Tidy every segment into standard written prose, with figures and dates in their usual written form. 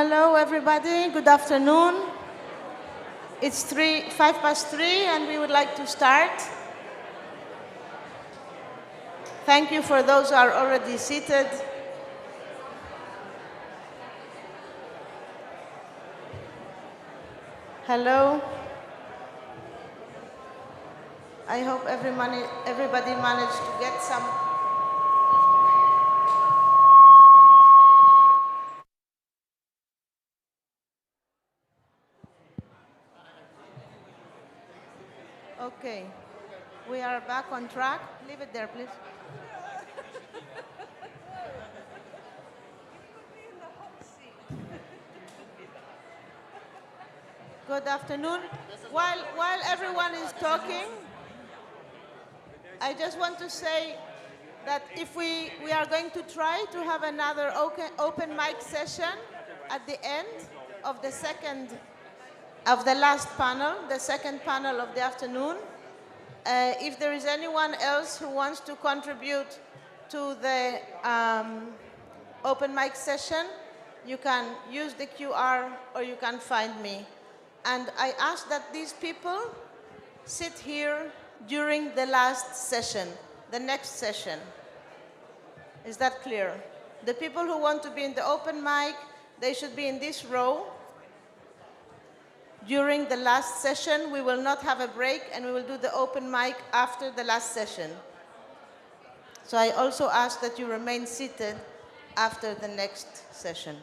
Hello, everybody. Good afternoon. It's 3:05 and we would like to start. Thank you for those who are already seated. Hello. I hope everybody managed to get some. Okay, we are back on track. Leave it there, please. Good afternoon. While everyone is talking, I just want to say that if we are going to try to have another open mic session at the end of the last panel, the second panel of the afternoon. If there is anyone else who wants to contribute to the open mic session, you can use the QR or you can find me. And I ask that these people sit here during the last session, the next session. Is that clear? The people who want to be in the open mic, they should be in this row. During the last session, we will not have a break and we will do the open mic after the last session. So I also ask that you remain seated after the next session.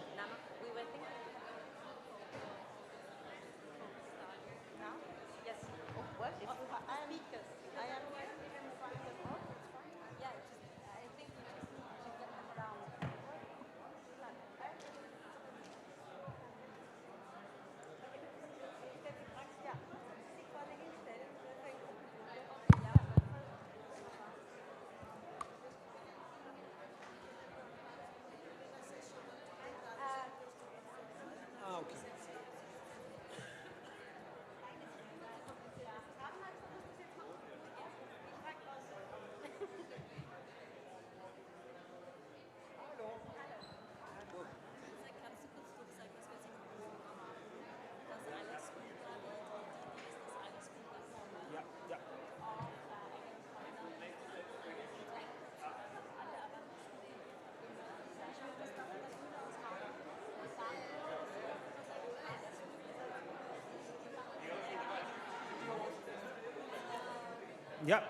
Yeah.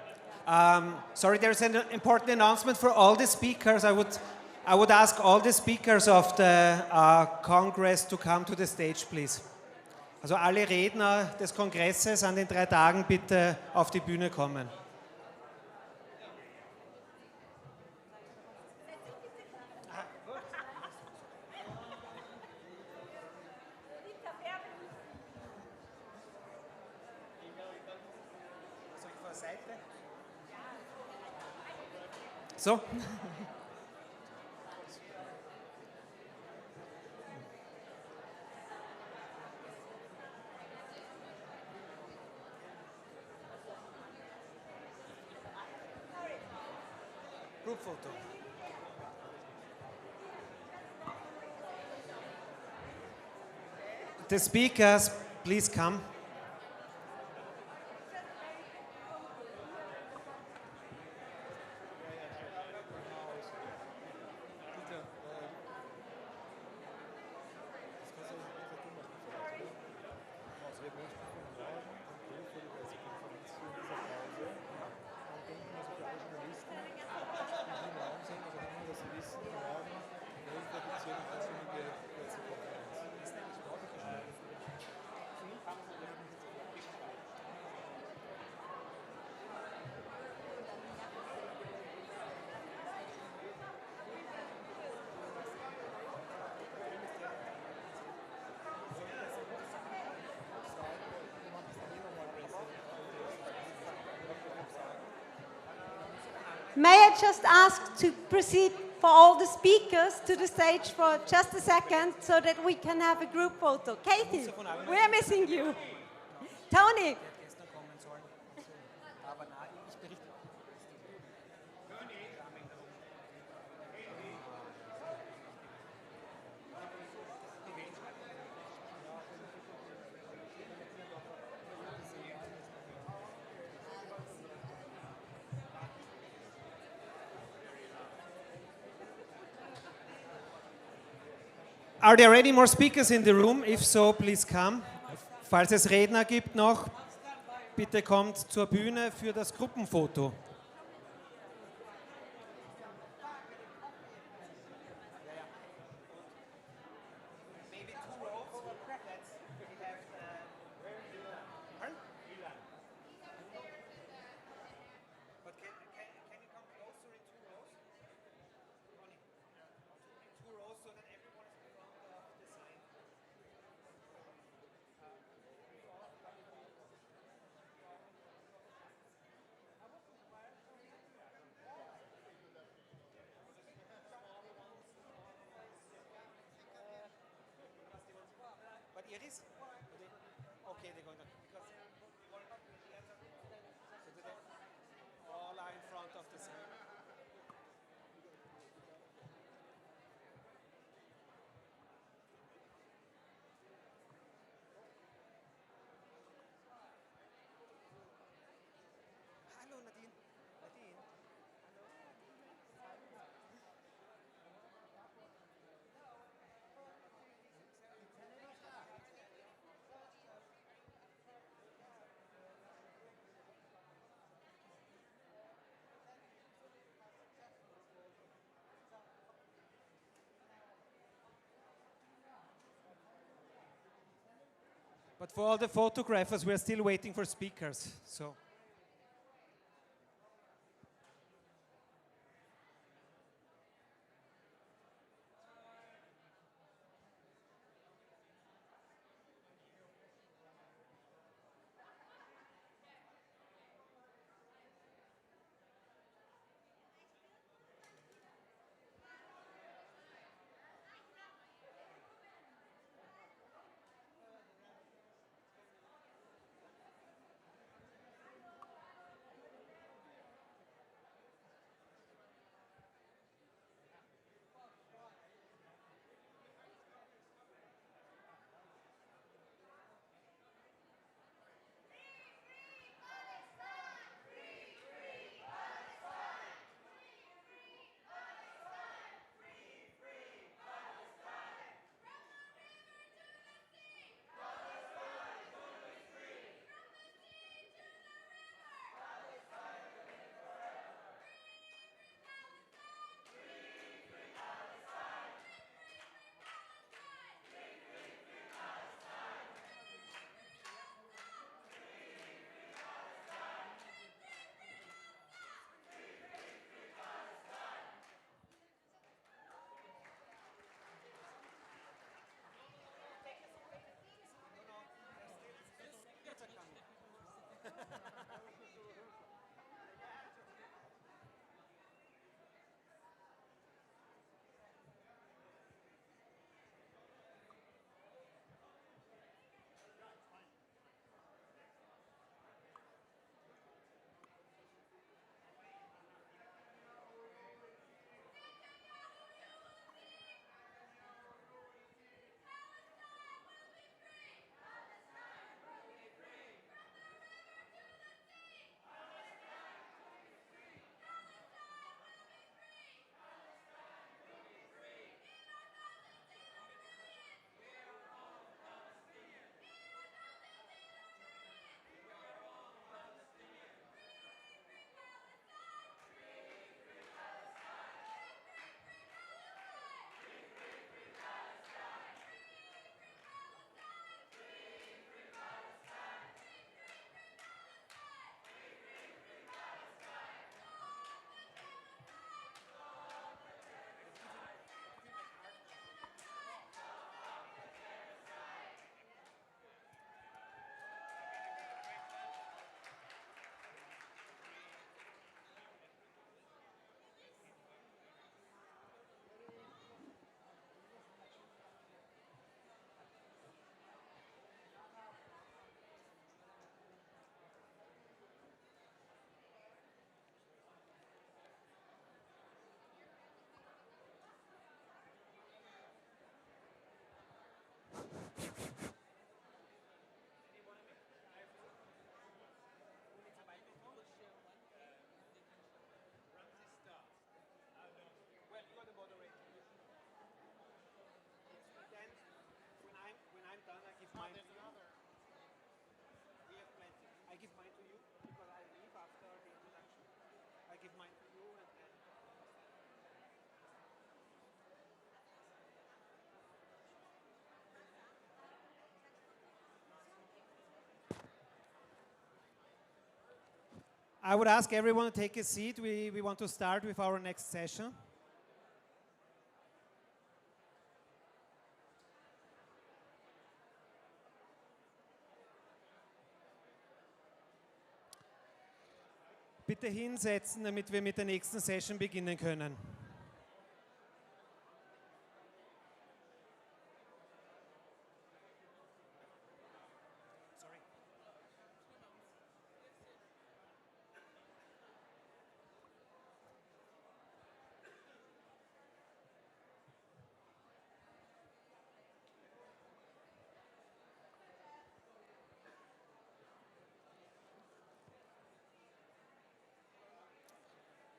Sorry, there's an important announcement for all the speakers. I would ask all the speakers of the Congress to come to the stage, please. Also alle Redner des Kongresses an den 3 Tagen bitte auf die Bühne kommen. So. Group photo. The speakers, please come. May I just ask to proceed for all the speakers to the stage for just a second so that we can have a group photo. Katie, we are missing you. Tony. Are there any more speakers in the room? If so, please come. Falls es Redner gibt noch, bitte kommt zur Bühne für das Gruppenfoto. Iris? Okay, they're going to. Because all are in front of the same. Hallo Nadine. Nadine. But for all the photographers, we're still waiting for speakers. So. I would ask everyone to take a seat. We want to start with our next session. Bitte hinsetzen, damit wir mit der nächsten Session beginnen können.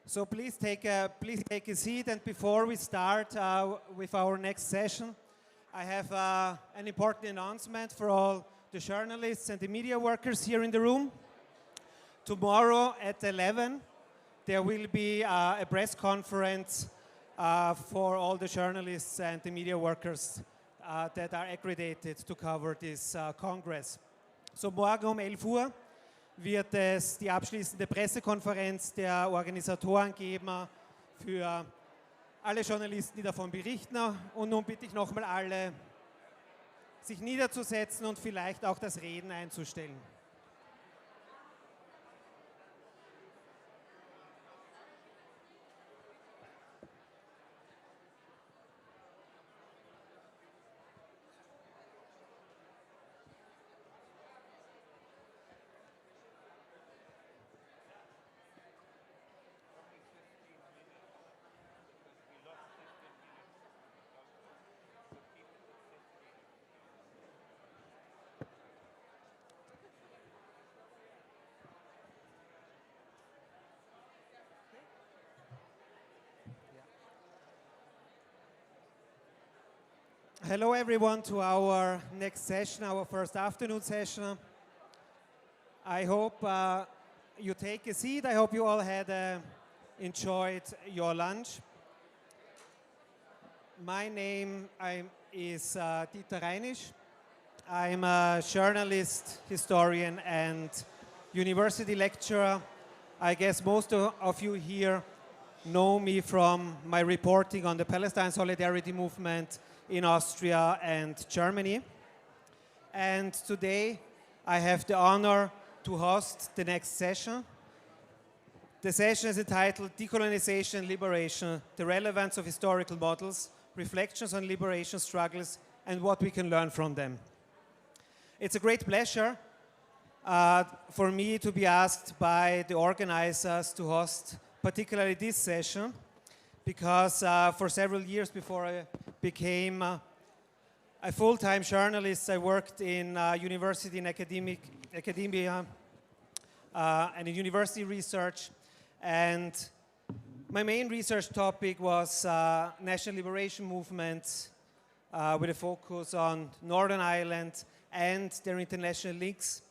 So please take a seat, and before we start with our next session, I have an important announcement for all the journalists and the media workers here in the room. Tomorrow at 11, there will be a press conference for all the journalists and the media workers that are accredited to cover this Congress. So morgen um 11 Uhr wird es die abschließende Pressekonferenz der Organisatoren geben für alle Journalisten, die davon berichten. Und nun bitte ich nochmal alle, sich niederzusetzen und vielleicht auch das Reden einzustellen. Hello everyone to our next session, our first afternoon session. I hope you take a seat. I hope you all had enjoyed your lunch. My name is Dieter Reinisch. I'm a journalist, historian, and university lecturer. I guess most of you here know me from my reporting on the Palestine Solidarity Movement in Austria and Germany. And today I have the honor to host the next session. The session is entitled Decolonisation and Liberation, the Relevance of Historical Models, Reflections on Liberation Struggles and what we can learn from them. It's a great pleasure for me to be asked by the organizers to host particularly this session, because for several years before I became a full-time journalist, I worked in university and academia and in university research, and my main research topic was national liberation movements with a focus on Northern Ireland and their international links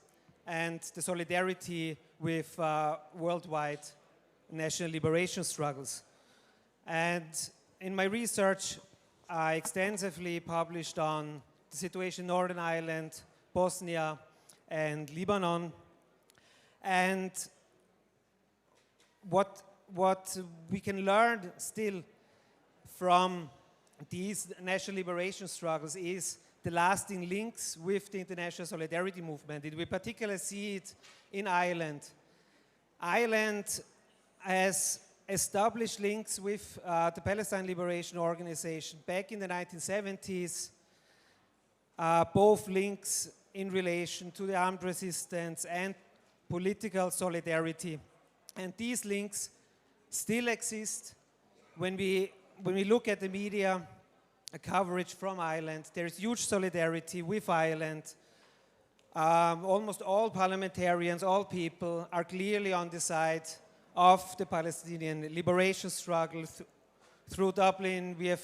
and the solidarity with worldwide national liberation struggles. And in my research, I extensively published on the situation in Northern Ireland, Bosnia, and Lebanon. And what we can learn still from these national liberation struggles is the lasting links with the international solidarity movement. We particularly see it in Ireland. Ireland has established links with the Palestine Liberation Organization back in the 1970s, both links in relation to the armed resistance and political solidarity. And these links still exist. When we look at the media coverage from Ireland, there is huge solidarity with Ireland. Almost all parliamentarians, all people are clearly on the side of the Palestinian liberation struggle. Through Dublin, we have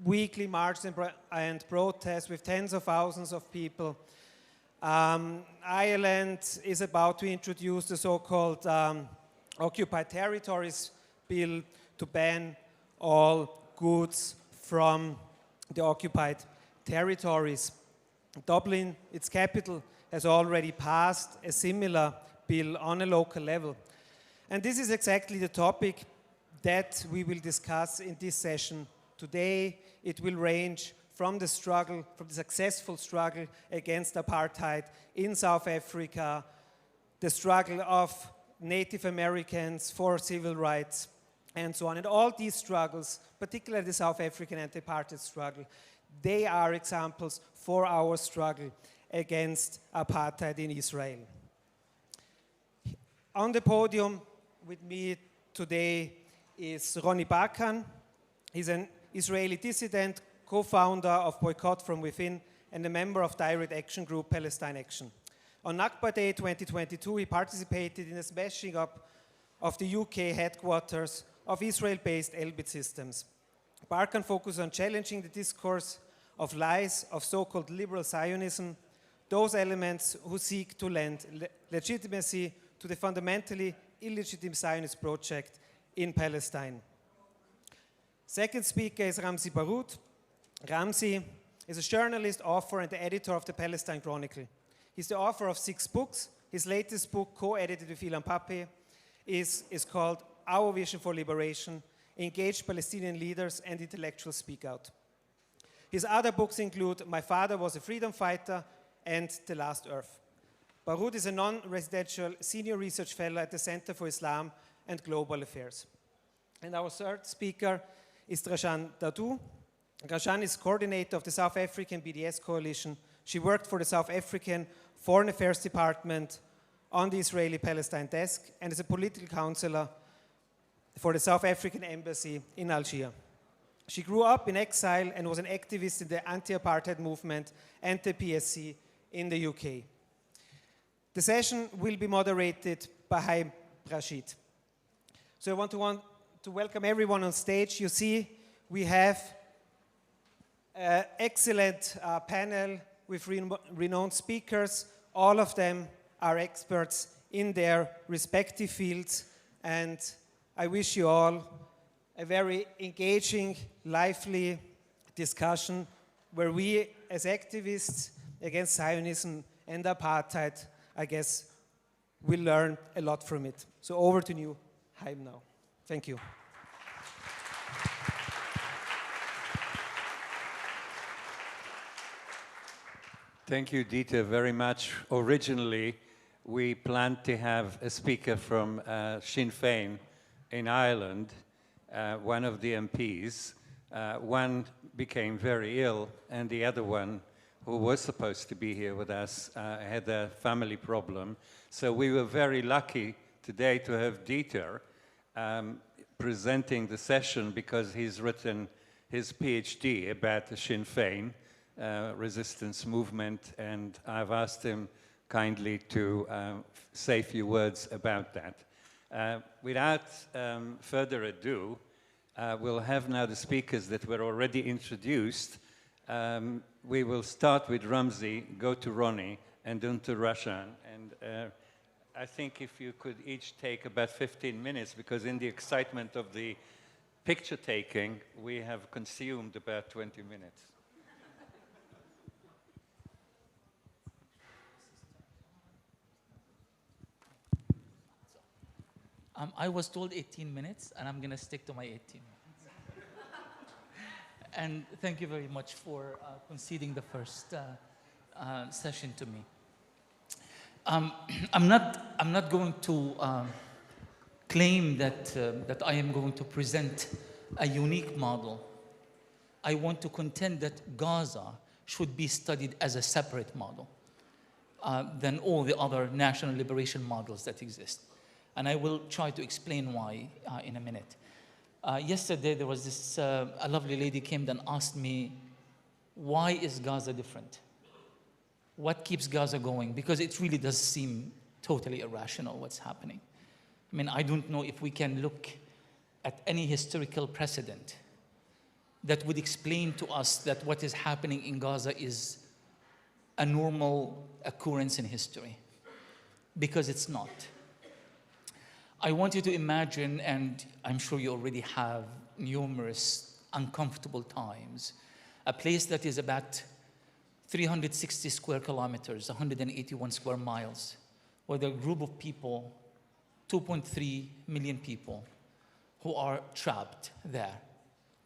weekly marches and protests with tens of thousands of people. Ireland is about to introduce the so-called occupied territories bill to ban all goods from the occupied territories. Dublin, its capital, has already passed a similar bill on a local level. And this is exactly the topic that we will discuss in this session today. It will range from the struggle, from the successful struggle against apartheid in South Africa, the struggle of Native Americans for civil rights, and so on. And all these struggles, particularly the South African anti-apartheid struggle, they are examples for our struggle against apartheid in Israel. On the podium with me today is Ronnie Barkan. He's an Israeli dissident, co-founder of Boycott from Within, and a member of Direct Action Group Palestine Action. On Nakba Day 2022, he participated in a smashing up of the UK headquarters of Israel-based Elbit Systems. Barkan focused on challenging the discourse of lies of so-called liberal Zionism, those elements who seek to lend legitimacy to the fundamentally illegitimate Zionist project in Palestine. Second speaker is Ramzy Baroud. Ramzy is a journalist, author, and the editor of the Palestine Chronicle. He's the author of 6 books. His latest book, co-edited with Ilan Pappé, is called Our Vision for Liberation, Engaged Palestinian Leaders and Intellectuals Speak Out. His other books include My Father Was a Freedom Fighter and The Last Earth. Baroud is a non-residential senior research fellow at the Center for Islam and Global Affairs. And our third speaker is Roshan Dadoo. Roshan is coordinator of the South African BDS Coalition. She worked for the South African Foreign Affairs Department on the Israeli-Palestine desk and is a political counselor for the South African Embassy in Algiers. She grew up in exile and was an activist in the anti-apartheid movement and the PSC in the UK. The session will be moderated by Haim Bresheeth. So I want to welcome everyone on stage. You see, we have an excellent panel with renowned speakers. All of them are experts in their respective fields, and I wish you all a very engaging, lively discussion where we, as activists against Zionism and apartheid, I guess, will learn a lot from it. So over to you, Haim, now. Thank you. Thank you, Dieter, very much. Originally, we planned to have a speaker from Sinn Féin in Ireland, one of the MPs. One became very ill, and the other one, who was supposed to be here with us, had a family problem. So we were very lucky today to have Dieter presenting the session, because he's written his PhD about the Sinn Féin resistance movement, and I've asked him kindly to say a few words about that. Without further ado, we'll have now the speakers that were already introduced. We will start with Ramzy, go to Ronnie, and then to Roshan. And I think if you could each take about 15 minutes, because in the excitement of the picture taking, we have consumed about 20 minutes. I was told 18 minutes, and I'm going to stick to my 18 minutes. And thank you very much for conceding the first session to me. I'm not going to claim that I am going to present a unique model. I want to contend that Gaza should be studied as a separate model than all the other national liberation models that exist. And I will try to explain why in a minute. Yesterday, there was this, a lovely lady came and asked me, why is Gaza different? What keeps Gaza going? Because it really does seem totally irrational what's happening. I mean, I don't know if we can look at any historical precedent that would explain to us that what is happening in Gaza is a normal occurrence in history, because it's not. I want you to imagine, and I'm sure you already have numerous uncomfortable times, a place that is about 360 square kilometers, 181 square miles, with a group of people, 2.3 million people, who are trapped there,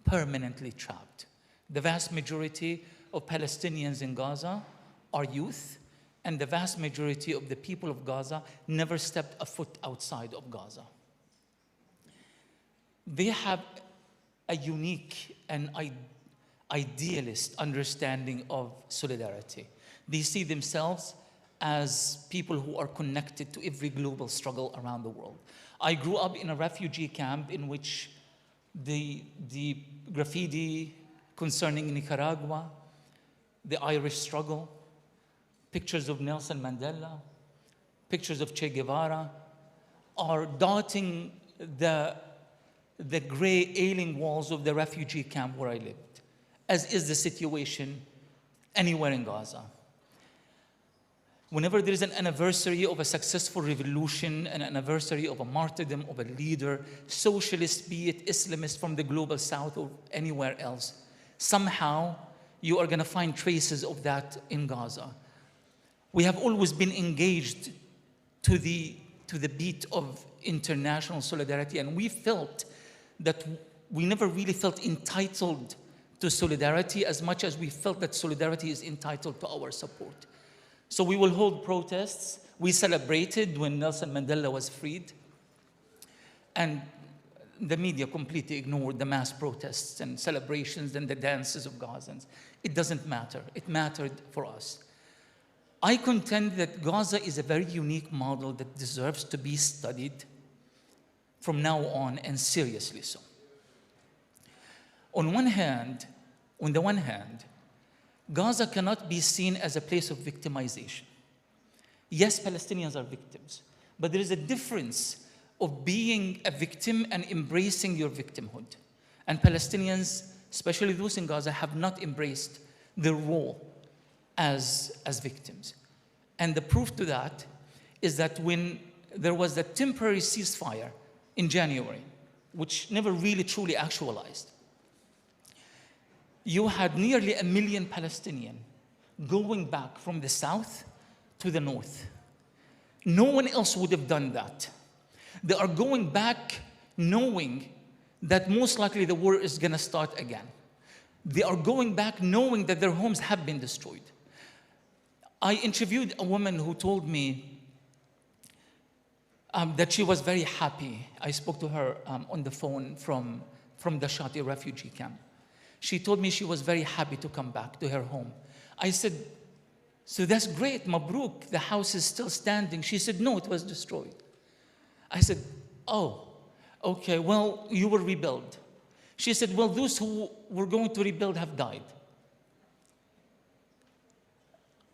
permanently trapped. The vast majority of Palestinians in Gaza are youth, and the vast majority of the people of Gaza never stepped a foot outside of Gaza. They have a unique and idealist understanding of solidarity. They see themselves as people who are connected to every global struggle around the world. I grew up in a refugee camp in which the graffiti concerning Nicaragua, the Irish struggle, pictures of Nelson Mandela, pictures of Che Guevara are dotting the gray ailing walls of the refugee camp where I lived, as is the situation anywhere in Gaza. Whenever there is an anniversary of a successful revolution, an anniversary of a martyrdom of a leader, socialist, be it Islamist from the global south or anywhere else, somehow you are going to find traces of that in Gaza. We have always been engaged to the beat of international solidarity, and we felt that we never really felt entitled to solidarity as much as we felt that solidarity is entitled to our support. So we will hold protests. We celebrated when Nelson Mandela was freed, and the media completely ignored the mass protests and celebrations and the dances of Gazans. It doesn't matter. It mattered for us. I contend that Gaza is a very unique model that deserves to be studied from now on, and seriously so. On the one hand, Gaza cannot be seen as a place of victimization. Yes, Palestinians are victims, but there is a difference of being a victim and embracing your victimhood. And Palestinians, especially those in Gaza, have not embraced their role as victims. And the proof to that is that when there was the temporary ceasefire in January, which never really truly actualized, you had nearly 1 million Palestinians going back from the south to the north. No one else would have done that. They are going back knowing that most likely the war is going to start again. They are going back knowing that their homes have been destroyed. I interviewed a woman who told me that she was very happy. I spoke to her on the phone from the Shati refugee camp. She told me she was very happy to come back to her home. I said, so that's great, Mabruk, the house is still standing. She said, no, it was destroyed. I said, oh, okay, well, you will rebuild. She said, well, those who were going to rebuild have died.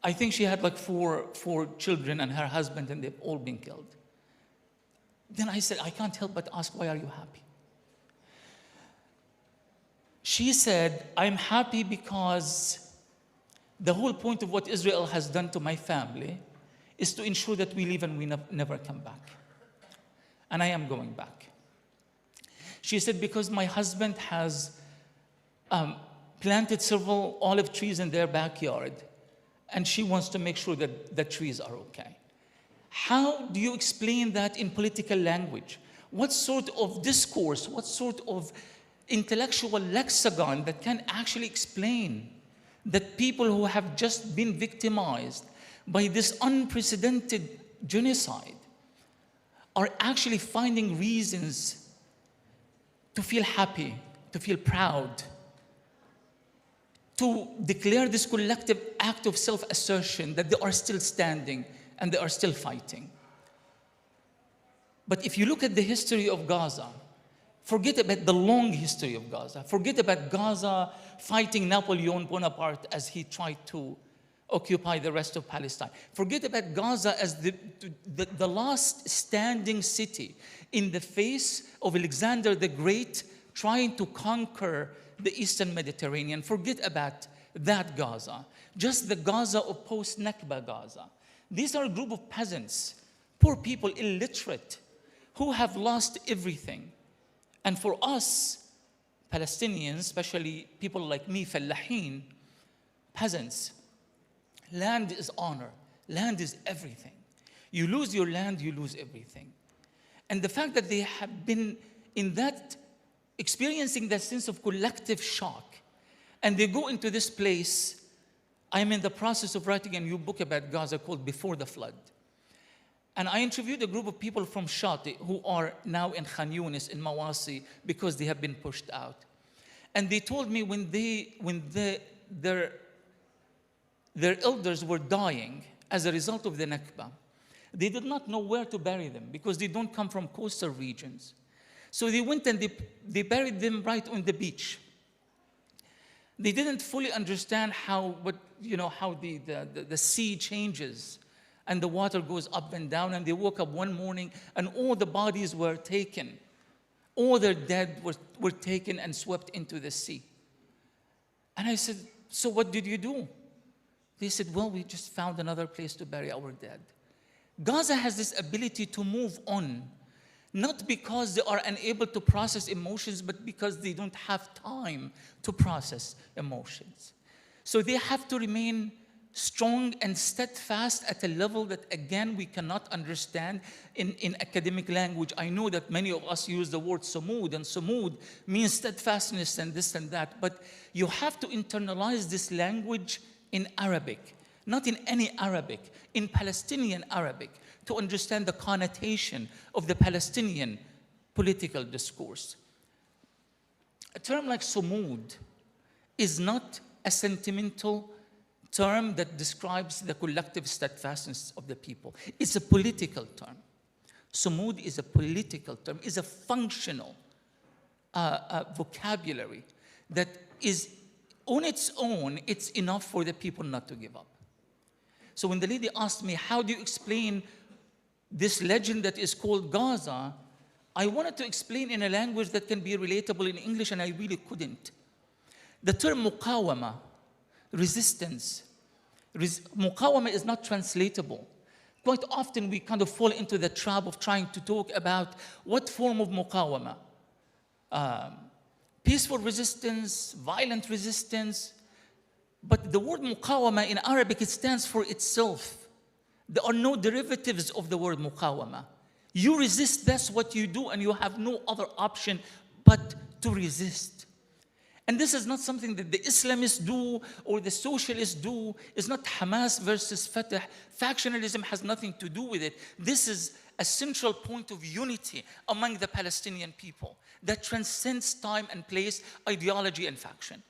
I think she had like four children and her husband, and they've all been killed. Then I said, I can't help but ask, why are you happy? She said, I'm happy because the whole point of what Israel has done to my family is to ensure that we leave and we never come back. And I am going back. She said, because my husband has planted several olive trees in their backyard, and she wants to make sure that the trees are okay. How do you explain that in political language? What sort of discourse, what sort of intellectual lexicon that can actually explain that people who have just been victimized by this unprecedented genocide are actually finding reasons to feel happy, to feel proud, to declare this collective act of self-assertion that they are still standing and they are still fighting. But if you look at the history of Gaza, forget about the long history of Gaza. Forget about Gaza fighting Napoleon Bonaparte as he tried to occupy the rest of Palestine. Forget about Gaza as the last standing city in the face of Alexander the Great trying to conquer the Eastern Mediterranean. Forget about that Gaza. Just the Gaza of post-Nakba Gaza. These are a group of peasants, poor people, illiterate, who have lost everything. And for us, Palestinians, especially people like me, fallahin, peasants, land is honor. Land is everything. You lose your land, you lose everything. And the fact that they have been in that, experiencing that sense of collective shock, and they go into this place. I'm in the process of writing a new book about Gaza called Before the Flood. And I interviewed a group of people from Shati who are now in Khan Yunis, in Mawasi, because they have been pushed out. And they told me when their elders were dying as a result of the Nakba, they did not know where to bury them because they don't come from coastal regions. So they went and they buried them right on the beach. They didn't fully understand how the sea changes and the water goes up and down, and they woke up one morning and all the bodies were taken. All their dead were taken and swept into the sea. And I said, so what did you do? They said, well, we just found another place to bury our dead. Gaza has this ability to move on, not because they are unable to process emotions, but because they don't have time to process emotions. So they have to remain strong and steadfast at a level that, again, we cannot understand in academic language. I know that many of us use the word sumud, and sumud means steadfastness and this and that, but you have to internalize this language in Arabic, not in any Arabic, in Palestinian Arabic, to understand the connotation of the Palestinian political discourse. A term like sumud is not a sentimental term that describes the collective steadfastness of the people. It's a political term. Sumud is a political term, is a functional vocabulary that is on its own, it's enough for the people not to give up. So when the lady asked me, how do you explain this legend that is called Gaza, I wanted to explain in a language that can be relatable in English, and I really couldn't. The term muqawama, resistance, muqawama is not translatable. Quite often we kind of fall into the trap of trying to talk about what form of muqawama. Peaceful resistance, violent resistance. But the word muqawama in Arabic, it stands for itself. There are no derivatives of the word muqawama. You resist, that's what you do, and you have no other option but to resist. And this is not something that the Islamists do or the socialists do. It's not Hamas versus Fatah. Factionalism has nothing to do with it. This is a central point of unity among the Palestinian people that transcends time and place, ideology and faction.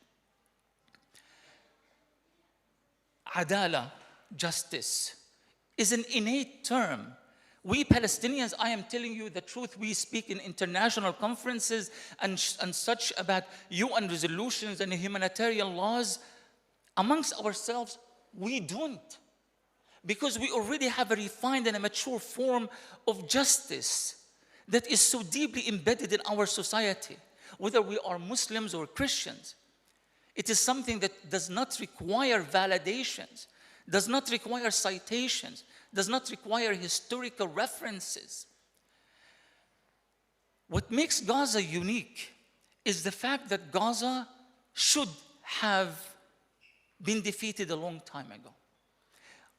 Adala, justice, is an innate term. We Palestinians, I am telling you the truth, we speak in international conferences and such about UN resolutions and humanitarian laws. Amongst ourselves, we don't. Because we already have a refined and a mature form of justice that is so deeply embedded in our society, whether we are Muslims or Christians. It is something that does not require validations, does not require citations, does not require historical references. What makes Gaza unique is the fact that Gaza should have been defeated a long time ago.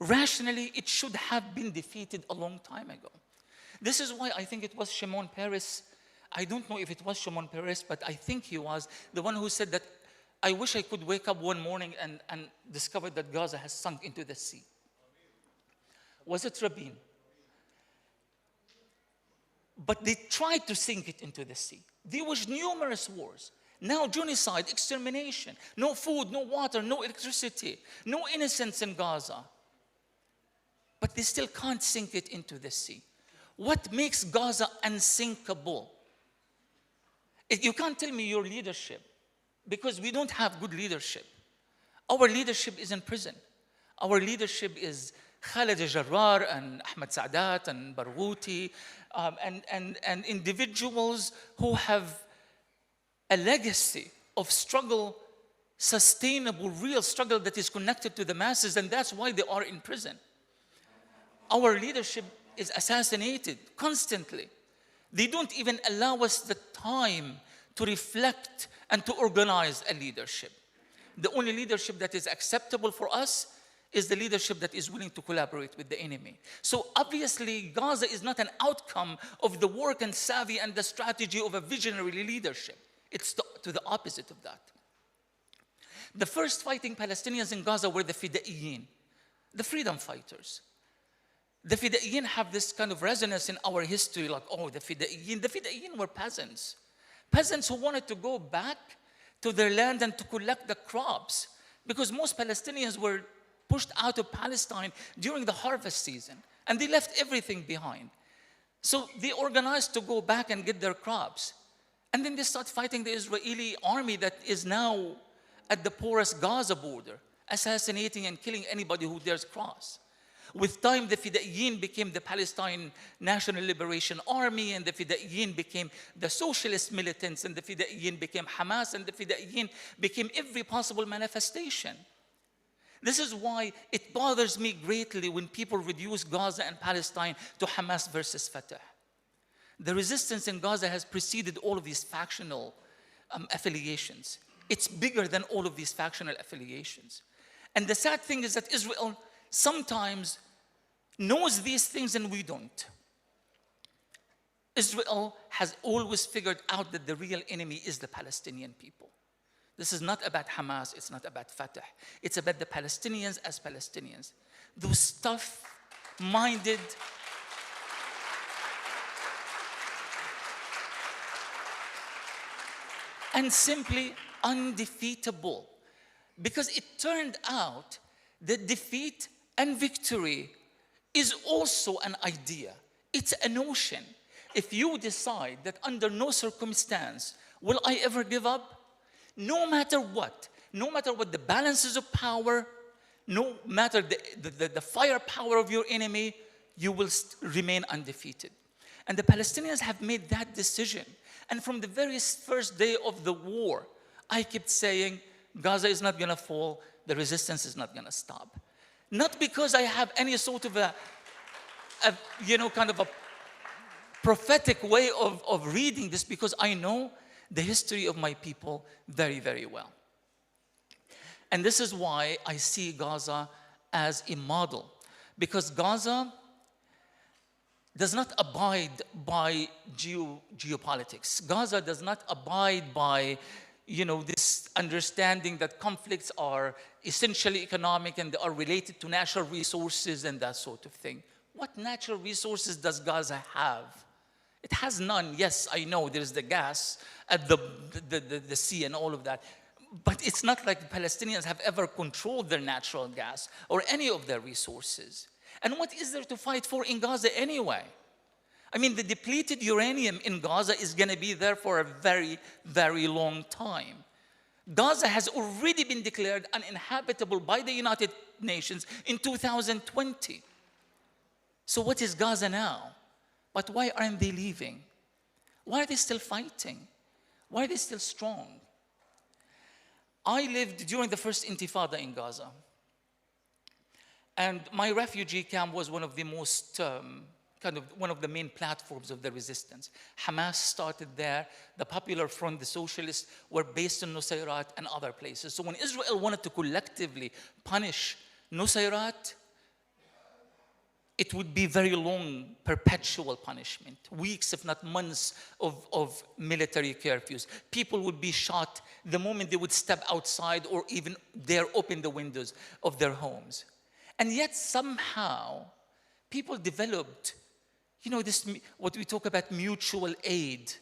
Rationally, it should have been defeated a long time ago. This is why I think it was Shimon Peres. I don't know if it was Shimon Peres, but I think he was the one who said that, I wish I could wake up one morning and discover that Gaza has sunk into the sea. Was it Rabin? But they tried to sink it into the sea. There was numerous wars. Now genocide, extermination, no food, no water, no electricity, no innocents in Gaza. But they still can't sink it into the sea. What makes Gaza unsinkable? You can't tell me your leadership, because we don't have good leadership. Our leadership is in prison. Our leadership is Khaled Jarrar and Ahmed Saadat and Barghouti and individuals who have a legacy of struggle, sustainable, real struggle that is connected to the masses, and that's why they are in prison. Our leadership is assassinated constantly. They don't even allow us the time to reflect and to organize a leadership. The only leadership that is acceptable for us is the leadership that is willing to collaborate with the enemy. So obviously, Gaza is not an outcome of the work and savvy and the strategy of a visionary leadership. It's to the opposite of that. The first fighting Palestinians in Gaza were the Fidaiyin, the freedom fighters. The Fidaiyin have this kind of resonance in our history, like, oh, the Fidaiyin. The Fidaiyin were peasants. Peasants who wanted to go back to their land and to collect the crops, because most Palestinians were pushed out of Palestine during the harvest season, and they left everything behind. So they organized to go back and get their crops. And then they start fighting the Israeli army that is now at the porous Gaza border, assassinating and killing anybody who dares cross. With time, the Fidaiyin became the Palestine National Liberation Army, and the Fidaiyin became the socialist militants, and the Fidaiyin became Hamas, and the Fidaiyin became every possible manifestation. This is why it bothers me greatly when people reduce Gaza and Palestine to Hamas versus Fatah. The resistance in Gaza has preceded all of these factional affiliations. It's bigger than all of these factional affiliations. And the sad thing is that Israel sometimes knows these things and we don't. Israel has always figured out that the real enemy is the Palestinian people. This is not about Hamas, it's not about Fatah. It's about the Palestinians as Palestinians. Those tough-minded, and simply undefeatable. Because it turned out that defeat and victory is also an idea. It's a notion. If you decide that under no circumstance will I ever give up, no matter what the balances of power, no matter the firepower of your enemy, you will remain undefeated. And the Palestinians have made that decision. And from the very first day of the war, I kept saying, Gaza is not going to fall, the resistance is not going to stop. Not because I have any sort of a prophetic way of reading this, because I know the history of my people very, very well. And this is why I see Gaza as a model, because Gaza does not abide by geopolitics. Gaza does not abide by, this understanding that conflicts are essentially economic and they are related to natural resources and that sort of thing. What natural resources does Gaza have? It has none. Yes, I know there's the gas at the sea and all of that. But it's not like the Palestinians have ever controlled their natural gas or any of their resources. And what is there to fight for in Gaza anyway? I mean, the depleted uranium in Gaza is going to be there for a very, very long time. Gaza has already been declared uninhabitable by the United Nations in 2020. So what is Gaza now? But why aren't they leaving? Why are they still fighting? Why are they still strong? I lived during the first Intifada in Gaza. And my refugee camp was one of the most, one of the main platforms of the resistance. Hamas started there. The Popular Front, the socialists, were based in Nusayrat and other places. So when Israel wanted to collectively punish Nusayrat, it would be very long, perpetual punishment, weeks, if not months of military curfews. People would be shot the moment they would step outside or even dare open the windows of their homes. And yet somehow, people developed, this, what we talk about mutual aid.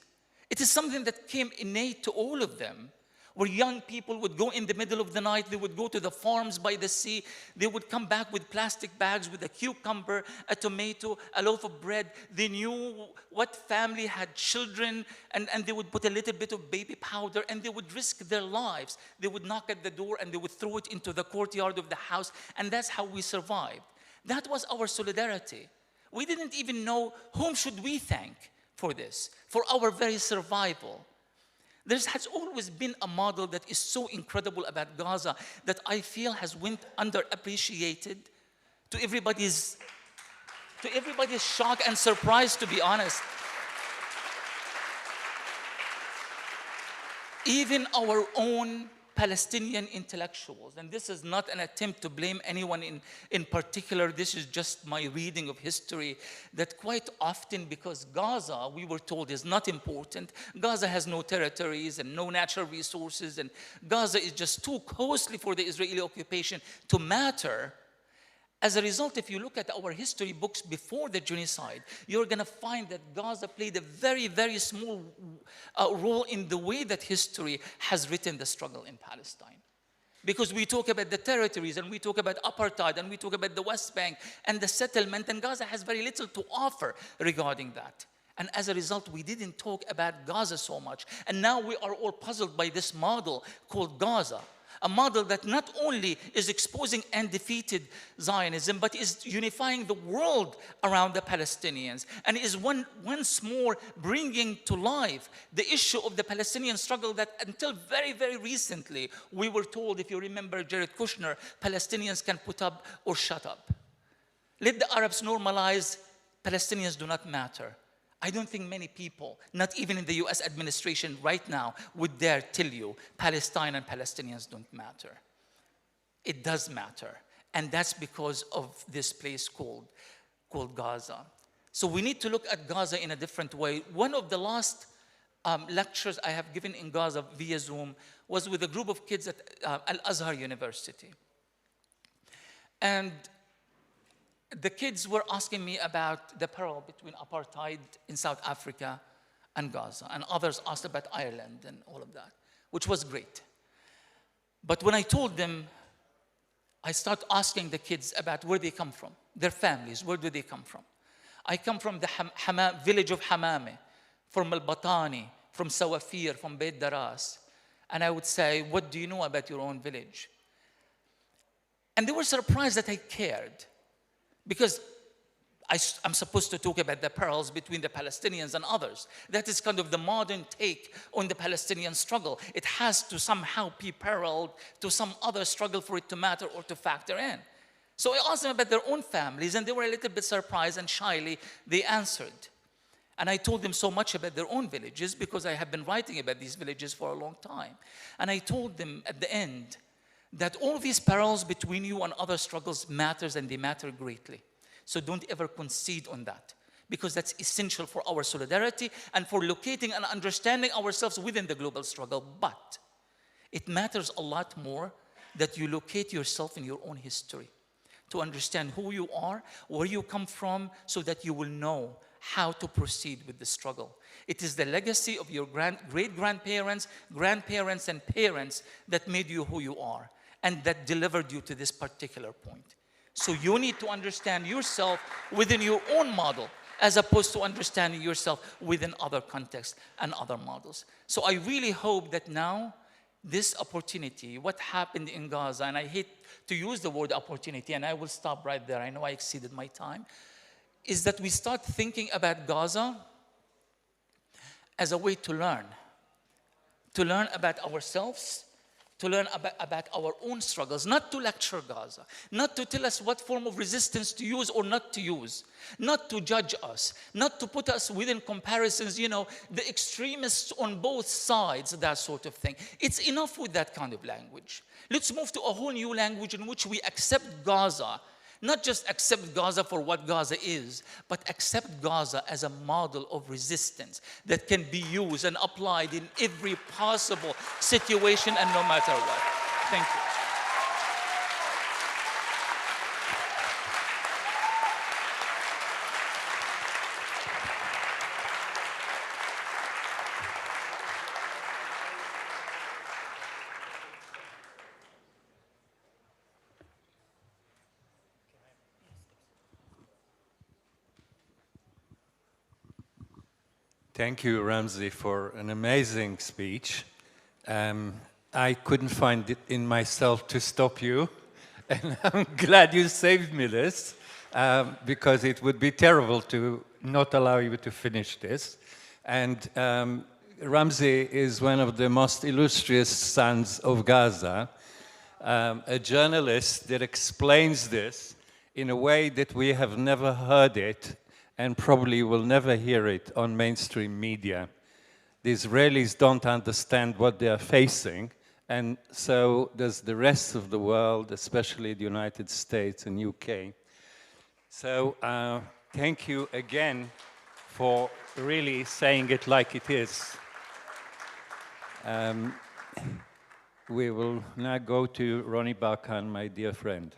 It is something that came innate to all of them, where young people would go in the middle of the night, they would go to the farms by the sea, they would come back with plastic bags with a cucumber, a tomato, a loaf of bread. They knew what family had children, and they would put a little bit of baby powder, and they would risk their lives. They would knock at the door, and they would throw it into the courtyard of the house, and that's how we survived. That was our solidarity. We didn't even know whom should we thank for this, for our very survival. There has always been a model that is so incredible about Gaza that I feel has went underappreciated to everybody's shock and surprise, to be honest. even our own Palestinian intellectuals, and this is not an attempt to blame anyone in particular, this is just my reading of history, that quite often, because Gaza, we were told, is not important, Gaza has no territories and no natural resources, and Gaza is just too costly for the Israeli occupation to matter. As a result, if you look at our history books before the genocide, you're going to find that Gaza played a very, very small role in the way that history has written the struggle in Palestine. Because we talk about the territories, and we talk about apartheid, and we talk about the West Bank and the settlement, and Gaza has very little to offer regarding that. And as a result, we didn't talk about Gaza so much. And now we are all puzzled by this model called Gaza. A model that not only is exposing and defeated Zionism, but is unifying the world around the Palestinians, and is once more bringing to life the issue of the Palestinian struggle that until very, very recently, we were told, if you remember Jared Kushner, Palestinians can put up or shut up. Let the Arabs normalize, Palestinians do not matter. I don't think many people, not even in the US administration right now, would dare tell you Palestine and Palestinians don't matter. It does matter. And that's because of this place called Gaza. So we need to look at Gaza in a different way. One of the last lectures I have given in Gaza via Zoom was with a group of kids at Al-Azhar University. And the kids were asking me about the parallel between apartheid in South Africa and Gaza. And others asked about Ireland and all of that, which was great. But when I told them, I started asking the kids about where they come from, their families, where do they come from? I come from the village of Hamame, from Al-Batani, from Sawafir, from Beit Daras. And I would say, what do you know about your own village? And they were surprised that I cared. Because I'm supposed to talk about the parallels between the Palestinians and others. That is kind of the modern take on the Palestinian struggle. It has to somehow be paralleled to some other struggle for it to matter or to factor in. So I asked them about their own families, and they were a little bit surprised, and shyly they answered. And I told them so much about their own villages because I have been writing about these villages for a long time. And I told them at the end that all these parallels between you and other struggles matters, and they matter greatly. So don't ever concede on that, because that's essential for our solidarity and for locating and understanding ourselves within the global struggle. But it matters a lot more that you locate yourself in your own history, to understand who you are, where you come from, so that you will know how to proceed with the struggle. It is the legacy of your great-grandparents, grandparents, and parents that made you who you are, and that delivered you to this particular point. So you need to understand yourself within your own model, as opposed to understanding yourself within other contexts and other models. So I really hope that now, this opportunity, what happened in Gaza, and I hate to use the word opportunity, and I will stop right there, I know I exceeded my time, is that we start thinking about Gaza as a way to learn about ourselves, to learn about our own struggles, not to lecture Gaza, not to tell us what form of resistance to use or not to use, not to judge us, not to put us within comparisons, you know, the extremists on both sides, that sort of thing. It's enough with that kind of language. Let's move to a whole new language in which we accept Gaza, not just accept Gaza for what Gaza is, but accept Gaza as a model of resistance that can be used and applied in every possible situation and no matter what. Thank you. Thank you, Ramzy, for an amazing speech. I couldn't find it in myself to stop you, and I'm glad you saved me this, because it would be terrible to not allow you to finish this. And Ramzy is one of the most illustrious sons of Gaza, a journalist that explains this in a way that we have never heard it and probably will never hear it on mainstream media. the Israelis don't understand what they are facing, and so does the rest of the world, especially the United States and UK. So thank you again for really saying it like it is. We will now go to Ronnie Barkan, my dear friend.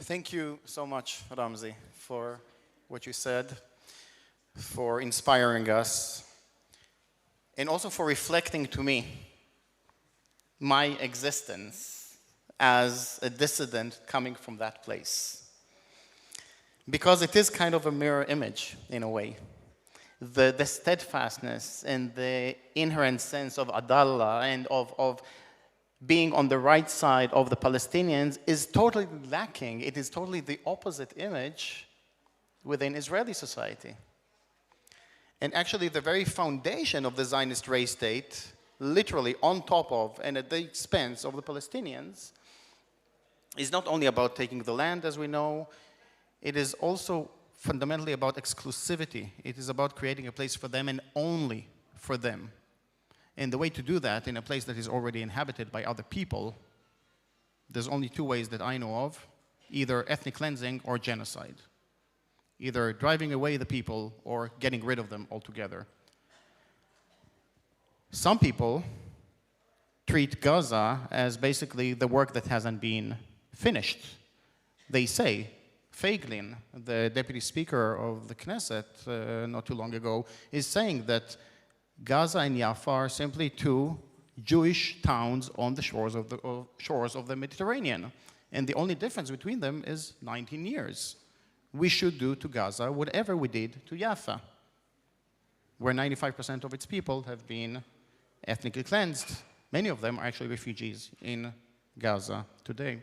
Thank you so much, Ramzy, for what you said, for inspiring us, and also for reflecting to me my existence as a dissident coming from that place. Because it is kind of a mirror image, in a way. The steadfastness and the inherent sense of adallah and of being on the right side of the Palestinians is totally lacking. It is totally the opposite image within Israeli society. And actually the very foundation of the Zionist race state, literally on top of and at the expense of the Palestinians, is not only about taking the land, as we know, it is also fundamentally about exclusivity. It is about creating a place for them and only for them. And the way to do that in a place that is already inhabited by other people, there's only two ways that I know of, either ethnic cleansing or genocide. Either driving away the people or getting rid of them altogether. Some people treat Gaza as basically the work that hasn't been finished. They say, Feiglin, the deputy speaker of the Knesset not too long ago, is saying that Gaza and Jaffa are simply two Jewish towns on the shores of the Mediterranean. And the only difference between them is 19 years. We should do to Gaza whatever we did to Jaffa, where 95% of its people have been ethnically cleansed. Many of them are actually refugees in Gaza today.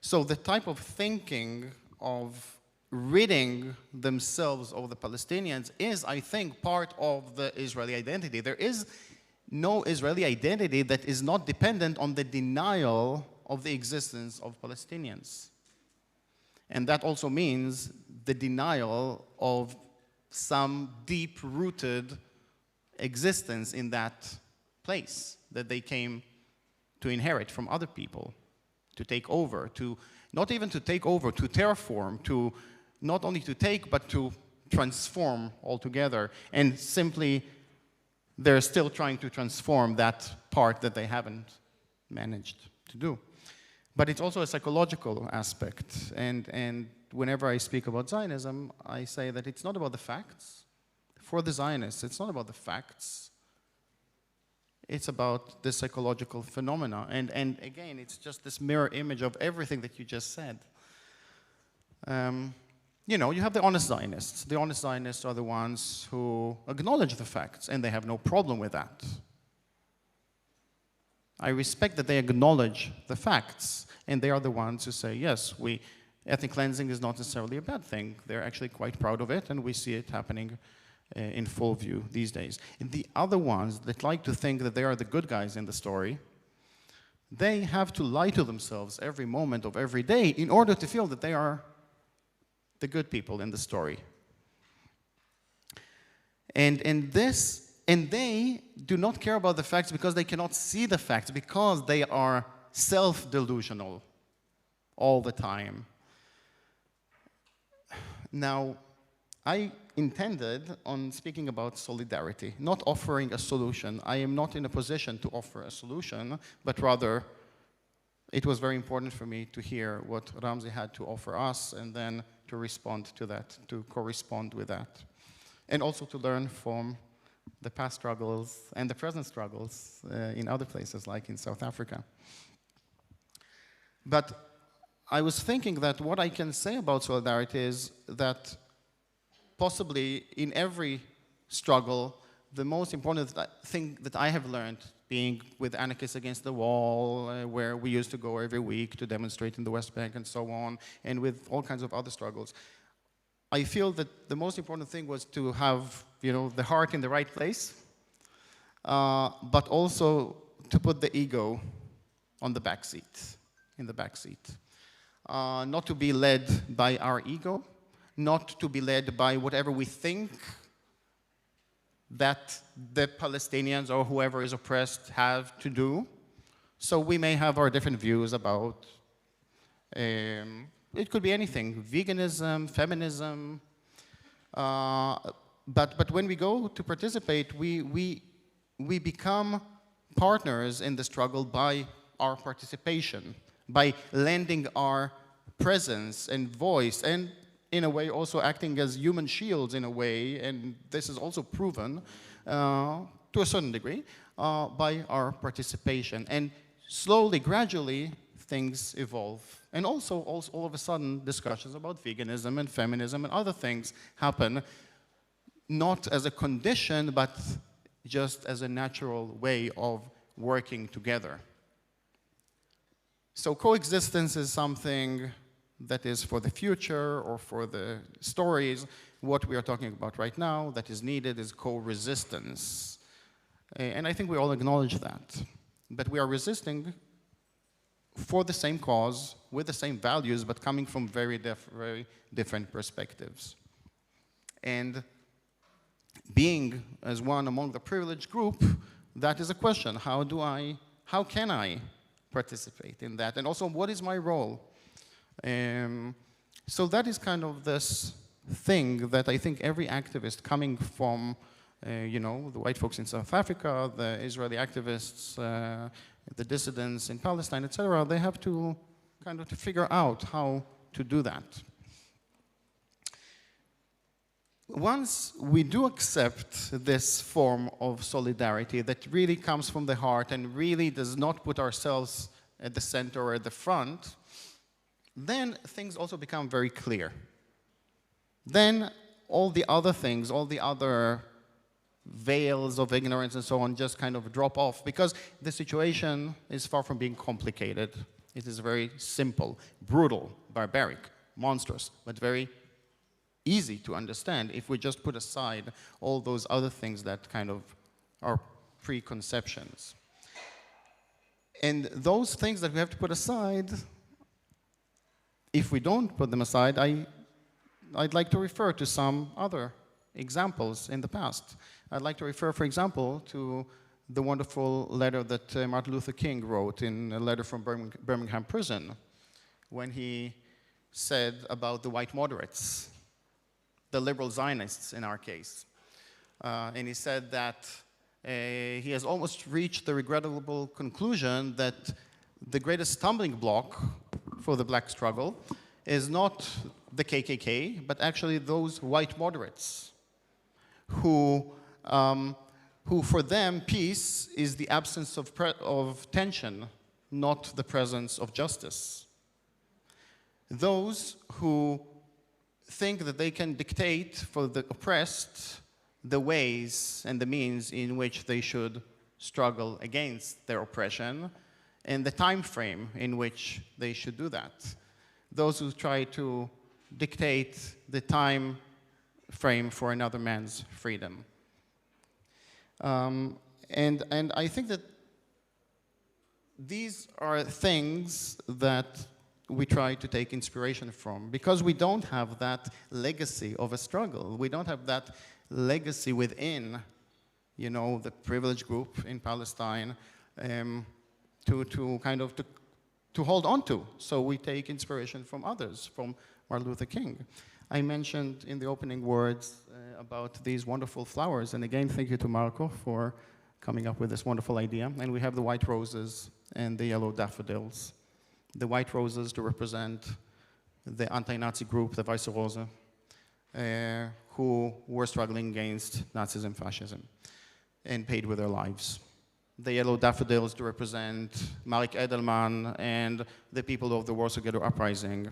So the type of thinking of ridding themselves of the Palestinians is, I think, part of the Israeli identity. There is no Israeli identity that is not dependent on the denial of the existence of Palestinians. And that also means the denial of some deep-rooted existence in that place that they came to inherit from other people, to take over, to not even to take over, to terraform, to not only to take, but to transform altogether. And simply, they're still trying to transform that part that they haven't managed to do. But it's also a psychological aspect. And whenever I speak about Zionism, I say that it's not about the facts. For the Zionists, it's not about the facts. It's about the psychological phenomena. And again, it's just this mirror image of everything that you just said. You know, you have the honest Zionists. The honest Zionists are the ones who acknowledge the facts, and they have no problem with that. I respect that they acknowledge the facts, and they are the ones who say, yes, ethnic cleansing is not necessarily a bad thing. They're actually quite proud of it, and we see it happening in full view these days. And the other ones that like to think that they are the good guys in the story, they have to lie to themselves every moment of every day in order to feel that they are the good people in the story. And they do not care about the facts because they cannot see the facts, because they are self-delusional all the time. Now, I intended on speaking about solidarity, not offering a solution. I am not in a position to offer a solution, but rather it was very important for me to hear what Ramzy had to offer us and then to respond to that, to correspond with that. And also to learn from the past struggles and the present struggles in other places, like in South Africa. But I was thinking that what I can say about solidarity is that possibly in every struggle, the most important thing that I have learned, being with Anarchists Against the Wall, where we used to go every week to demonstrate in the West Bank and so on, and with all kinds of other struggles, I feel that the most important thing was to have, you know, the heart in the right place, but also to put the ego on the back seat, in the back seat. Not to be led by our ego, not to be led by whatever we think that the Palestinians or whoever is oppressed have to do. So we may have our different views about, it could be anything, veganism, feminism, but when we go to participate, we become partners in the struggle by our participation, by lending our presence and voice, and in a way also acting as human shields in a way, and this is also proven to a certain degree by our participation. And slowly, gradually, things evolve. And also all of a sudden, discussions about veganism and feminism and other things happen, not as a condition, but just as a natural way of working together. So coexistence is something that is for the future or for the stories. What we are talking about right now that is needed is co-resistance. And I think we all acknowledge that. But we are resisting for the same cause, with the same values, but coming from very different perspectives. And being as one among the privileged group, that is a question. How can I participate in that? And also, what is my role? So that is kind of this thing that I think every activist coming from, you know, the white folks in South Africa, the Israeli activists, the dissidents in Palestine, etc., they have to kind of to figure out how to do that. Once we do accept this form of solidarity that really comes from the heart and really does not put ourselves at the center or at the front, then things also become very clear. Then all the other things, all the other veils of ignorance and so on just kind of drop off, because the situation is far from being complicated. It is very simple, brutal, barbaric, monstrous, but very easy to understand if we just put aside all those other things that kind of are preconceptions. And those things that we have to put aside, if we don't put them aside, I'd like to refer to some other examples in the past. I'd like to refer, for example, to the wonderful letter that Martin Luther King wrote in a letter from Birmingham prison, when he said about the white moderates, the liberal Zionists in our case. And he said that he has almost reached the regrettable conclusion that the greatest stumbling block for the black struggle is not the KKK, but actually those white moderates who for them, peace is the absence of tension, not the presence of justice. Those who think that they can dictate for the oppressed the ways and the means in which they should struggle against their oppression and the time frame in which they should do that. Those who try to dictate the time frame for another man's freedom. And I think that these are things that we try to take inspiration from, because we don't have that legacy of a struggle. We don't have that legacy within, you know, the privileged group in Palestine to hold on to. So we take inspiration from others, from Martin Luther King. I mentioned in the opening words about these wonderful flowers, and again, thank you to Marco for coming up with this wonderful idea. And we have the white roses and the yellow daffodils. The white roses to represent the anti-Nazi group, the Weiße Rose, who were struggling against Nazism, fascism, and paid with their lives. The yellow daffodils to represent Marek Edelman and the people of the Warsaw Ghetto Uprising.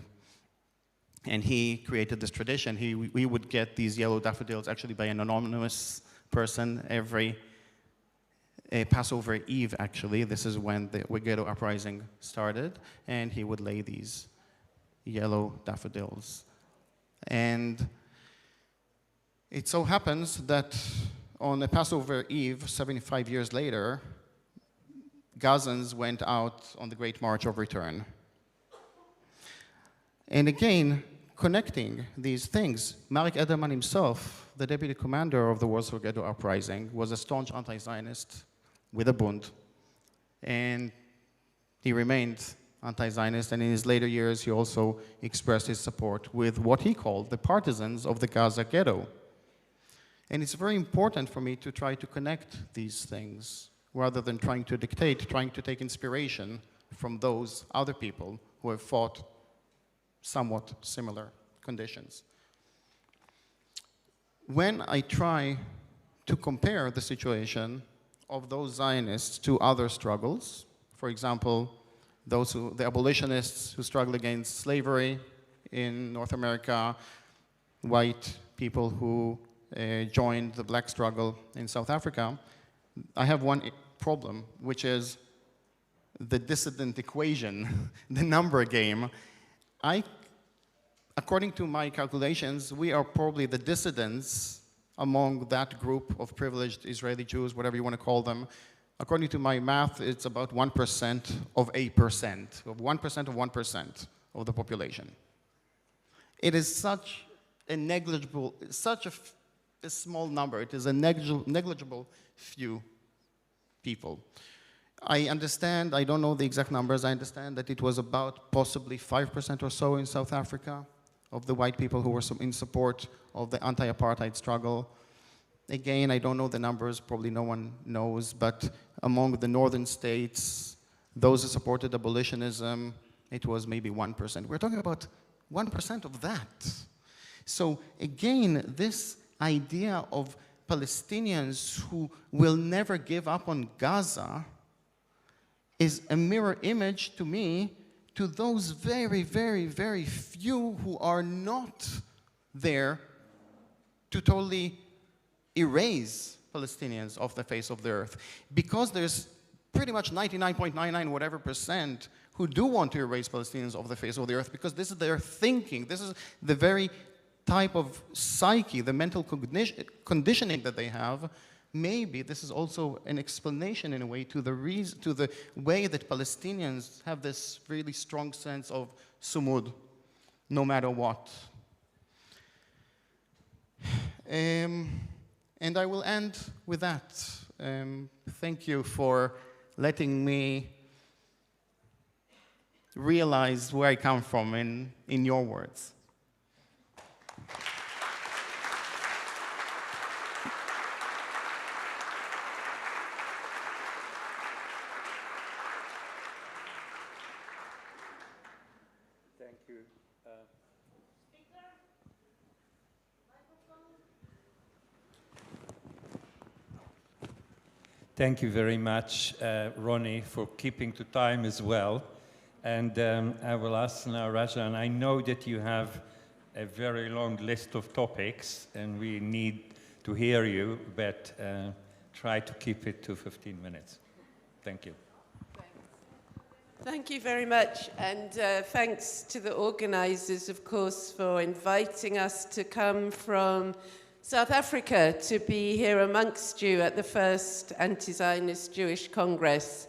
And he created this tradition. We would get these yellow daffodils actually by an anonymous person every Passover Eve, actually. This is when the Ghetto Uprising started. And he would lay these yellow daffodils. And it so happens that on a Passover Eve, 75 years later, Gazans went out on the Great March of Return. And again, connecting these things. Marek Edelman himself, the deputy commander of the Warsaw Ghetto Uprising, was a staunch anti-Zionist with a Bund, and he remained anti-Zionist, and in his later years he also expressed his support with what he called the partisans of the Gaza ghetto. And it's very important for me to try to connect these things rather than trying to dictate, trying to take inspiration from those other people who have fought somewhat similar conditions. When I try to compare the situation of those Zionists to other struggles, for example, the abolitionists who struggled against slavery in North America, white people who joined the black struggle in South Africa, I have one problem, which is the dissident equation, the number game. According to my calculations, we are probably the dissidents among that group of privileged Israeli Jews, whatever you want to call them. According to my math, it's about 1% of a percent, of 1% of 1% of the population. It is such a negligible, such a small number. It is a negligible few people. I understand, I don't know the exact numbers, I understand that it was about possibly 5% or so in South Africa of the white people who were in support of the anti-apartheid struggle. Again, I don't know the numbers, probably no one knows, but among the northern states, those who supported abolitionism, it was maybe 1%. We're talking about 1% of that. So again, this idea of Palestinians who will never give up on Gaza is a mirror image to me to those very, very, very few who are not there to totally erase Palestinians off the face of the earth. Because there's pretty much 99.99 whatever percent who do want to erase Palestinians off the face of the earth because this is their thinking. This is the very type of psyche, the mental conditioning that they have. Maybe this is also an explanation in a way to the way that Palestinians have this really strong sense of sumud, no matter what. And I will end with that. Thank you for letting me realize where I come from in your words. Thank you. Thank you very much, Ronnie, for keeping to time as well. And I will ask now Roshan. I know that you have a very long list of topics, and we need to hear you, but try to keep it to 15 minutes. Thank you. Thank you very much, and thanks to the organizers, of course, for inviting us to come from South Africa to be here amongst you at the first Anti-Zionist Jewish Congress.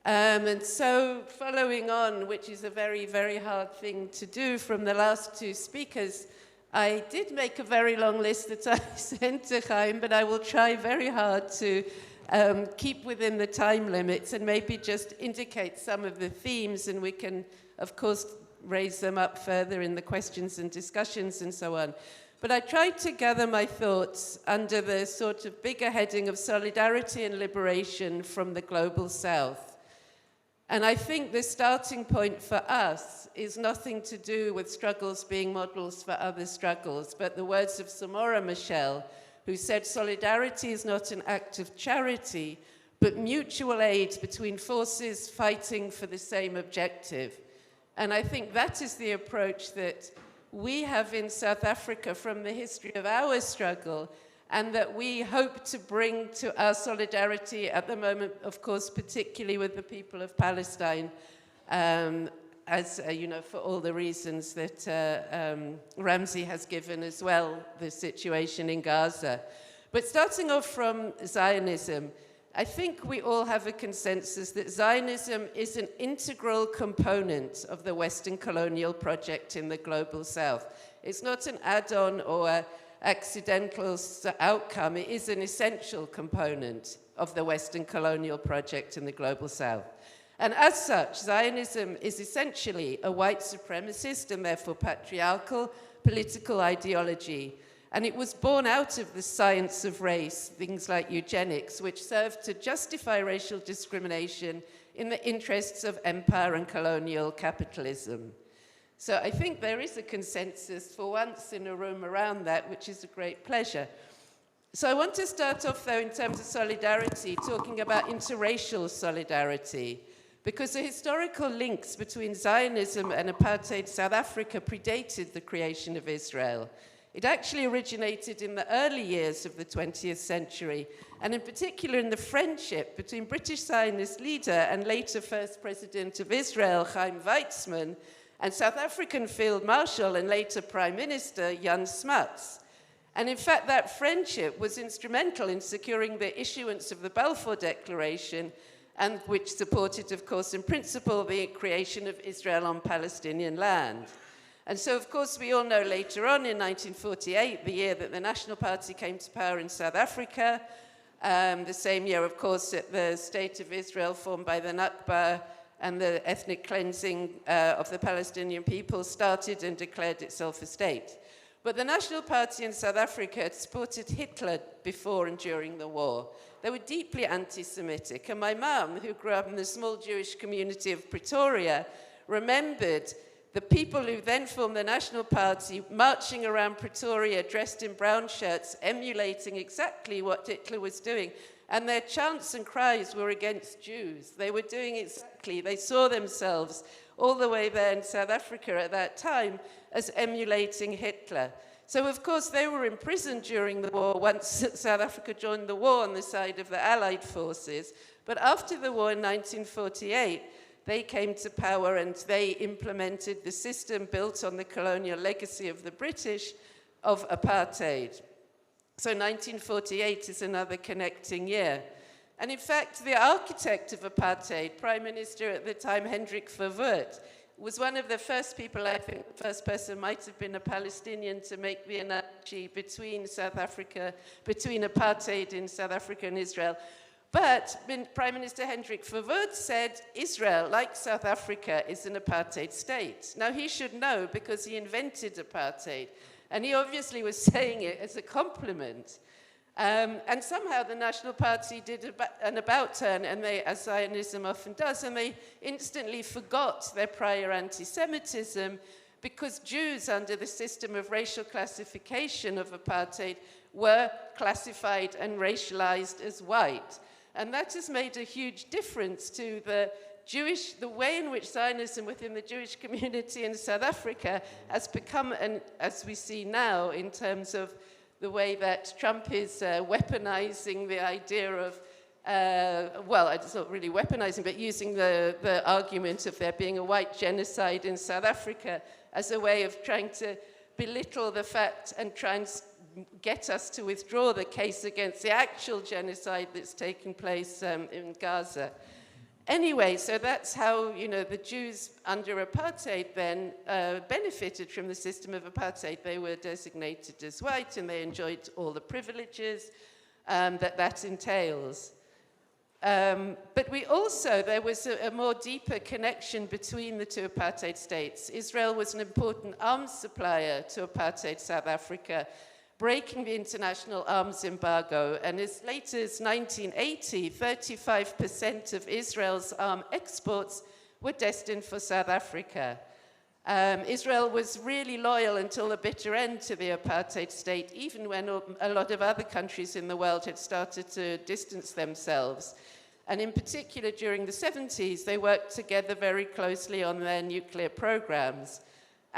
And so following on, which is a very, very hard thing to do from the last two speakers, I did make a very long list that I sent to Haim, but I will try very hard to keep within the time limits and maybe just indicate some of the themes, and we can, of course, raise them up further in the questions and discussions and so on. But I tried to gather my thoughts under the sort of bigger heading of solidarity and liberation from the global south. And I think the starting point for us is nothing to do with struggles being models for other struggles, but the words of Samora Machel, who said solidarity is not an act of charity, but mutual aid between forces fighting for the same objective. And I think that is the approach that we have in South Africa from the history of our struggle, and that we hope to bring to our solidarity at the moment, of course, particularly with the people of Palestine, as you know, for all the reasons that Ramzy has given as well, the situation in Gaza. But starting off from Zionism, I think we all have a consensus that Zionism is an integral component of the Western colonial project in the global South. It's not an add-on or an accidental outcome. It is an essential component of the Western colonial project in the global South. And as such, Zionism is essentially a white supremacist and therefore patriarchal political ideology. And it was born out of the science of race, things like eugenics, which served to justify racial discrimination in the interests of empire and colonial capitalism. So I think there is a consensus for once in a room around that, which is a great pleasure. So I want to start off, though, in terms of solidarity, talking about interracial solidarity, because the historical links between Zionism and apartheid South Africa predated the creation of Israel. It actually originated in the early years of the 20th century, and in particular in the friendship between British Zionist leader and later first president of Israel, Haim, and South African Field Marshal and later Prime Minister, Jan Smuts. And in fact, that friendship was instrumental in securing the issuance of the Balfour Declaration, and which supported, of course, in principle, the creation of Israel on Palestinian land. And so, of course, we all know later on in 1948, the year that the National Party came to power in South Africa, the same year, of course, that the State of Israel formed by the Nakba and the ethnic cleansing of the Palestinian people started and declared itself a state. But the National Party in South Africa had supported Hitler before and during the war. They were deeply anti-Semitic. And my mum, who grew up in the small Jewish community of Pretoria, remembered the people who then formed the National Party marching around Pretoria dressed in brown shirts, emulating exactly what Hitler was doing. And their chants and cries were against Jews. They were doing exactly, they saw themselves all the way there in South Africa at that time as emulating Hitler. So, of course, they were imprisoned during the war once South Africa joined the war on the side of the Allied forces. But after the war in 1948, they came to power and they implemented the system built on the colonial legacy of the British of apartheid. So 1948 is another connecting year. And in fact, the architect of apartheid, Prime Minister at the time, Hendrik Verwoerd, was one of the first people, I think the first person might have been a Palestinian to make the analogy between South Africa, between apartheid in South Africa and Israel. But Prime Minister Hendrik Verwoerd said Israel, like South Africa, is an apartheid state. Now, he should know because he invented apartheid. And he obviously was saying it as a compliment. And somehow the National Party did an about-turn, and they, as Zionism often does, and they instantly forgot their prior anti-Semitism because Jews, under the system of racial classification of apartheid, were classified and racialized as white. And that has made a huge difference to the way in which Zionism within the Jewish community in South Africa has become, as we see now, in terms of the way that Trump is weaponizing the idea of, well, it's not really weaponizing, but using the argument of there being a white genocide in South Africa as a way of trying to belittle the fact and try and get us to withdraw the case against the actual genocide that's taking place in Gaza. Anyway, so that's how, the Jews under apartheid then benefited from the system of apartheid. They were designated as white and they enjoyed all the privileges that entails. But there was a more deeper connection between the two apartheid states. Israel was an important arms supplier to apartheid South Africa, breaking the international arms embargo, and as late as 1980, 35% of Israel's arms exports were destined for South Africa. Israel was really loyal until the bitter end to the apartheid state, even when a lot of other countries in the world had started to distance themselves. And in particular, during the 70s, they worked together very closely on their nuclear programs.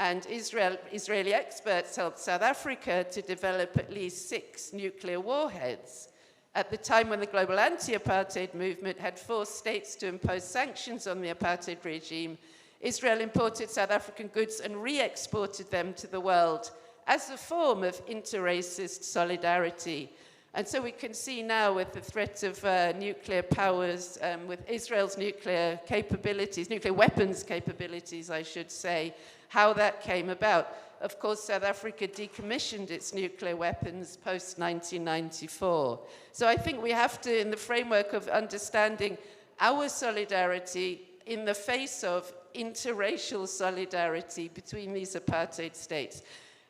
And Israeli experts helped South Africa to develop at least 6 nuclear warheads. At the time when the global anti-apartheid movement had forced states to impose sanctions on the apartheid regime, Israel imported South African goods and re-exported them to the world as a form of inter-racist solidarity. And so we can see now with the threat of nuclear powers, with Israel's nuclear capabilities, nuclear weapons capabilities, I should say, how that came about. Of course, South Africa decommissioned its nuclear weapons post-1994. So I think we have to, in the framework of understanding our solidarity in the face of interracial solidarity between these apartheid states.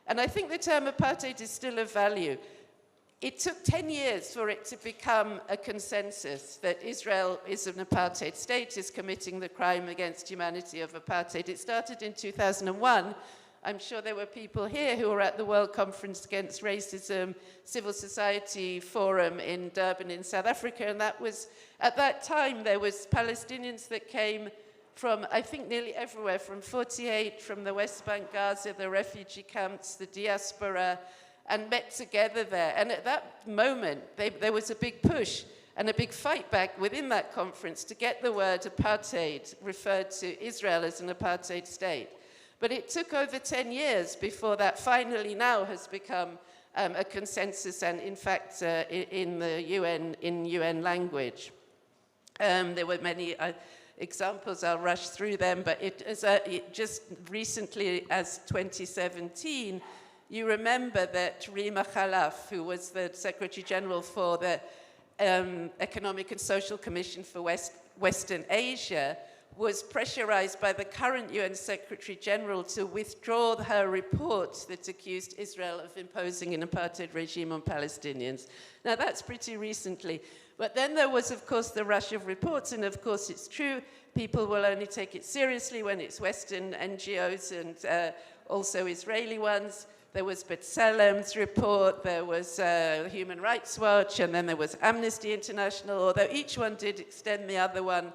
And I think the term apartheid is still of value. It took 10 years for it to become a consensus that Israel is an apartheid state, is committing the crime against humanity of apartheid. It started in 2001. I'm sure there were people here who were at the World Conference Against Racism Civil Society Forum in Durban in South Africa, and that was, at that time, there was Palestinians that came from, I think, nearly everywhere, from 48, from the West Bank, Gaza, the refugee camps, the diaspora, and met together there. And at that moment, there was a big push and a big fight back within that conference to get the word apartheid referred to Israel as an apartheid state. But it took over 10 years before that finally now has become a consensus, and in fact in the UN language. There were many examples, I'll rush through them, but it just recently, as 2017, you remember that Rima Khalaf, who was the Secretary General for the Economic and Social Commission for Western Asia, was pressurized by the current UN Secretary General to withdraw her report that accused Israel of imposing an apartheid regime on Palestinians. Now, that's pretty recently. But then there was, of course, the rush of reports, and of course it's true, people will only take it seriously when it's Western NGOs and also Israeli ones. There was B'Tselem's report, there was Human Rights Watch, and then there was Amnesty International, although each one did extend the other one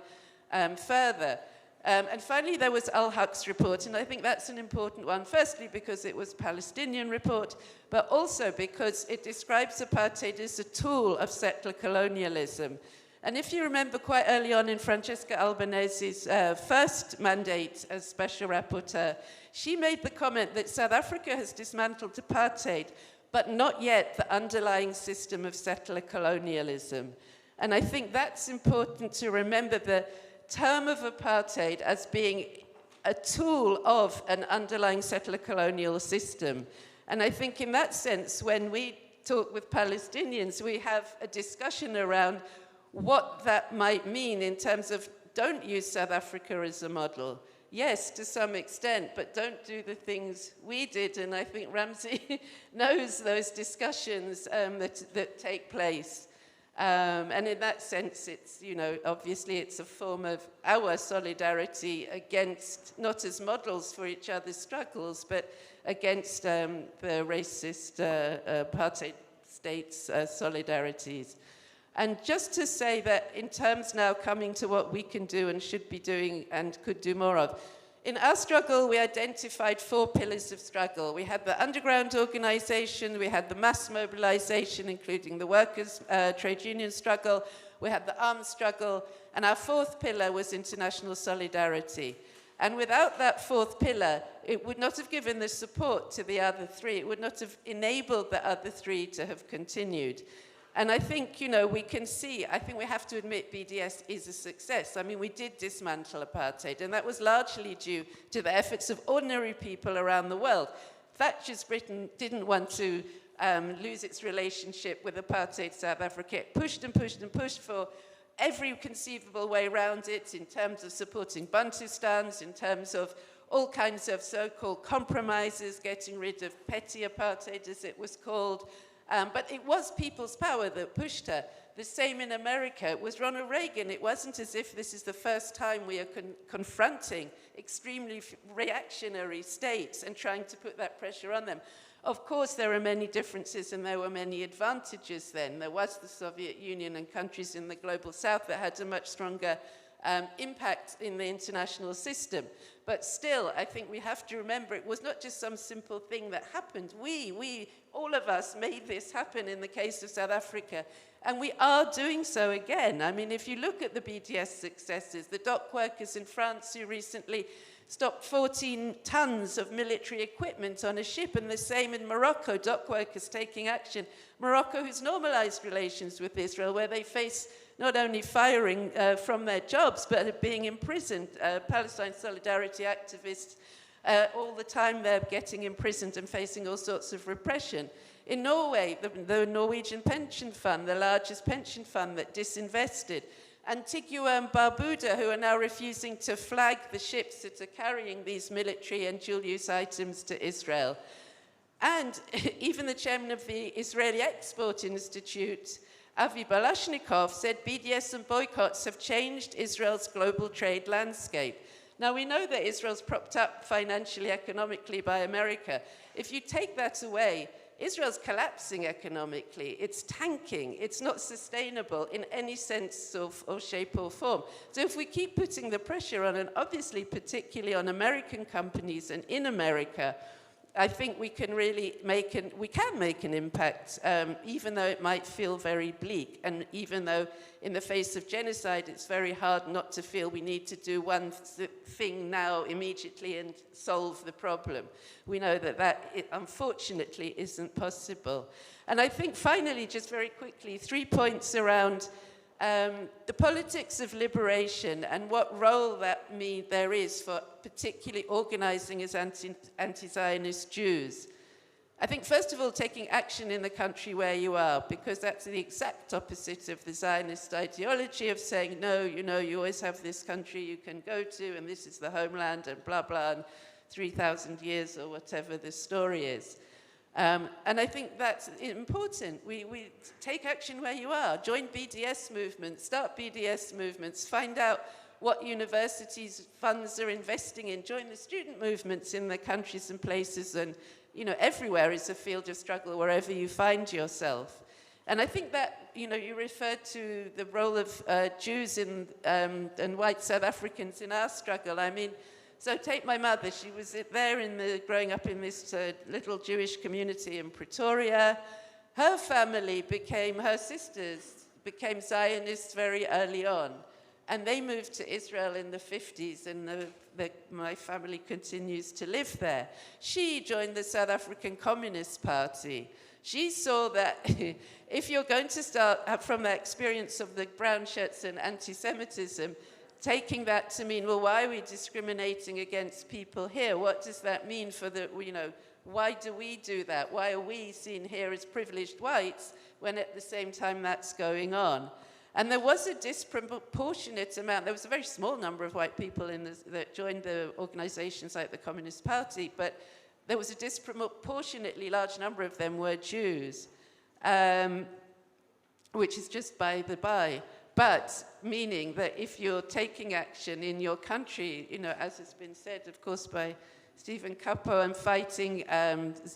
further. And finally, there was Al-Haq's report, and I think that's an important one, firstly because it was a Palestinian report, but also because it describes apartheid as a tool of settler colonialism. And if you remember quite early on in Francesca Albanese's first mandate as Special Rapporteur, she made the comment that South Africa has dismantled apartheid, but not yet the underlying system of settler colonialism. And I think that's important to remember, the term of apartheid as being a tool of an underlying settler colonial system. And I think in that sense, when we talk with Palestinians, we have a discussion around what that might mean in terms of don't use South Africa as a model. Yes, to some extent, but don't do the things we did. And I think Ramzy knows those discussions that take place. And in that sense, it's, you know, obviously it's a form of our solidarity against, not as models for each other's struggles, but against the racist apartheid states' solidarities. And just to say that in terms now coming to what we can do and should be doing and could do more of, in our struggle, we identified 4 pillars of struggle. We had the underground organization, we had the mass mobilization, including the workers' trade union struggle, we had the arms struggle, and our 4th pillar was international solidarity. And without that 4th pillar, it would not have given the support to the other 3. It would not have enabled the other 3 to have continued. And I think, you know, we can see, I think we have to admit BDS is a success. I mean, we did dismantle apartheid, and that was largely due to the efforts of ordinary people around the world. Thatcher's Britain didn't want to lose its relationship with apartheid South Africa. It pushed and pushed and pushed for every conceivable way around it in terms of supporting Bantustans, in terms of all kinds of so-called compromises, getting rid of petty apartheid, as it was called. But it was people's power that pushed her. The same in America. It was Ronald Reagan. It wasn't as if this is the first time we are confronting extremely reactionary states and trying to put that pressure on them. Of course, there are many differences and there were many advantages then. There was the Soviet Union and countries in the global south that had a much stronger impact in the international system. But still, I think we have to remember it was not just some simple thing that happened. We, all of us, made this happen in the case of South Africa. And we are doing so again. I mean, if you look at the BDS successes, the dock workers in France who recently stopped 14 tons of military equipment on a ship, and the same in Morocco, dock workers taking action. Morocco has normalized relations with Israel, where they face not only firing from their jobs, but being imprisoned. Palestine solidarity activists, all the time they're getting imprisoned and facing all sorts of repression. In Norway, the Norwegian pension fund, the largest pension fund that disinvested, Antigua and Barbuda, who are now refusing to flag the ships that are carrying these military and dual-use items to Israel. And even the chairman of the Israeli Export Institute, Avi Balashnikov, said BDS and boycotts have changed Israel's global trade landscape. Now, we know that Israel's propped up financially, economically by America. If you take that away, Israel's collapsing economically. It's tanking. It's not sustainable in any sense or shape or form. So if we keep putting the pressure on, and obviously particularly on American companies and in America, I think we can really make an impact, even though it might feel very bleak, and even though in the face of genocide it's very hard not to feel we need to do one thing now immediately and solve the problem. We know that unfortunately isn't possible. And I think finally, just very quickly, 3 points around the politics of liberation and what role there is for particularly organizing as anti-Zionist Jews. I think, first of all, taking action in the country where you are, because that's the exact opposite of the Zionist ideology of saying, no, you always have this country you can go to, and this is the homeland, and blah, blah, and 3,000 years or whatever the story is. And I think that's important. We take action where you are. Join BDS movements, start BDS movements, find out what universities' funds are investing in. Join the student movements in the countries and places, and everywhere is a field of struggle wherever you find yourself. And I think that, you referred to the role of Jews and white South Africans in our struggle. I mean, so take my mother. She was there growing up in this little Jewish community in Pretoria. Her sisters became Zionists very early on. And they moved to Israel in the 50s, and my family continues to live there. She joined the South African Communist Party. She saw that if you're going to start from the experience of the brown shirts and anti-Semitism, taking that to mean, well, why are we discriminating against people here? What does that mean for why do we do that? Why are we seen here as privileged whites when at the same time that's going on? And there was a disproportionate amount, there was a very small number of white people that joined the organizations like the Communist Party, but there was a disproportionately large number of them were Jews, which is just by the by. But meaning that if you're taking action in your country, as has been said, of course, by Stephen Capo, and fighting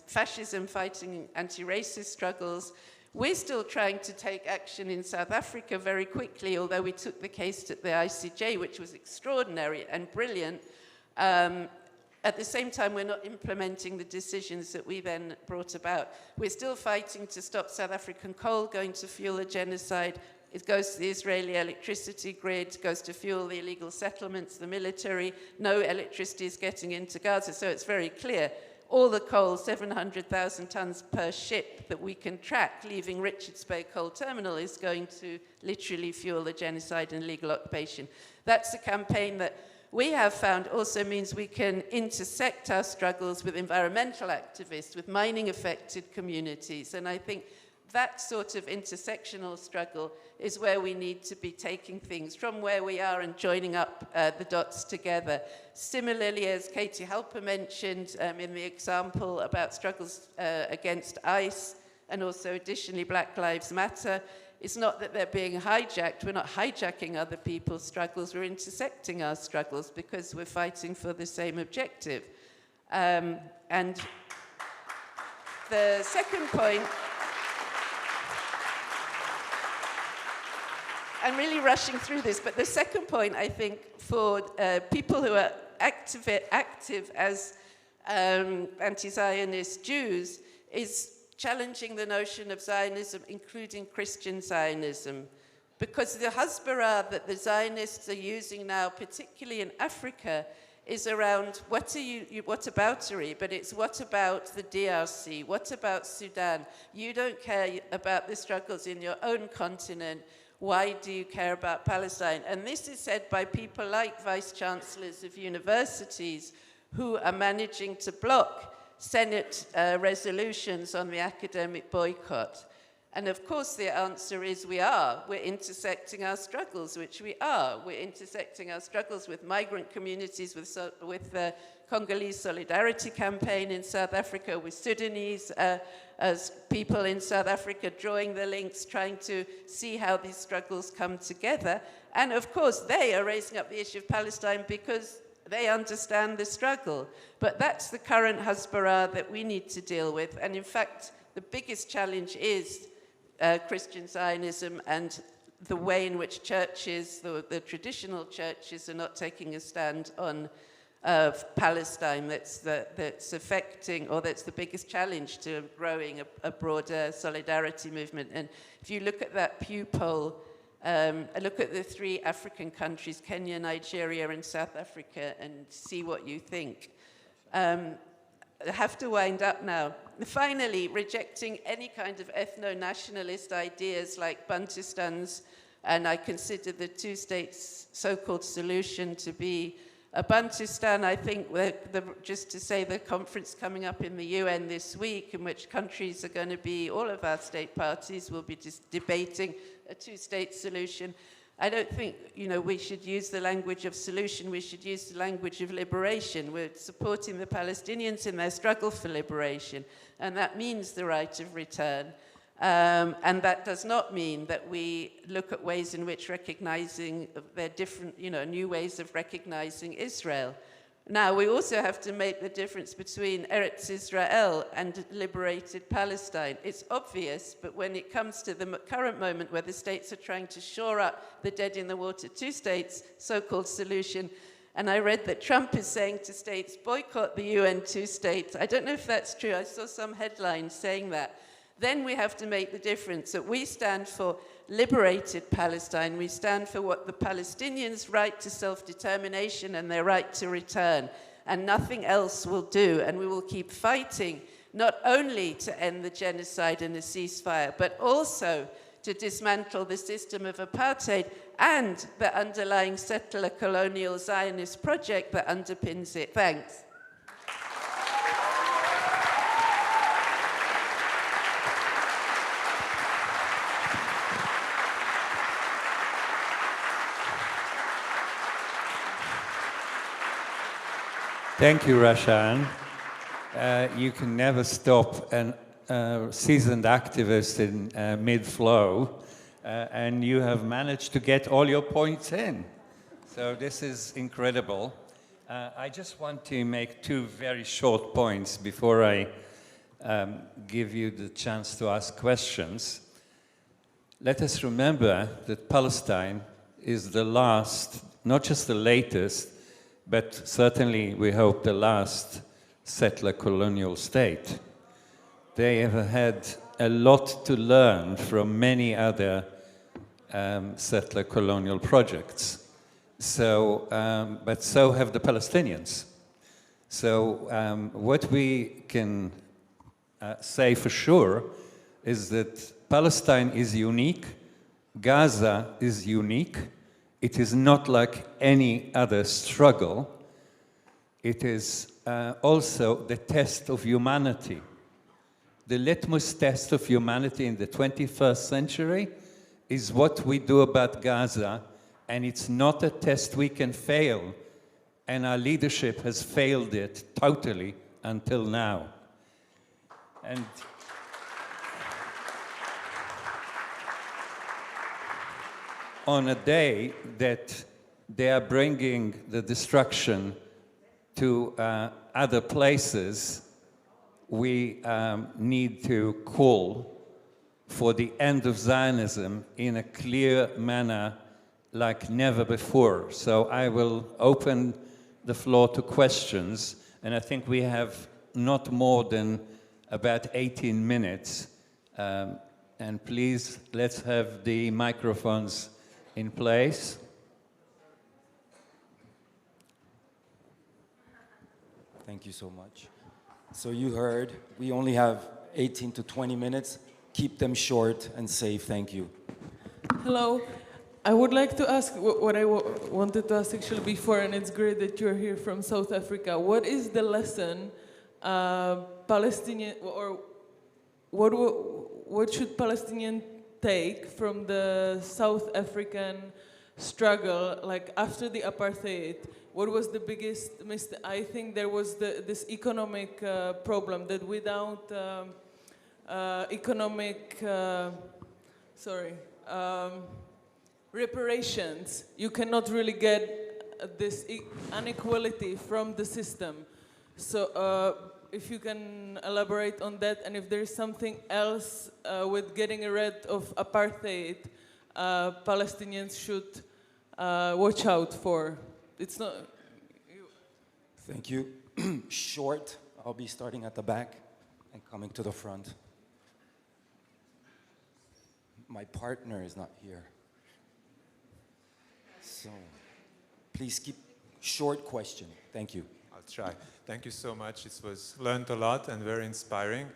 fascism, fighting anti-racist struggles, we're still trying to take action in South Africa very quickly, although we took the case at the ICJ, which was extraordinary and brilliant. At the same time, we're not implementing the decisions that we then brought about. We're still fighting to stop South African coal going to fuel a genocide. It goes to the Israeli electricity grid, goes to fuel the illegal settlements, the military. No electricity is getting into Gaza, so it's very clear. All the coal, 700,000 tons per ship that we can track, leaving Richards Bay Coal Terminal, is going to literally fuel the genocide and illegal occupation. That's a campaign that we have found also means we can intersect our struggles with environmental activists, with mining-affected communities, and I think that sort of intersectional struggle is where we need to be taking things from where we are and joining up the dots together. Similarly, as Katie Halper mentioned in the example about struggles against ICE, and also additionally Black Lives Matter, it's not that they're being hijacked. We're not hijacking other people's struggles. We're intersecting our struggles because we're fighting for the same objective. And the second point, I'm really rushing through this, but the second point, I think, for people who are active as anti-Zionist Jews is challenging the notion of Zionism, including Christian Zionism. Because the hasbara that the Zionists are using now, particularly in Africa, is around what aboutery, but it's what about the DRC? What about Sudan? You don't care about the struggles in your own continent. Why do you care about Palestine? And this is said by people like vice-chancellors of universities who are managing to block Senate resolutions on the academic boycott. And of course the answer is we're intersecting our struggles, which we are. We're intersecting our struggles with migrant communities, with the Congolese Solidarity Campaign in South Africa, with Sudanese as people in South Africa drawing the links, trying to see how these struggles come together. And of course they are raising up the issue of Palestine because they understand the struggle. But that's the current hasbara that we need to deal with. And in fact, the biggest challenge is Christian Zionism and the way in which churches, the traditional churches, are not taking a stand on Palestine. That's affecting, or that's the biggest challenge to growing a broader solidarity movement. And if you look at that Pew poll, look at the 3 African countries, Kenya, Nigeria, and South Africa, and see what you think. I have to wind up now. Finally, rejecting any kind of ethno-nationalist ideas like Bantustan's, and I consider the 2 states so-called solution to be a Bantustan. I think, just to say, the conference coming up in the UN this week, in which countries are going to be, all of our state parties will be debating a 2-state solution. I don't think, we should use the language of solution. We should use the language of liberation. We're supporting the Palestinians in their struggle for liberation, and that means the right of return. And that does not mean that we look at ways in which recognizing their different, new ways of recognizing Israel. Now, we also have to make the difference between Eretz Israel and liberated Palestine. It's obvious, but when it comes to the current moment where the states are trying to shore up the dead-in-the-water 2 states so-called solution, and I read that Trump is saying to states, boycott the UN 2 states. I don't know if that's true. I saw some headlines saying that. Then we have to make the difference that we stand for liberated Palestine. We stand for what the Palestinians' right to self-determination and their right to return, and nothing else will do. And we will keep fighting, not only to end the genocide and the ceasefire, but also to dismantle the system of apartheid and the underlying settler colonial Zionist project that underpins it. Thanks. Thank you, Roshan. You can never stop a seasoned activist in mid-flow, and you have managed to get all your points in. So this is incredible. I just want to make 2 very short points before I give you the chance to ask questions. Let us remember that Palestine is the last, not just the latest, but certainly, we hope, the last settler colonial state. They have had a lot to learn from many other settler colonial projects. So, but so have the Palestinians. So what we can say for sure is that Palestine is unique, Gaza is unique. It is not like any other struggle. It is also the test of humanity. The litmus test of humanity in the 21st century is what we do about Gaza, and it's not a test we can fail, and our leadership has failed it totally until now. And on a day that they are bringing the destruction to other places, we need to call for the end of Zionism in a clear manner like never before. So I will open the floor to questions, and I think we have not more than about 18 minutes. And please, let's have the microphones in place. Thank you so much. So you heard, we only have 18 to 20 minutes. Keep them short and safe. Thank you. Hello. I would like to ask what I wanted to ask actually before, and it's great that you're here from South Africa. What is the lesson Palestinian, or what should Palestinians take from the South African struggle, like after the apartheid? What was the biggest mistake? I think there was this economic problem that without economic, reparations, you cannot really get this inequality from the system. So if you can elaborate on that, and if there is something else with getting rid of apartheid, Palestinians should watch out for. It's not. Thank you. Short. I'll be starting at the back and coming to the front. My partner is not here. So please keep short question. Thank you. I'll try. Thank you so much. It was learned a lot and very inspiring.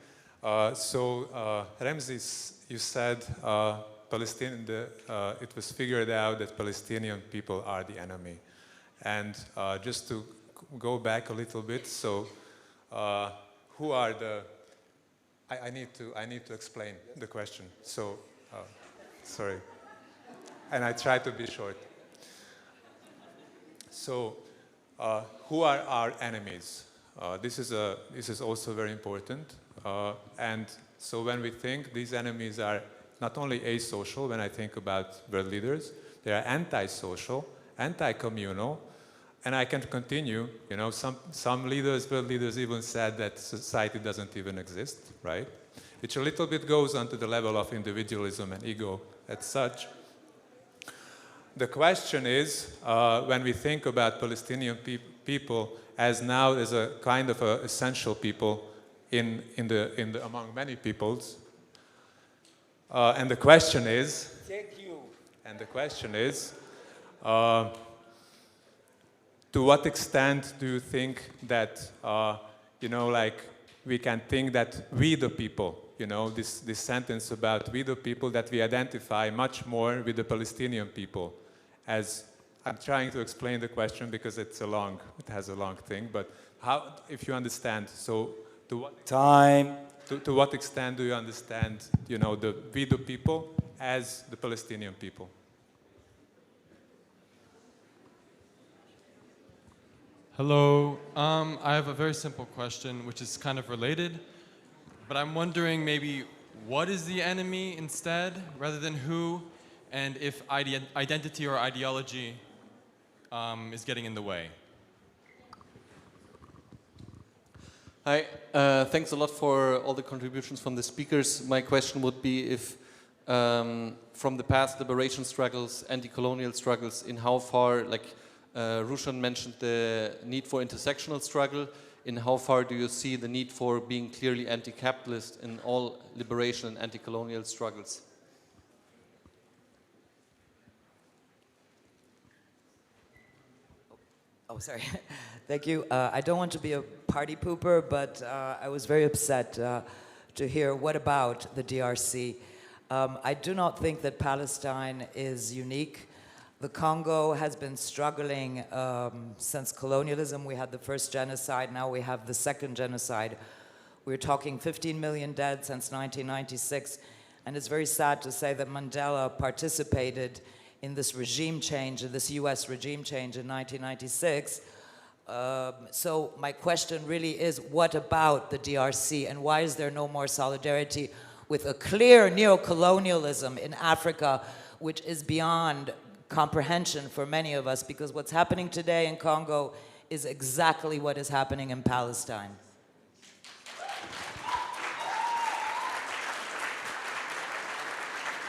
Ramzy, you said it was figured out that Palestinian people are the enemy. And just to go back a little bit, so who are the... I need to explain the question. So, sorry. And I try to be short. So, who are our enemies? This is also very important. And so when we think these enemies are not only asocial, when I think about world leaders, they are anti-social, anti-communal, and I can continue. You know, some world leaders even said that society doesn't even exist, right? Which a little bit goes onto the level of individualism and ego as such. The question is, when we think about Palestinian people as a kind of essential people among many peoples, and the question is, thank you. And the question is, to what extent do you think that, we can think that we the people, this sentence about we the people, that we identify much more with the Palestinian people? As I'm trying to explain the question because it has a long thing, but how, if you understand, so to what time? To what extent do you understand, the we the people as the Palestinian people? Hello. I have a very simple question, which is kind of related, but I'm wondering maybe what is the enemy instead, rather than who, and if identity or ideology is getting in the way. Hi, thanks a lot for all the contributions from the speakers. My question would be if from the past liberation struggles, anti-colonial struggles, in how far, Roshan mentioned the need for intersectional struggle, in how far do you see the need for being clearly anti-capitalist in all liberation and anti-colonial struggles? Oh, sorry. Thank you. I don't want to be a party pooper, but I was very upset to hear what about the DRC. I do not think that Palestine is unique. The Congo has been struggling since colonialism. We had the first genocide, now we have the second genocide. We're talking 15 million dead since 1996, and it's very sad to say that Mandela participated in this regime change, in this US regime change in 1996. So my question really is, what about the DRC, and why is there no more solidarity with a clear neocolonialism in Africa, which is beyond comprehension for many of us, because what's happening today in Congo is exactly what is happening in Palestine.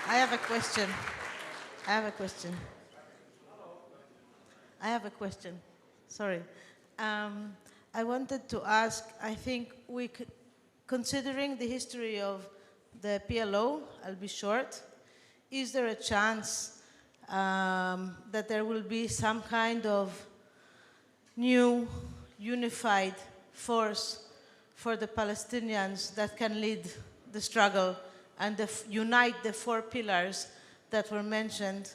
I have a question. Sorry. I wanted to ask, I think considering the history of the PLO, I'll be short, is there a chance that there will be some kind of new unified force for the Palestinians that can lead the struggle and unite the 4 pillars that were mentioned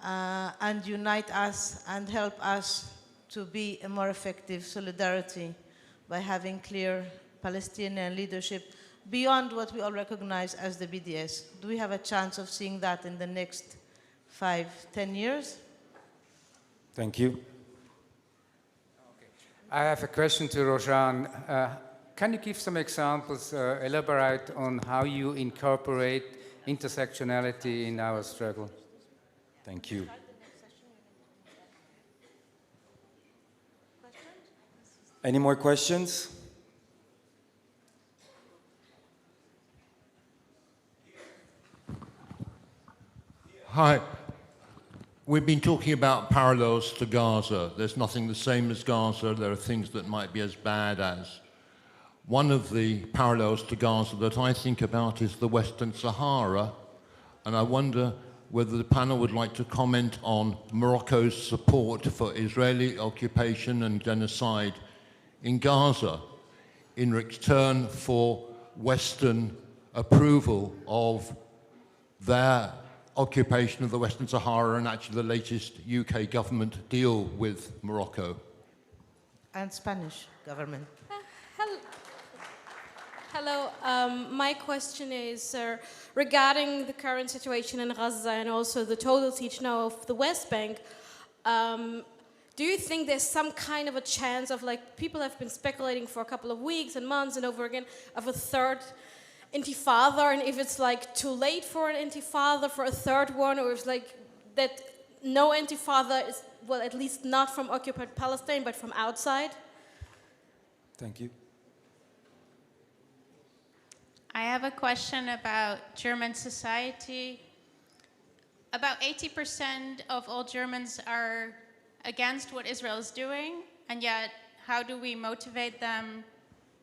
and unite us and help us to be a more effective solidarity by having clear Palestinian leadership beyond what we all recognize as the BDS. Do we have a chance of seeing that in the next 5-10 years? Thank you. I have a question to Roshan. Can you give some examples, elaborate on how you incorporate intersectionality in our struggle? Thank you. Any more questions? Hi. We've been talking about parallels to Gaza. There's nothing the same as Gaza. There are things that might be as bad as. One of the parallels to Gaza that I think about is the Western Sahara, and I wonder whether the panel would like to comment on Morocco's support for Israeli occupation and genocide in Gaza in return for Western approval of their occupation of the Western Sahara and actually the latest UK government deal with Morocco. And Spanish government. Hello, my question is regarding the current situation in Gaza and also the total siege now of the West Bank. Do you think there's some kind of a chance of, like, people have been speculating for a couple of weeks and months and over again of a third intifada, and if it's like too late for an intifada, for a third one, or if like that no intifada is, well, at least not from occupied Palestine, but from outside? Thank you. I have a question about German society. About 80% of all Germans are against what Israel is doing, and yet how do we motivate them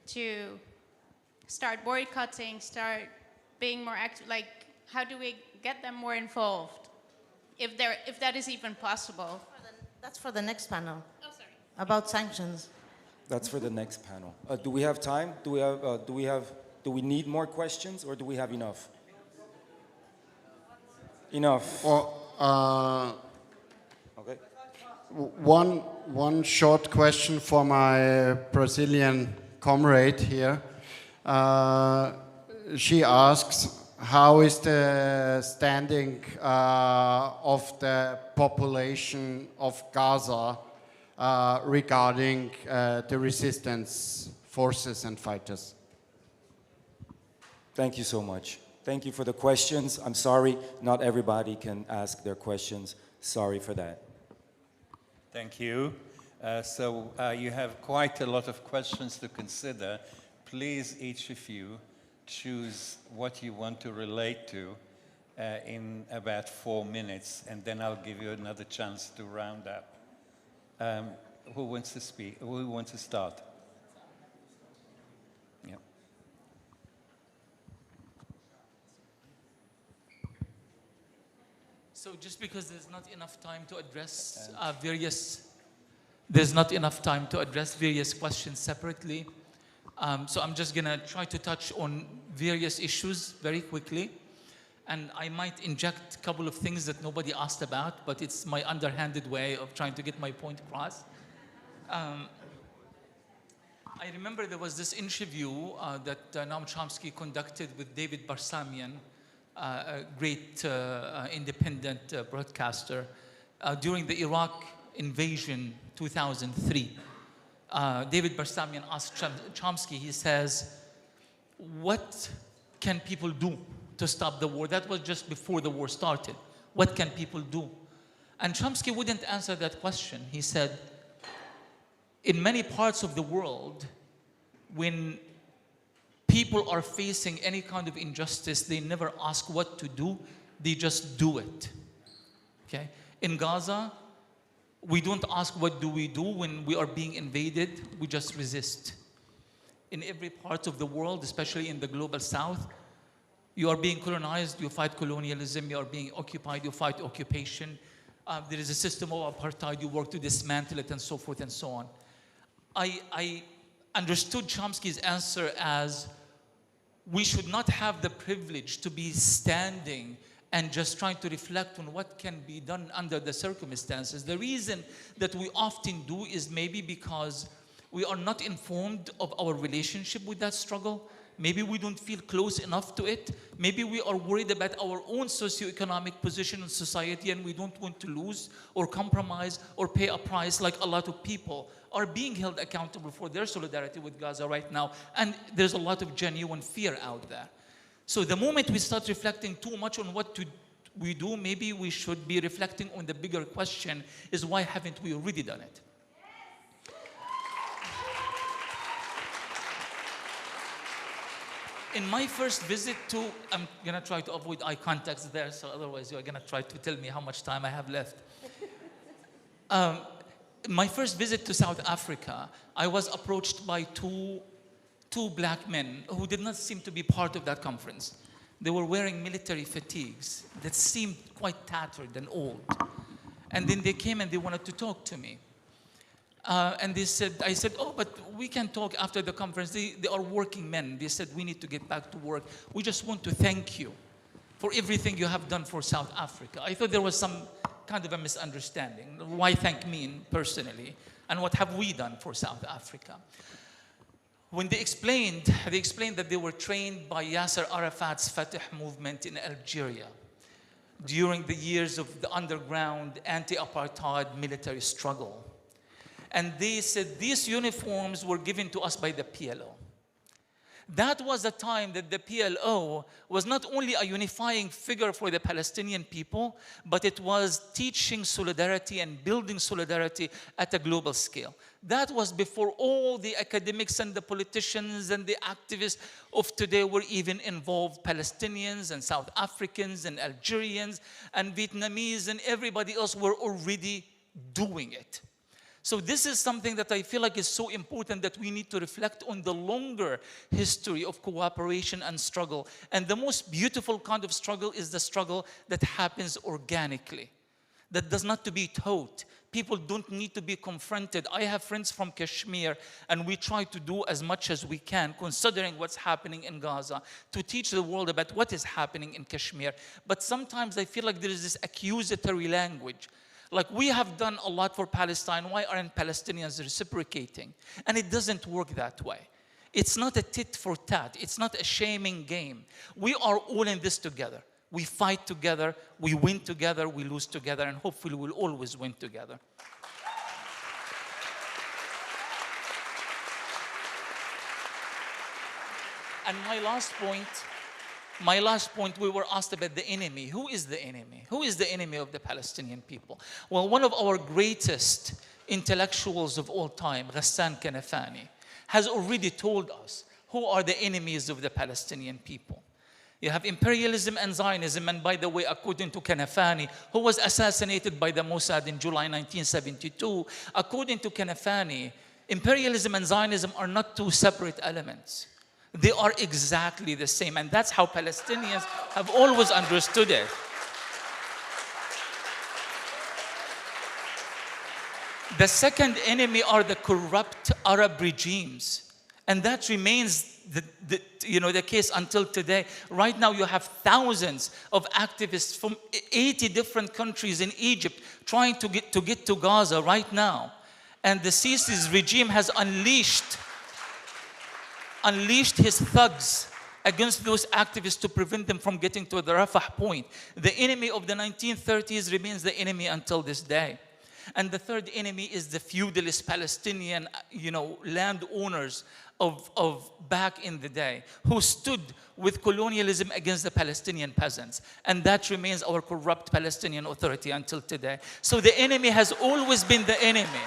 to start boycotting, start being more active? Like, how do we get them more involved, if that is even possible? That's for the next panel. Oh, sorry. About sanctions. That's for the next panel. Do we have time? Do we need more questions, or do we have enough? Enough. Well, okay. One short question for my Brazilian comrade here. She asks, how is the standing of the population of Gaza regarding the resistance forces and fighters? Thank you so much. Thank you for the questions. I'm sorry, not everybody can ask their questions. Sorry for that. Thank you. So you have quite a lot of questions to consider. Please, each of you, choose what you want to relate to in about 4 minutes, and then I'll give you another chance to round up. Who wants to speak? Who wants to start? Yeah. So just because there's not enough time to address various questions separately, so I'm just gonna try to touch on various issues very quickly, and I might inject a couple of things that nobody asked about, but it's my underhanded way of trying to get my point across. I remember there was this interview that Noam Chomsky conducted with David Barsamian, a great independent broadcaster, during the Iraq invasion 2003. David Barsamian asked Chomsky, he says, what can people do to stop the war? That was just before the war started. What can people do? And Chomsky wouldn't answer that question. He said, in many parts of the world, when people are facing any kind of injustice, they never ask what to do, they just do it. Okay? In Gaza, we don't ask what do we do when we are being invaded, we just resist. In every part of the world, especially in the global south, you are being colonized, you fight colonialism, you are being occupied, you fight occupation. There is a system of apartheid, you work to dismantle it, and so forth and so on. understood Chomsky's answer as we should not have the privilege to be standing and just trying to reflect on what can be done under the circumstances. The reason that we often do is maybe because we are not informed of our relationship with that struggle. Maybe we don't feel close enough to it. Maybe we are worried about our own socioeconomic position in society and we don't want to lose or compromise or pay a price like a lot of people are being held accountable for their solidarity with Gaza right now. And there's a lot of genuine fear out there. So the moment we start reflecting too much on what we do, maybe we should be reflecting on the bigger question is why haven't we already done it? In my first visit to, I'm gonna try to avoid eye contact there, so otherwise you're gonna try to tell me how much time I have left. My first visit to South Africa, I was approached by two black men who did not seem to be part of that conference. They were wearing military fatigues that seemed quite tattered and old. And then they came and they wanted to talk to me. And they said, I said, oh, but we can talk after the conference. They are working men. They said, we need to get back to work. We just want to thank you for everything you have done for South Africa. I thought there was some kind of a misunderstanding. Why thank me personally? And what have we done for South Africa? When they explained that they were trained by Yasser Arafat's Fatah movement in Algeria during the years of the underground anti-apartheid military struggle. And they said these uniforms were given to us by the PLO. That was a time that the PLO was not only a unifying figure for the Palestinian people, but it was teaching solidarity and building solidarity at a global scale. That was before all the academics and the politicians and the activists of today were even involved. Palestinians and South Africans and Algerians and Vietnamese and everybody else were already doing it. So this is something that I feel like is so important that we need to reflect on the longer history of cooperation and struggle. And the most beautiful kind of struggle is the struggle that happens organically, that does not to be taught. People don't need to be confronted. I have friends from Kashmir, and we try to do as much as we can, considering what's happening in Gaza, to teach the world about what is happening in Kashmir. But sometimes I feel like there is this accusatory language. Like, we have done a lot for Palestine, why aren't Palestinians reciprocating? And it doesn't work that way. It's not a tit for tat. It's not a shaming game. We are all in this together. We fight together, we win together, we lose together, and hopefully we'll always win together. And my last point, we were asked about the enemy. Who is the enemy? Who is the enemy of the Palestinian people? Well, one of our greatest intellectuals of all time, Ghassan Kanafani, has already told us who are the enemies of the Palestinian people. You have imperialism and Zionism, and by the way, according to Kanafani, who was assassinated by the Mossad in July 1972, according to Kanafani, imperialism and Zionism are not two separate elements. They are exactly the same, and that's how Palestinians have always understood it. The second enemy are the corrupt Arab regimes, and that remains the case until today. Right now, you have thousands of activists from 80 different countries in Egypt trying to get to Gaza right now, and the Sisi's regime has unleashed his thugs against those activists to prevent them from getting to the Rafah point. The enemy of the 1930s remains the enemy until this day. And the third enemy is the feudalist Palestinian, landowners of back in the day, who stood with colonialism against the Palestinian peasants. And that remains our corrupt Palestinian Authority until today. So the enemy has always been the enemy.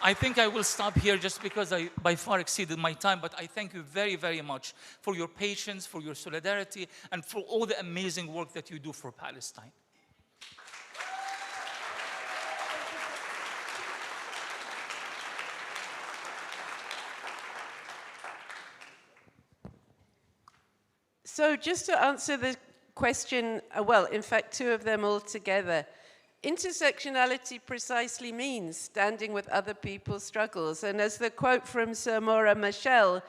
I think I will stop here just because I by far exceeded my time, but I thank you very, very much for your patience, for your solidarity, and for all the amazing work that you do for Palestine. So just to answer the question, well, in fact, two of them all together. Intersectionality precisely means standing with other people's struggles. And as the quote from Sir Maura Machel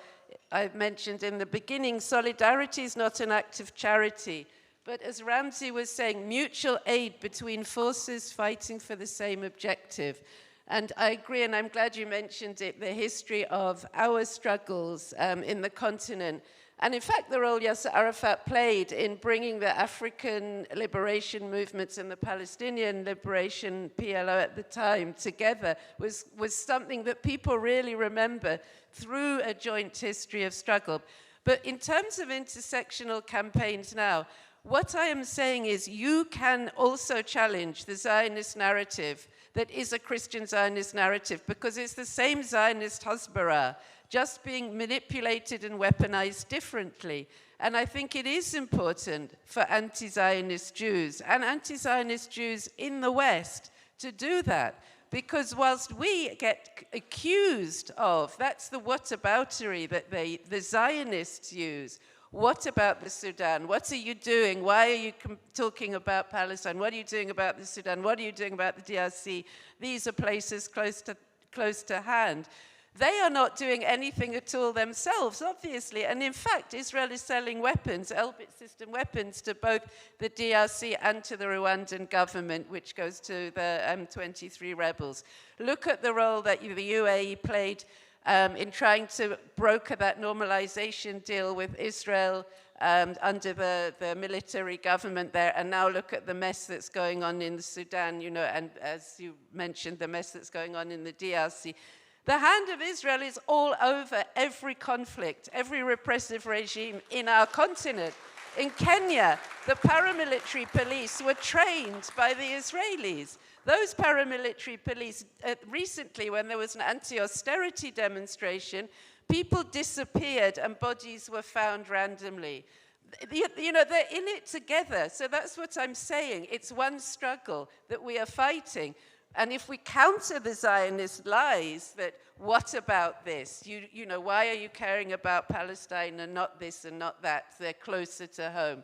I mentioned in the beginning, solidarity is not an act of charity, but as Ramzy was saying, mutual aid between forces fighting for the same objective. And I agree, and I'm glad you mentioned it, the history of our struggles in the continent. And in fact, the role Yasser Arafat played in bringing the African liberation movements and the Palestinian liberation, PLO at the time, together was something that people really remember through a joint history of struggle. But in terms of intersectional campaigns now, what I am saying is you can also challenge the Zionist narrative that is a Christian Zionist narrative, because it's the same Zionist Hasbara, just being manipulated and weaponized differently. And I think it is important for anti-Zionist Jews and anti-Zionist Jews in the West to do that. Because whilst we get accused of, that's the whataboutery that the Zionists use. What about the Sudan? What are you doing? Why are you talking about Palestine? What are you doing about the Sudan? What are you doing about the DRC? These are places close to hand. They are not doing anything at all themselves, obviously. And in fact, Israel is selling weapons, Elbit system weapons, to both the DRC and to the Rwandan government, which goes to the M23 rebels. Look at the role that the UAE played in trying to broker that normalization deal with Israel under the military government there. And now look at the mess that's going on in the Sudan, you know, and as you mentioned, the mess that's going on in the DRC. The hand of Israel is all over every conflict, every repressive regime in our continent. In Kenya, the paramilitary police were trained by the Israelis. Those paramilitary police, recently when there was an anti-austerity demonstration, people disappeared and bodies were found randomly. You know, they're in it together. So that's what I'm saying. It's one struggle that we are fighting. And if we counter the Zionist lies that, what about this? You know, why are you caring about Palestine and not this and not that? They're closer to home.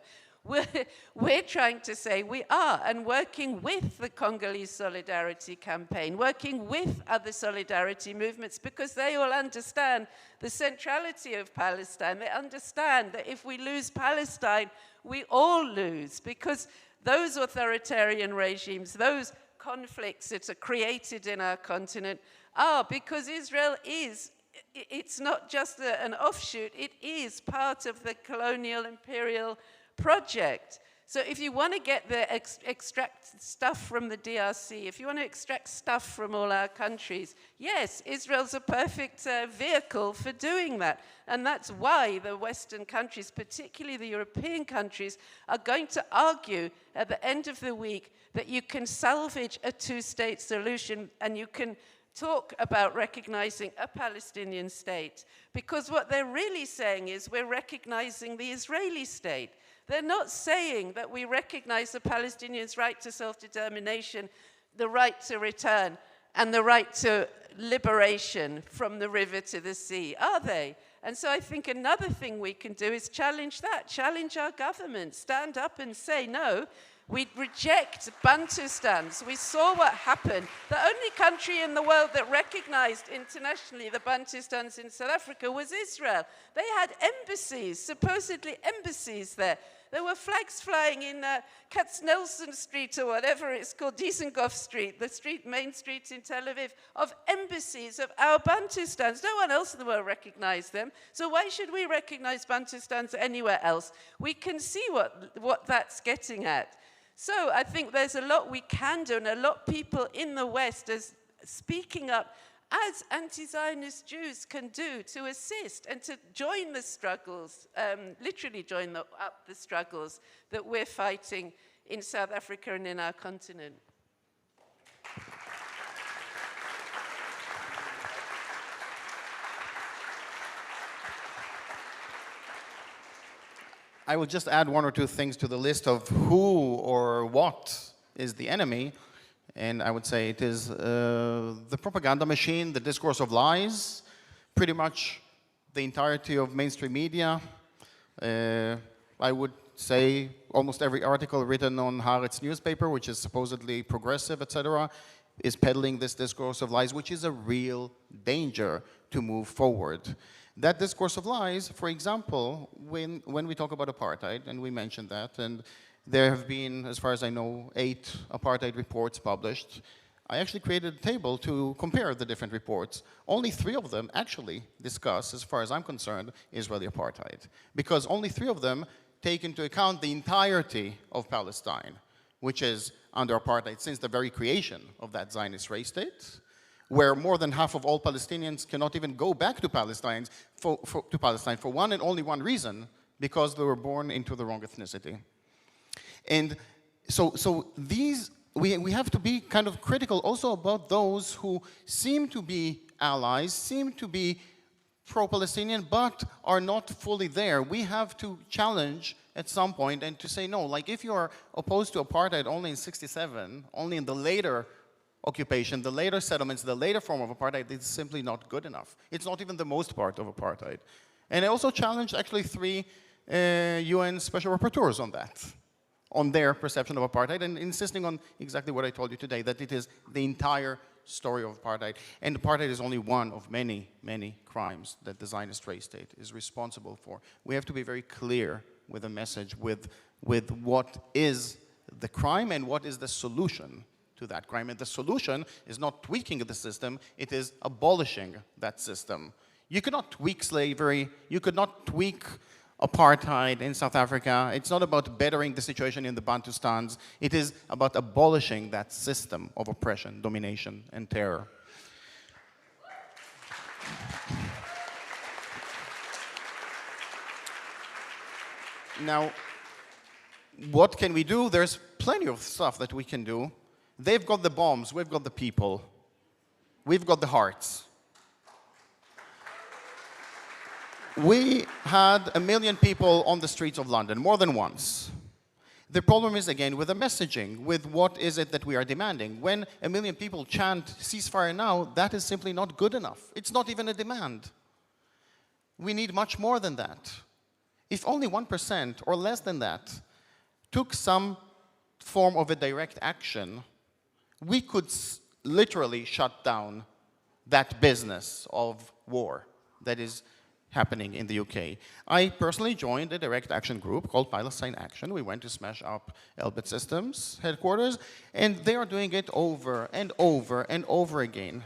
We're trying to say we are, and working with the Congolese Solidarity Campaign, working with other solidarity movements, because they all understand the centrality of Palestine. They understand that if we lose Palestine, we all lose, because those authoritarian regimes, those conflicts that are created in our continent are because Israel is, it's not just an offshoot, it is part of the colonial imperial project. So if you want to get the extract stuff from the DRC, if you want to extract stuff from all our countries, yes, Israel's a perfect vehicle for doing that. And that's why the Western countries, particularly the European countries, are going to argue at the end of the week that you can salvage a two-state solution and you can talk about recognizing a Palestinian state. Because what they're really saying is we're recognizing the Israeli state. They're not saying that we recognize the Palestinians' right to self-determination, the right to return, and the right to liberation from the river to the sea, are they? And so I think another thing we can do is challenge that, challenge our government, stand up and say, no, we reject Bantustans. We saw what happened. The only country in the world that recognized internationally the Bantustans in South Africa was Israel. They had embassies, supposedly embassies there. There were flags flying in Katznelson Street or whatever it's called, Dizengoff Street, the main street in Tel Aviv, of embassies of our Bantustans. No one else in the world recognized them. So why should we recognize Bantustans anywhere else? We can see what that's getting at. So I think there's a lot we can do, and a lot of people in the West are speaking up as anti-Zionist Jews can do to assist and to join the struggles, literally join up the struggles that we're fighting in South Africa and in our continent. I will just add one or two things to the list of who or what is the enemy. And I would say it is the propaganda machine, the discourse of lies, pretty much the entirety of mainstream media. I would say almost every article written on Haaretz newspaper, which is supposedly progressive, etc., is peddling this discourse of lies, which is a real danger to move forward. That discourse of lies, for example, when we talk about apartheid, and we mentioned that, and there have been, as far as I know, 8 apartheid reports published. I actually created a table to compare the different reports. Only 3 of them actually discuss, as far as I'm concerned, Israeli apartheid. Because only 3 of them take into account the entirety of Palestine, which is under apartheid since the very creation of that Zionist race state, where more than half of all Palestinians cannot even go back to Palestine for one and only one reason, because they were born into the wrong ethnicity. And so these, we have to be kind of critical also about those who seem to be allies, seem to be pro-Palestinian, but are not fully there. We have to challenge at some point and to say, no, like if you are opposed to apartheid only in 67, only in the later occupation, the later settlements, the later form of apartheid, it's simply not good enough. It's not even the most part of apartheid. And I also challenged actually 3 UN special rapporteurs on that, on their perception of apartheid, and insisting on exactly what I told you today, that it is the entire story of apartheid. And apartheid is only one of many, many crimes that the Zionist race state is responsible for. We have to be very clear with a message, with what is the crime and what is the solution to that crime. And the solution is not tweaking the system, it is abolishing that system. You cannot tweak slavery, you could not tweak apartheid in South Africa. It's not about bettering the situation in the Bantustans. It is about abolishing that system of oppression, domination, and terror. Now, what can we do? There's plenty of stuff that we can do. They've got the bombs, we've got the people. We've got the hearts. We had 1 million people on the streets of London, more than once. The problem is, again, with the messaging, with what is it that we are demanding. When 1 million people chant ceasefire now, that is simply not good enough. It's not even a demand. We need much more than that. If only 1% or less than that took some form of a direct action, we could literally shut down that business of war that is happening in the UK. I personally joined a direct action group called Palestine Action. We went to smash up Elbit Systems headquarters, and they are doing it over and over and over again.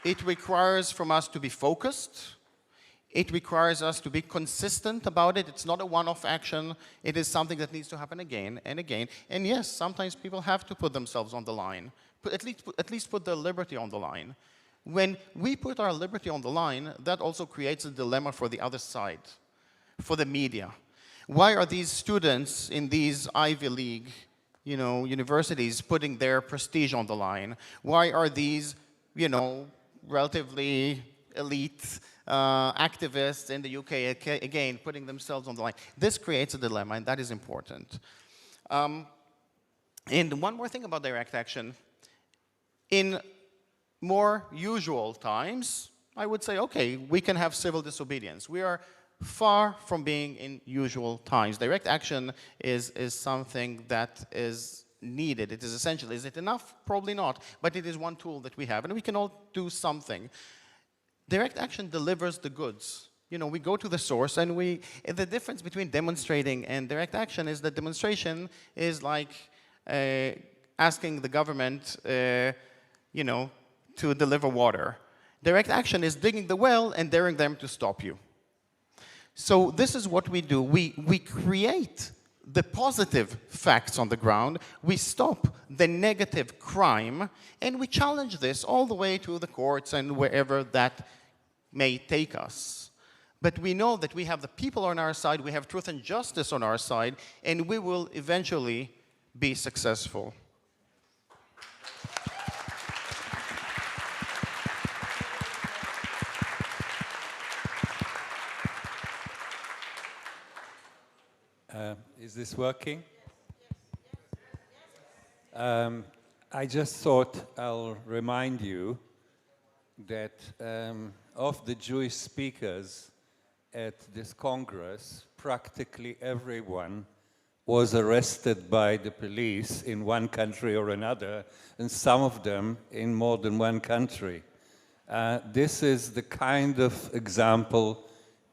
It requires from us to be focused. It requires us to be consistent about it. It's not a one-off action. It is something that needs to happen again and again. And yes, sometimes people have to put themselves on the line, but at least put their liberty on the line. When we put our liberty on the line, that also creates a dilemma for the other side, for the media. Why are these students in these Ivy League, universities putting their prestige on the line? Why are these, relatively elite activists in the UK, again, putting themselves on the line? This creates a dilemma, and that is important. And one more thing about direct action. In more usual times, I would say, okay, we can have civil disobedience. We are far from being in usual times. Direct action is something that is needed. It is essential. Is it enough? Probably not. But it is one tool that we have, and we can all do something. Direct action delivers the goods. We go to the source, and the difference between demonstrating and direct action is that demonstration is like asking the government, to deliver water. Direct action is digging the well and daring them to stop you. So this is what we do. We create the positive facts on the ground, we stop the negative crime, and we challenge this all the way to the courts and wherever that may take us. But we know that we have the people on our side, we have truth and justice on our side, and we will eventually be successful. Is this working? I just thought I'll remind you that of the Jewish speakers at this Congress, practically everyone was arrested by the police in one country or another, and some of them in more than one country. This is the kind of example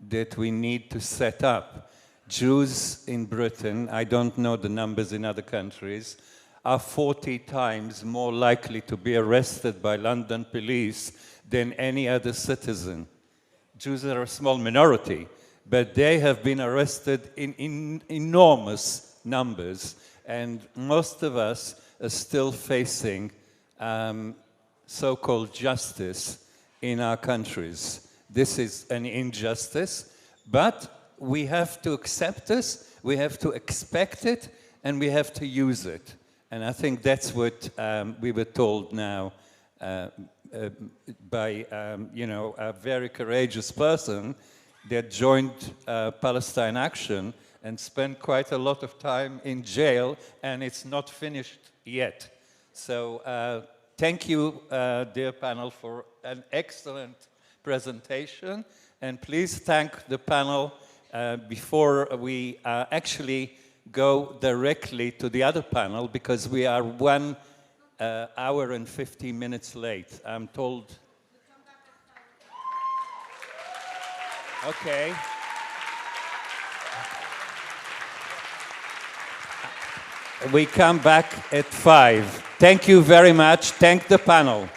that we need to set up. Jews in Britain, I don't know the numbers in other countries, are 40 times more likely to be arrested by London police than any other citizen. Jews are a small minority, but they have been arrested in enormous numbers, and most of us are still facing so-called justice in our countries. This is an injustice, but we have to accept this, we have to expect it, and we have to use it. And I think that's what we were told now by a very courageous person that joined Palestine Action and spent quite a lot of time in jail, and it's not finished yet. So thank you, dear panel, for an excellent presentation, and please thank the panel before we actually go directly to the other panel, because we are 1 hour and 15 minutes late, I'm told. Okay. We come back at 5. Thank you very much. Thank the panel.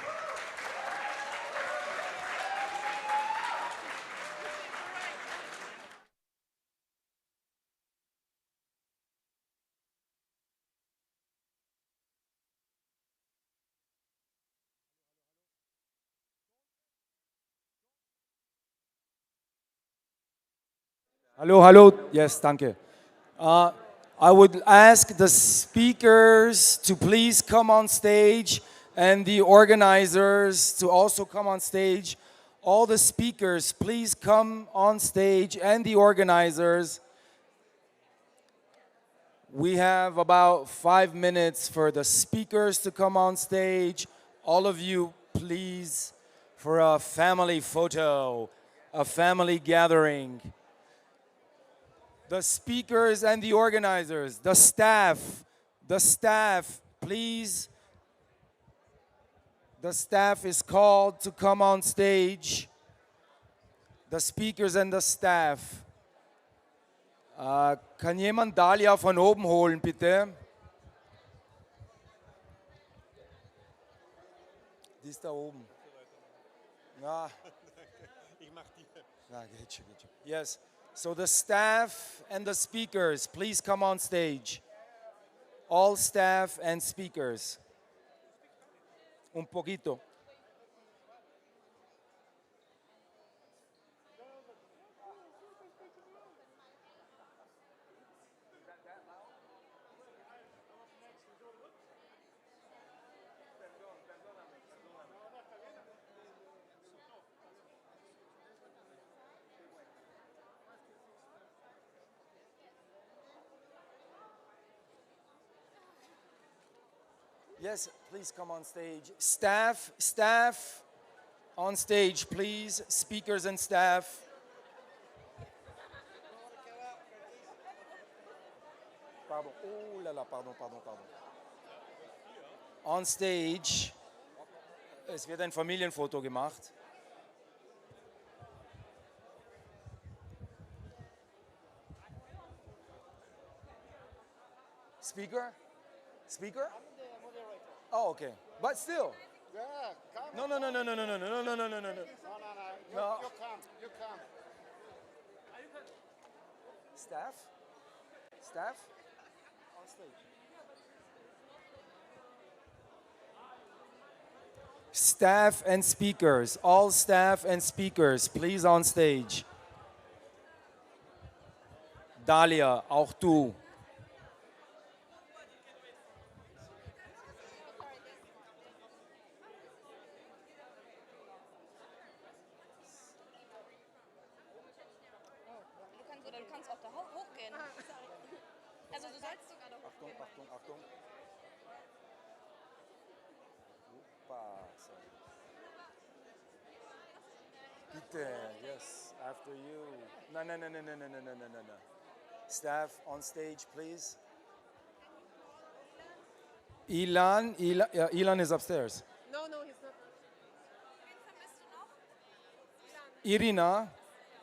Hello, hello. Yes, danke. I would ask the speakers to please come on stage and the organizers to also come on stage. All the speakers, please come on stage, and the organizers. We have about 5 minutes for the speakers to come on stage. All of you, please, for a family photo, a family gathering. The speakers and the organizers, the staff, please. The staff is called to come on stage. The speakers and the staff. Kann jemand Dalia von oben holen, bitte? Die ist da oben. Ja. Ich mach die. Ja, geht schon, geht schon. Yes. So the staff and the speakers, please come on stage. All staff and speakers. Un poquito. Yes, please come on stage. Staff on stage, please. Speakers and staff. Pardon. Oh là là, pardon. On stage. Es wird ein Familienfoto gemacht. Speaker? Oh, okay. But still. Yeah, come. No. No. You come. Staff on stage. Staff and speakers, all staff and speakers, please on stage. Dalia, auch du. Achtung. Bitte, yes, after you. No, no, no, no, no, no, no, no, no, no. Staff on stage, please. Ilan, Ilan is upstairs. No, no, he's not. Irina,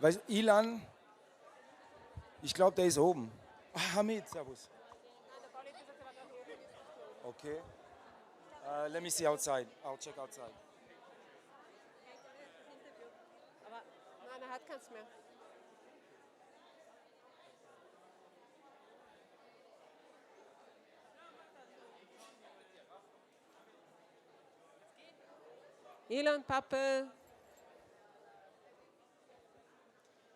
weißt, Ilan, ich glaube, der ist oben. Ah, Hamid, servus. Okay. Let me see outside. I'll check outside. Aber nein, er hat keins mehr. Ilan, Pappe.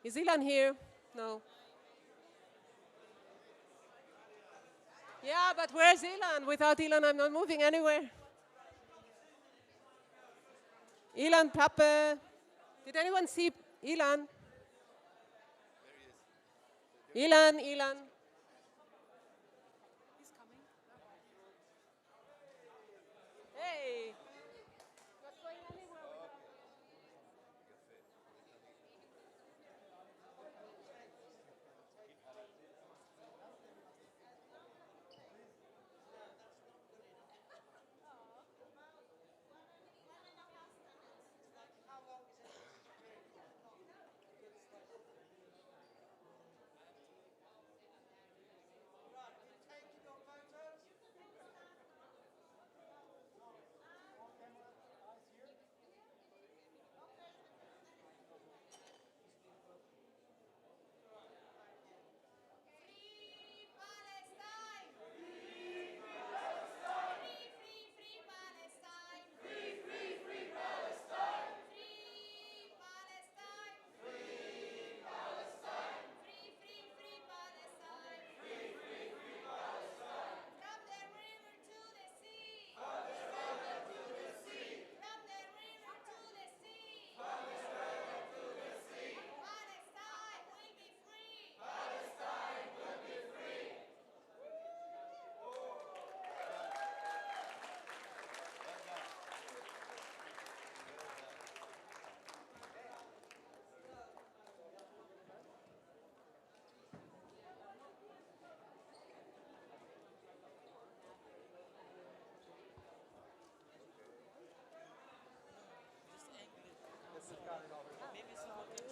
Is Ilan here? No. Yeah, but where's Ilan? Without Ilan, I'm not moving anywhere. Ilan, Pappe. Did anyone see Ilan? Ilan, Ilan. He's coming. Hey. Not going anywhere without.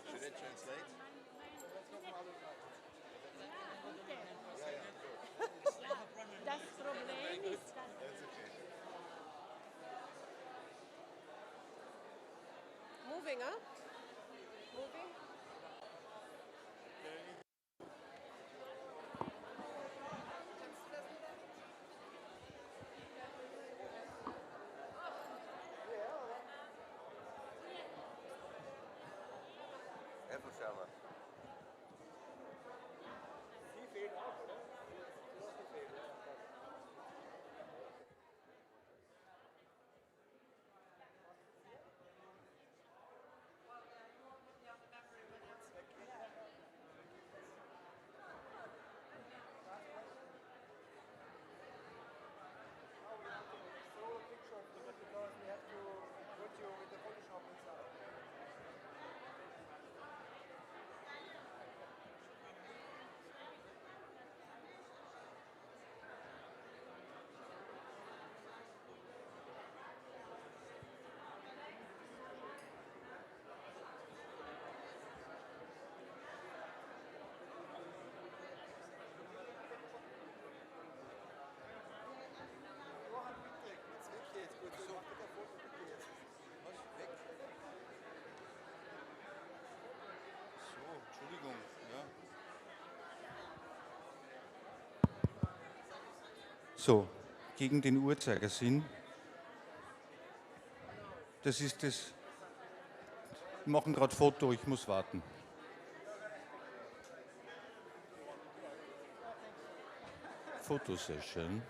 Should I translate? Das Problem ist, dass moving, huh? Moving. Even feller. Entschuldigung, ja. So, gegen den Uhrzeigersinn. Das ist das. Wir machen gerade Foto, ich muss warten. Fotosession.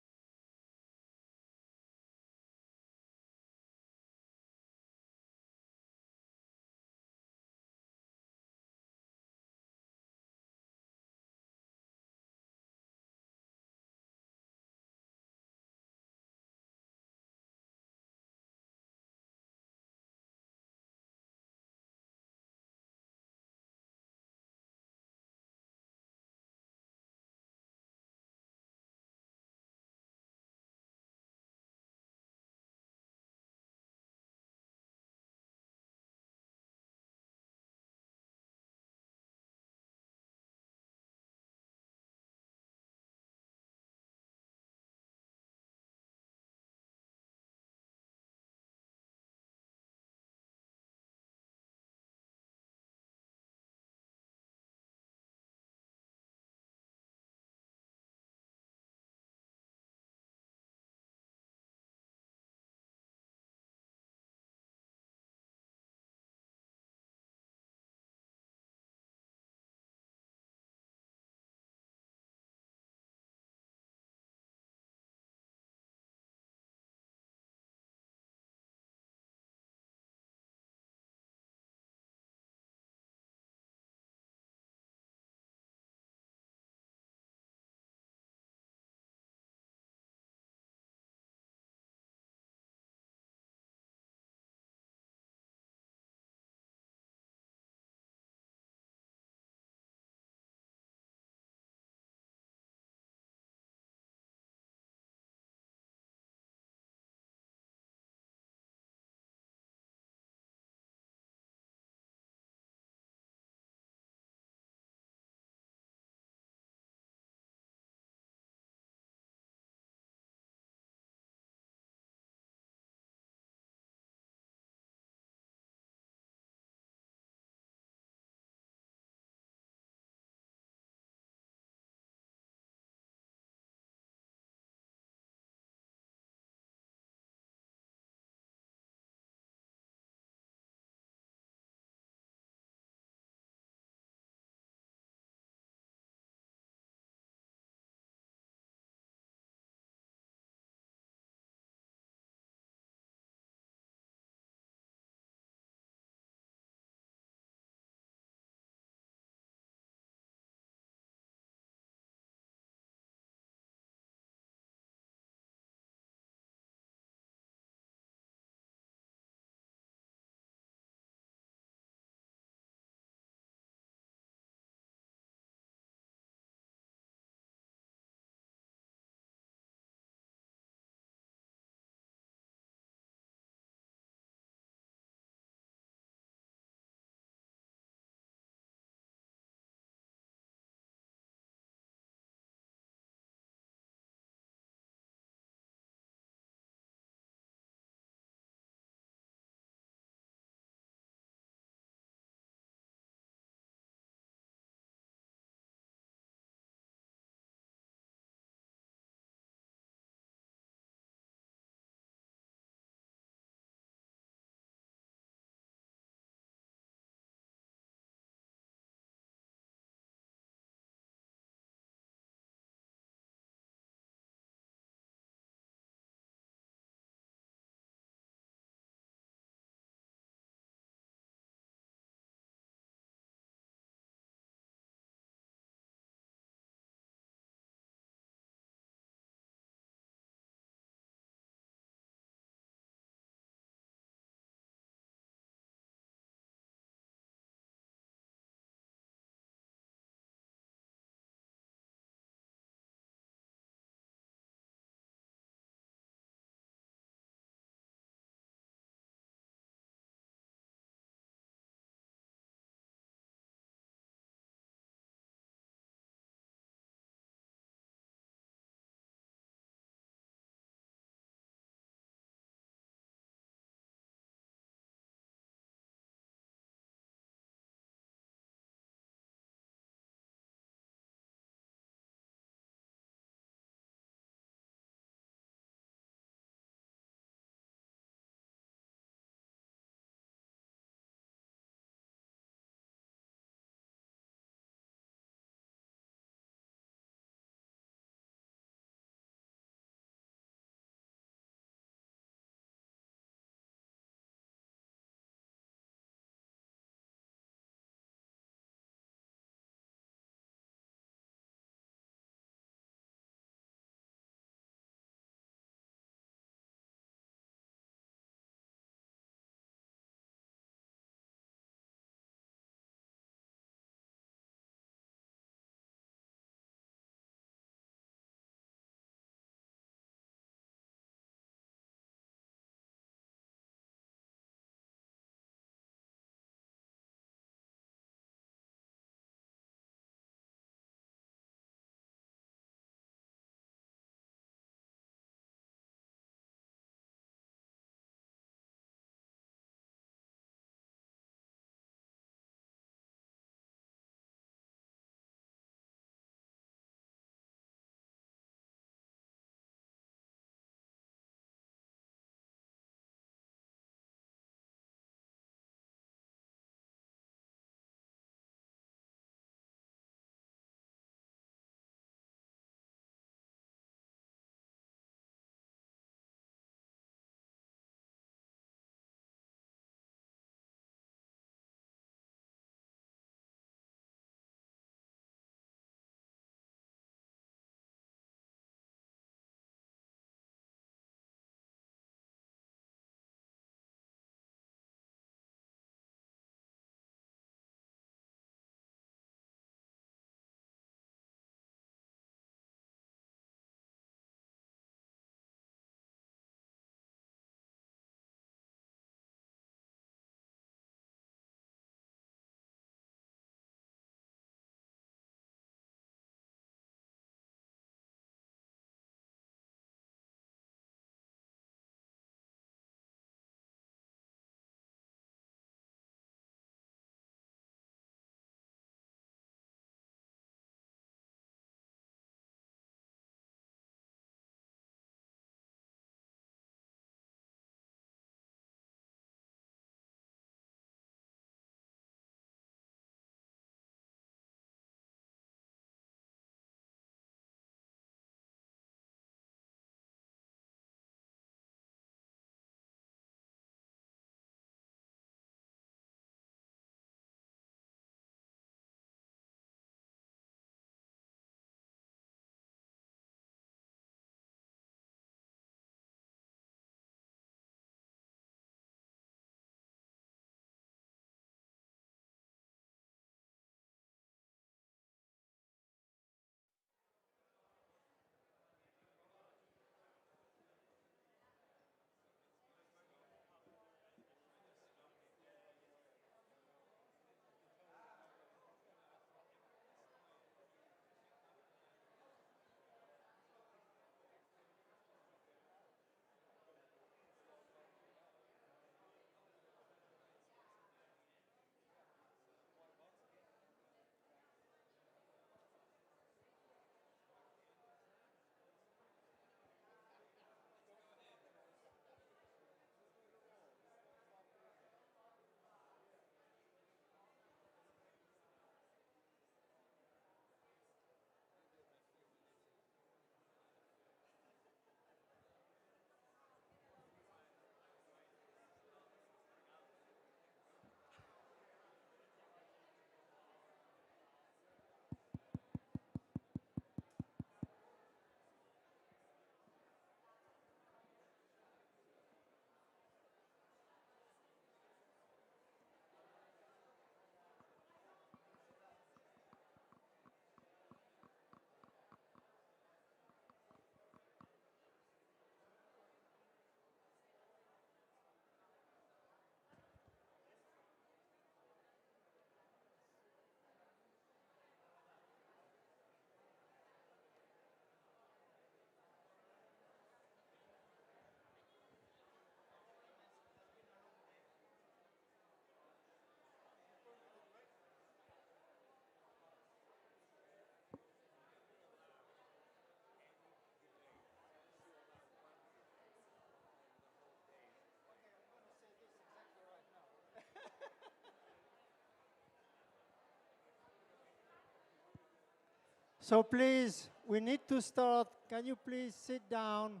So please, we need to start. Can you please sit down?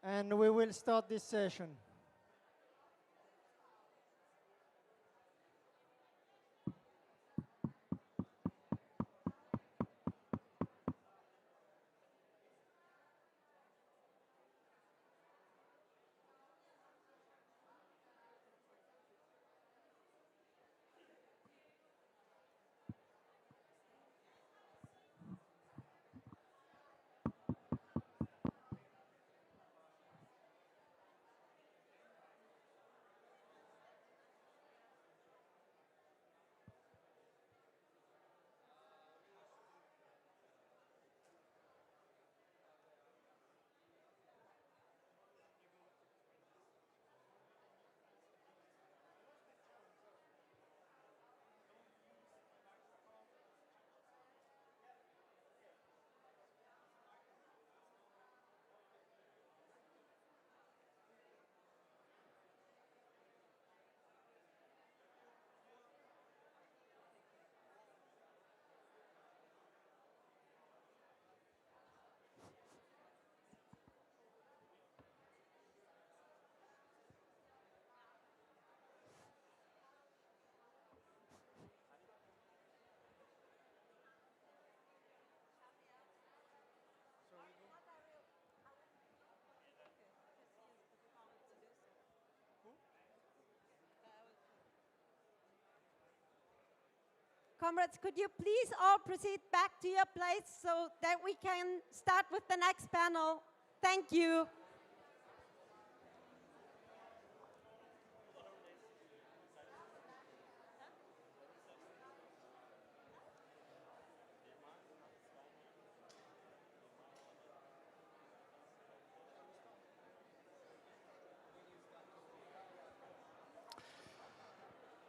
And we will start this session. Comrades, could you please all proceed back to your place so that we can start with the next panel? Thank you.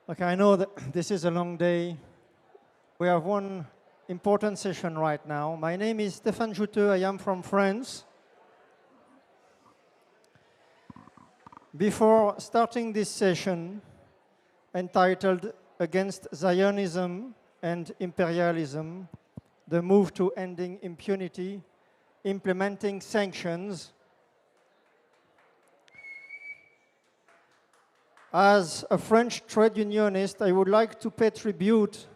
Okay, I know that this is a long day. We have one important session right now. My name is Stéphane Jouteux. I am from France. Before starting this session, entitled Against Zionism and Imperialism, the move to ending impunity, implementing sanctions, as a French trade unionist, I would like to pay tribute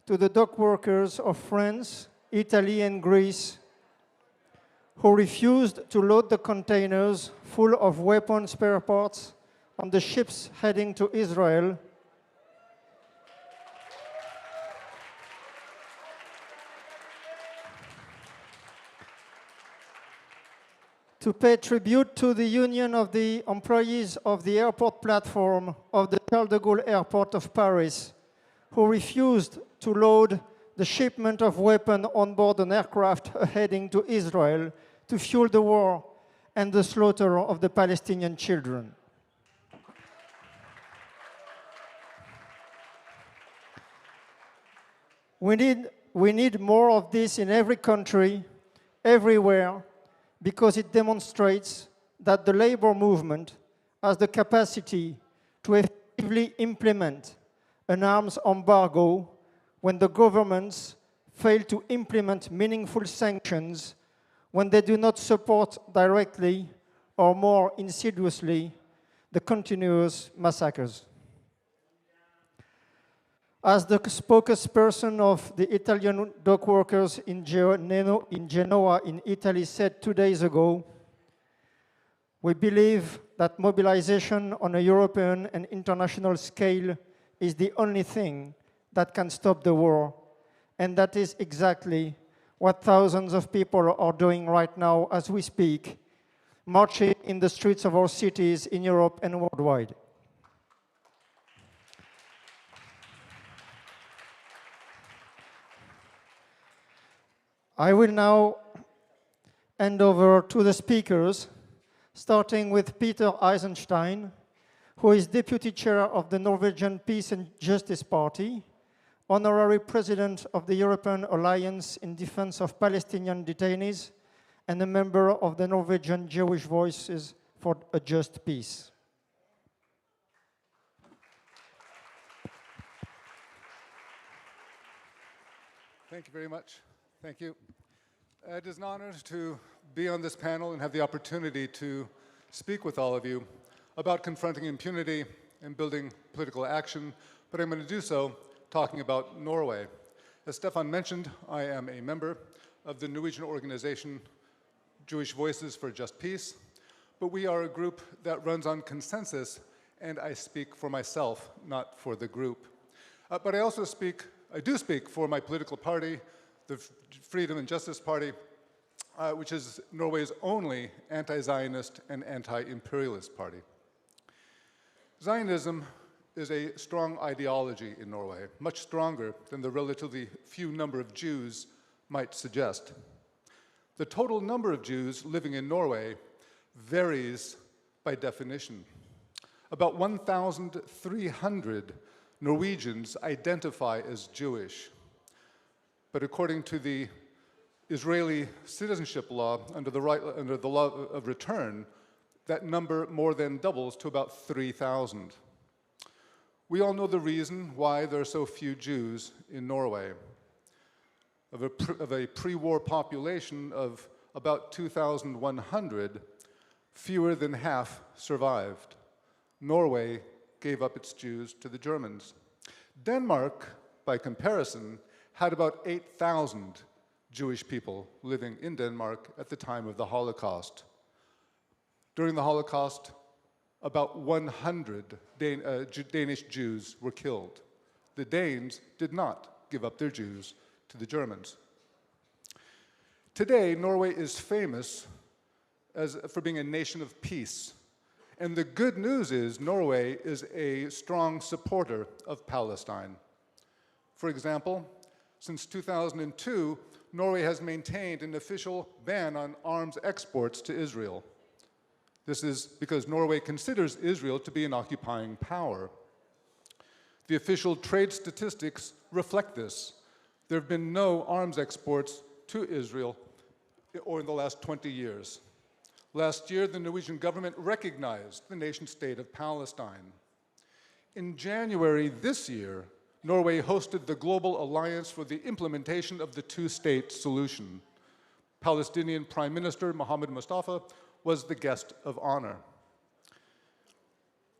to the dock workers of France, Italy, and Greece who refused to load the containers full of weapon spare parts on the ships heading to Israel. To pay tribute to the Union of the Employees of the Airport Platform of the Charles de Gaulle Airport of Paris, who refused to load the shipment of weapons on board an aircraft heading to Israel to fuel the war and the slaughter of the Palestinian children. We need more of this in every country, everywhere, because it demonstrates that the labor movement has the capacity to effectively implement an arms embargo when the governments fail to implement meaningful sanctions, when they do not support directly or more insidiously the continuous massacres. As the spokesperson of the Italian dock workers in Genoa in Italy said 2 days ago, we believe that mobilization on a European and international scale is the only thing that can stop the war. And that is exactly what thousands of people are doing right now as we speak, marching in the streets of our cities in Europe and worldwide. I will now hand over to the speakers, starting with Peter Eisenstein, who is Deputy Chair of the Norwegian Peace and Justice Party, Honorary President of the European Alliance in Defense of Palestinian Detainees, and a member of the Norwegian Jewish Voices for a Just Peace. Thank you very much. Thank you. It is an honor to be on this panel and have the opportunity to speak with all of you about confronting impunity and building political action, but I'm going to do so talking about Norway. As Stefan mentioned, I am a member of the Norwegian organization Jewish Voices for Just Peace, but we are a group that runs on consensus, and I speak for myself, not for the group. But I do speak for my political party, the Freedom and Justice Party, which is Norway's only anti-Zionist and anti-imperialist party. Zionism is a strong ideology in Norway, much stronger than the relatively few number of Jews might suggest. The total number of Jews living in Norway varies by definition. About 1,300 Norwegians identify as Jewish, but according to the Israeli citizenship law, under the law of return, that number more than doubles to about 3,000. We all know the reason why there are so few Jews in Norway. Of a pre-war population of about 2,100, fewer than half survived. Norway gave up its Jews to the Germans. Denmark, by comparison, had about 8,000 Jewish people living in Denmark at the time of the Holocaust. During the Holocaust, about 100 Danish Jews were killed. The Danes did not give up their Jews to the Germans. Today, Norway is famous for being a nation of peace. And the good news is Norway is a strong supporter of Palestine. For example, since 2002, Norway has maintained an official ban on arms exports to Israel. This is because Norway considers Israel to be an occupying power. The official trade statistics reflect this. There have been no arms exports to Israel in the last 20 years. Last year, the Norwegian government recognized the nation-state of Palestine. In January this year, Norway hosted the Global Alliance for the Implementation of the Two-State Solution. Palestinian Prime Minister Mohammed Mustafa was the guest of honor.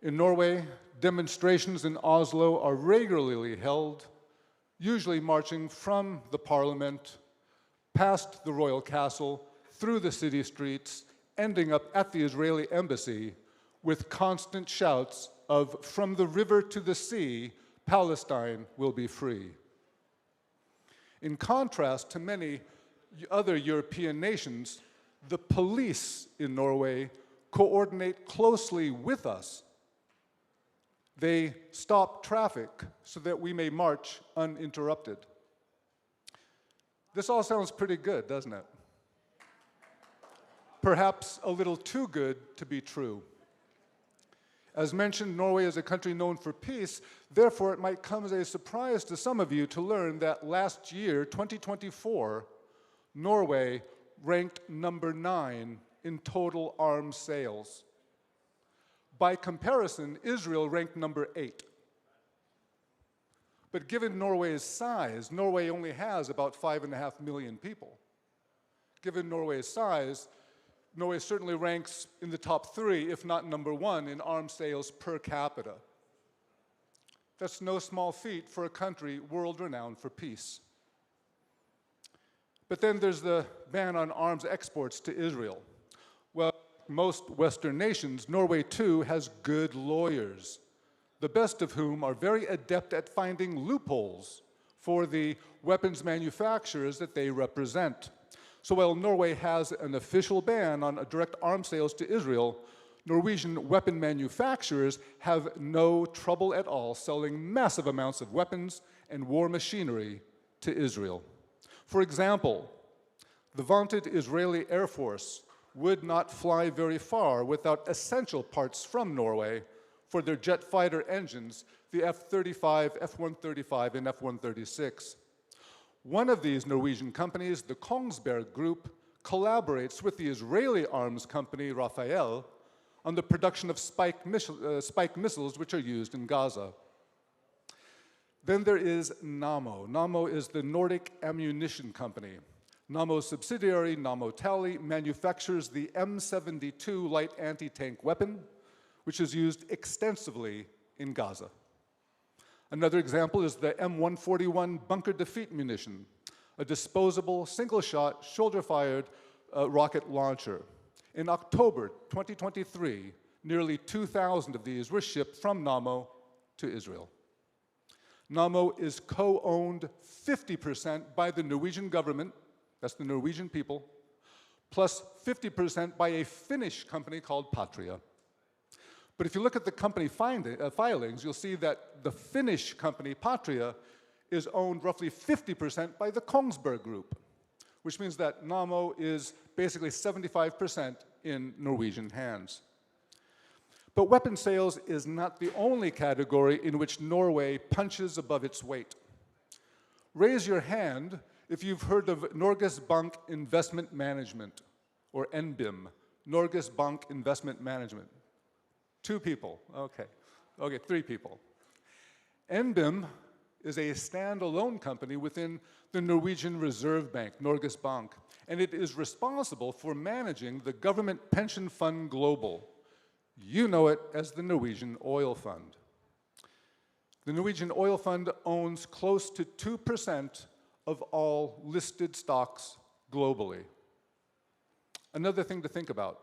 In Norway, demonstrations in Oslo are regularly held, usually marching from the parliament, past the royal castle, through the city streets, ending up at the Israeli embassy with constant shouts of, "From the river to the sea, Palestine will be free." In contrast to many other European nations, the police in Norway coordinate closely with us. They stop traffic so that we may march uninterrupted. This all sounds pretty good, doesn't it? Perhaps a little too good to be true. As mentioned, Norway is a country known for peace. Therefore, it might come as a surprise to some of you to learn that last year, 2024, Norway ranked number 9 in total arms sales. By comparison, Israel ranked number 8. But given Norway's size, Norway only has about 5.5 million people. Given Norway's size, Norway certainly ranks in the top 3, if not number 1, in arms sales per capita. That's no small feat for a country world-renowned for peace. But then there's the ban on arms exports to Israel. Well, most Western nations, Norway too has good lawyers, the best of whom are very adept at finding loopholes for the weapons manufacturers that they represent. So while Norway has an official ban on direct arms sales to Israel, Norwegian weapon manufacturers have no trouble at all selling massive amounts of weapons and war machinery to Israel. For example, the vaunted Israeli Air Force would not fly very far without essential parts from Norway for their jet fighter engines, the F-35, F-135, and F-136. One of these Norwegian companies, the Kongsberg Group, collaborates with the Israeli arms company Rafael on the production of spike missiles which are used in Gaza. Then there is Nammo. Nammo is the Nordic Ammunition Company. Nammo's subsidiary, Nammo Tally, manufactures the M72 light anti-tank weapon, which is used extensively in Gaza. Another example is the M141 bunker defeat munition, a disposable, single-shot, shoulder-fired rocket launcher. In October 2023, nearly 2,000 of these were shipped from Nammo to Israel. Nammo is co-owned 50% by the Norwegian government, that's the Norwegian people, plus 50% by a Finnish company called Patria. But if you look at the company filings, you'll see that the Finnish company Patria is owned roughly 50% by the Kongsberg Group, which means that Nammo is basically 75% in Norwegian hands. But weapon sales is not the only category in which Norway punches above its weight. Raise your hand if you've heard of Norges Bank Investment Management, or NBIM, Norges Bank Investment Management. 2 people, okay. Okay, 3 people. NBIM is a standalone company within the Norwegian Reserve Bank, Norges Bank, and it is responsible for managing the government pension fund Global. You know it as the Norwegian Oil Fund. The Norwegian Oil Fund owns close to 2% of all listed stocks globally. Another thing to think about,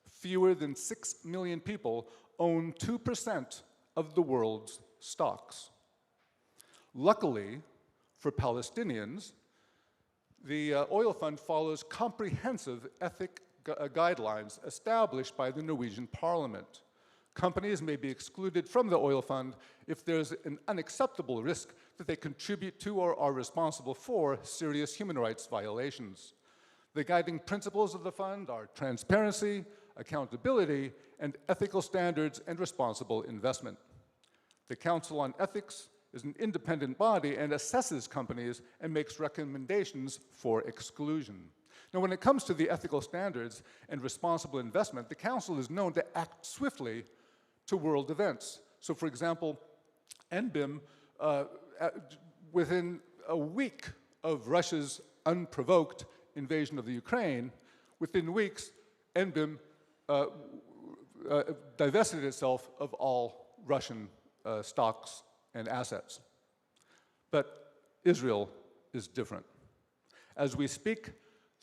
fewer than 6 million people own 2% of the world's stocks. Luckily, for Palestinians, the oil fund follows comprehensive ethic guidelines established by the Norwegian parliament. Companies may be excluded from the oil fund if there's an unacceptable risk that they contribute to or are responsible for serious human rights violations. The guiding principles of the fund are transparency, accountability, and ethical standards and responsible investment. The Council on Ethics is an independent body and assesses companies and makes recommendations for exclusion. Now, when it comes to the ethical standards and responsible investment, the Council is known to act swiftly to world events. So, for example, NBIM, within a week of Russia's unprovoked invasion of the Ukraine, within weeks, NBIM divested itself of all Russian stocks and assets. But Israel is different. As we speak,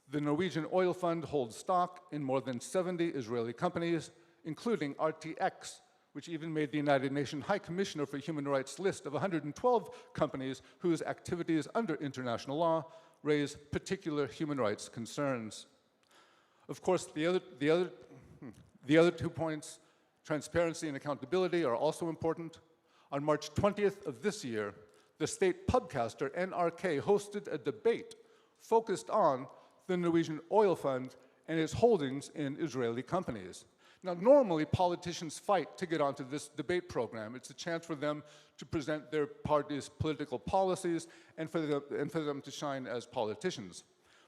the Norwegian Oil Fund holds stock in more than 70 Israeli companies, including RTX, which even made the United Nations High Commissioner for Human Rights list of 112 companies whose activities under international law raise particular human rights concerns. Of course, the other 2 points, transparency and accountability, are also important. On March 20th of this year, the state pubcaster NRK hosted a debate focused on the Norwegian Oil Fund and its holdings in Israeli companies. Now, normally politicians fight to get onto this debate program. It's a chance for them to present their party's political policies and for them to shine as politicians.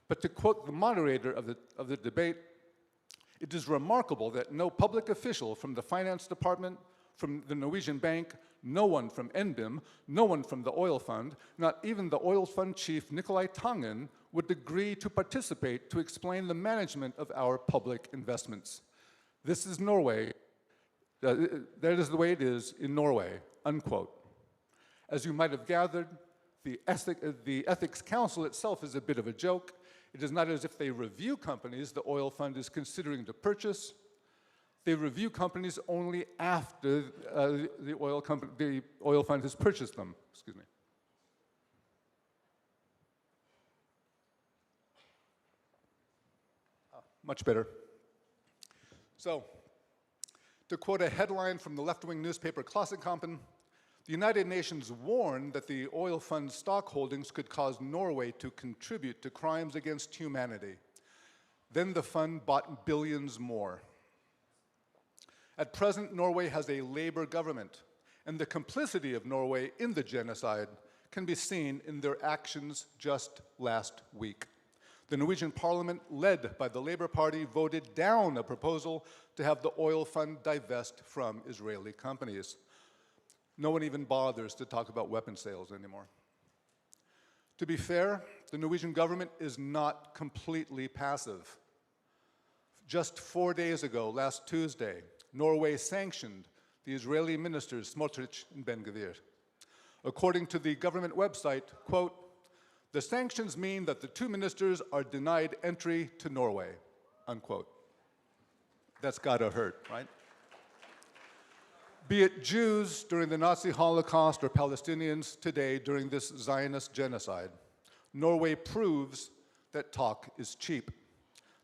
But to quote the moderator of the debate, it is remarkable that no public official from the finance department, from the Norwegian bank, no one from NBIM, no one from the oil fund, not even the oil fund chief Nicolai Tangen, would agree to participate to explain the management of our public investments. This is Norway. That is the way it is in Norway, unquote. As you might have gathered, the Ethics Council itself is a bit of a joke. It is not as if they review companies the oil fund is considering to purchase. They review companies only after the oil fund has purchased them. Excuse me. Much better. So, to quote a headline from the left-wing newspaper Klassekampen, the United Nations warned that the oil fund stock holdings could cause Norway to contribute to crimes against humanity. Then the fund bought billions more. At present, Norway has a Labour government, and the complicity of Norway in the genocide can be seen in their actions just last week. The Norwegian parliament, led by the Labour Party, voted down a proposal to have the oil fund divest from Israeli companies. No one even bothers to talk about weapon sales anymore. To be fair, the Norwegian government is not completely passive. Just 4 days ago, last Tuesday, Norway sanctioned the Israeli ministers Smotrich and Ben-Gvir. According to the government website, quote, "The sanctions mean that the two ministers are denied entry to Norway," unquote. That's gotta hurt, right? Be it Jews during the Nazi Holocaust or Palestinians today during this Zionist genocide, Norway proves that talk is cheap.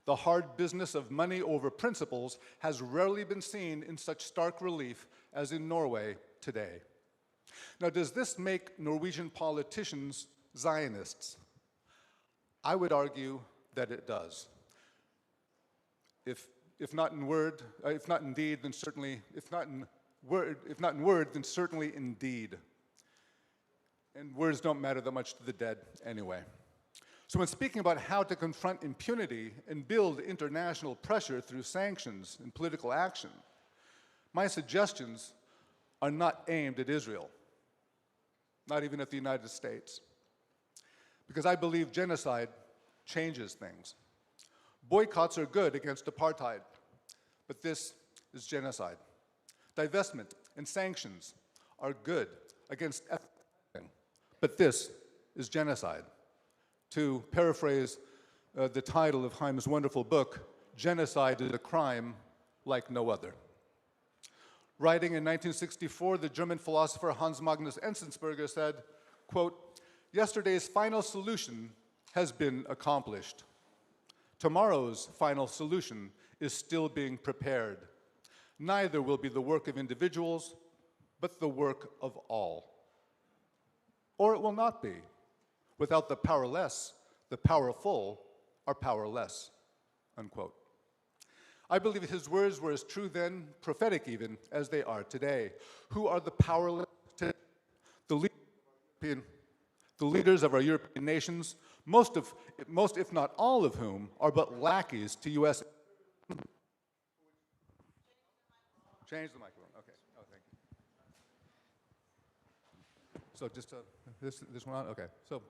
The hard business of money over principles has rarely been seen in such stark relief as in Norway today. Now, does this make Norwegian politicians Zionists? I would argue that it does. If not in word, if not in deed, then certainly, if not in word, then certainly in deed. And words don't matter that much to the dead anyway. So when speaking about how to confront impunity and build international pressure through sanctions and political action, my suggestions are not aimed at Israel, not even at the United States, because I believe genocide changes things. Boycotts are good against apartheid, but this is genocide. Divestment and sanctions are good against ethnic, but this is genocide. To paraphrase the title of Haim's wonderful book, "Genocide is a crime like no other." Writing in 1964, the German philosopher Hans Magnus Enzensberger said, quote, "Yesterday's final solution has been accomplished. Tomorrow's final solution is still being prepared. Neither will be the work of individuals, but the work of all. Or it will not be. Without the powerless, the powerful are powerless," unquote. I believe his words were as true then, prophetic even, as they are today. Who are the powerless today? The leaders of our European nations, most if not all of whom are but lackeys to U.S. Change the microphone, okay. Oh, thank you. So just this one on, okay. So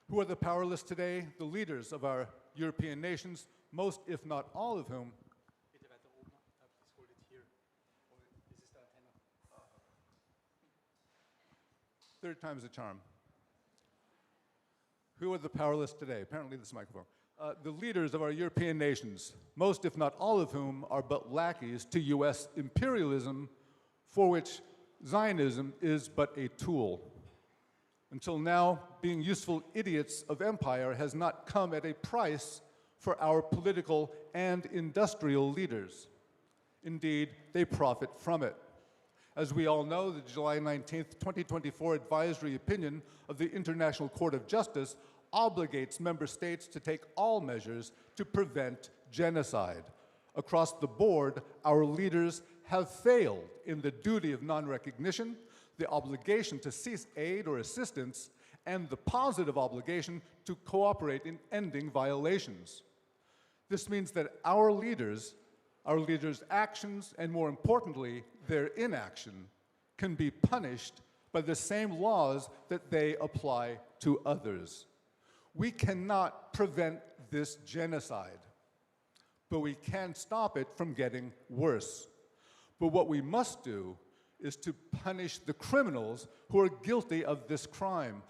who are the powerless today? The leaders of our European nations, most if not all of whom third time's a charm. Who are the powerless today? Apparently this microphone. The leaders of our European nations, most if not all of whom are but lackeys to US imperialism, for which Zionism is but a tool. Until now, being useful idiots of empire has not come at a price for our political and industrial leaders. Indeed, they profit from it. As we all know, the July 19th, 2024 advisory opinion of the International Court of Justice obligates member states to take all measures to prevent genocide. Across the board, our leaders have failed in the duty of non-recognition, the obligation to cease aid or assistance, and the positive obligation to cooperate in ending violations. This means that our leaders' actions, and more importantly, their inaction, can be punished by the same laws that they apply to others. We cannot prevent this genocide, but we can stop it from getting worse. But what we must do is to punish the criminals who are guilty of this crime.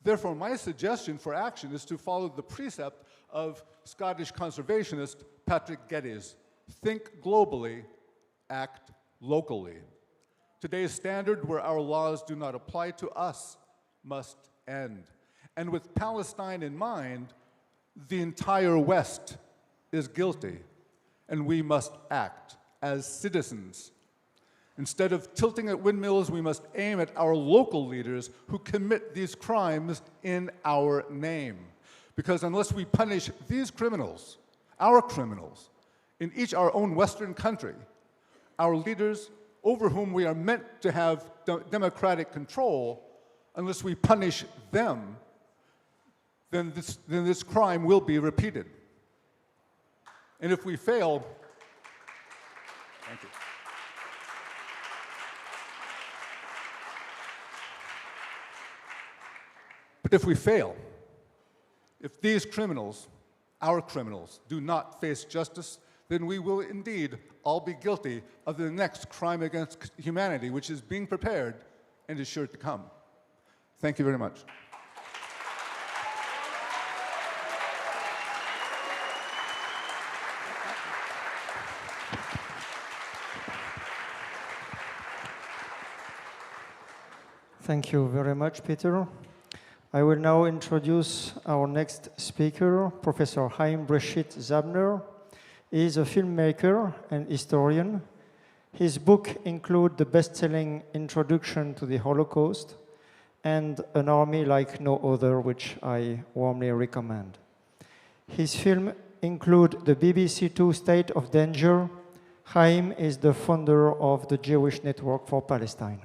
Therefore, my suggestion for action is to follow the precept of Scottish conservationist Patrick Geddes: think globally, act locally. Today's standard where our laws do not apply to us must end. And with Palestine in mind, the entire West is guilty, and we must act as citizens. Instead of tilting at windmills, we must aim at our local leaders who commit these crimes in our name. Because unless we punish these criminals, our criminals, in each our own Western country, our leaders, over whom we are meant to have democratic control, unless we punish them, then this crime will be repeated. And if we fail, thank you. But if we fail, if these criminals, our criminals, do not face justice, then we will indeed all be guilty of the next crime against humanity, which is being prepared and is sure to come. Thank you very much. Thank you very much, Peter. I will now introduce our next speaker, Professor Haim Bresheeth Zabner. He is a filmmaker and historian. His book includes the best-selling Introduction to the Holocaust and An Army Like No Other, which I warmly recommend. His films include the BBC Two State of Danger. Haim is the founder of the Jewish Network for Palestine.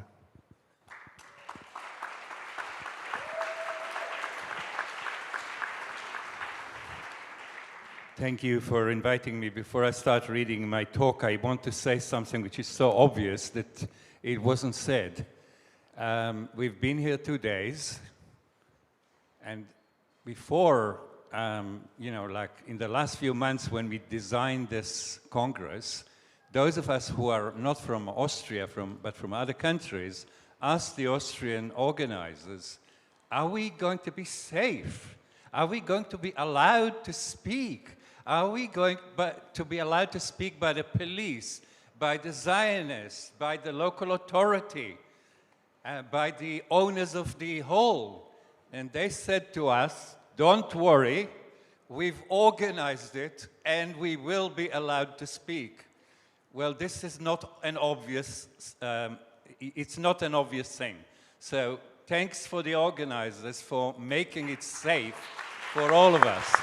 Thank you for inviting me. Before I start reading my talk, I want to say something which is so obvious that it wasn't said. We've been here 2 days, and before, like in the last few months when we designed this Congress, those of us who are not from Austria, but from other countries, asked the Austrian organizers, are we going to be safe? Are we going to be allowed to speak? Are we going to be allowed to speak by the police, by the Zionists, by the local authority, by the owners of the hall? And they said to us, don't worry, we've organized it and we will be allowed to speak. Well, this is not an obvious, it's not an obvious thing. So thanks for the organizers for making it safe for all of us.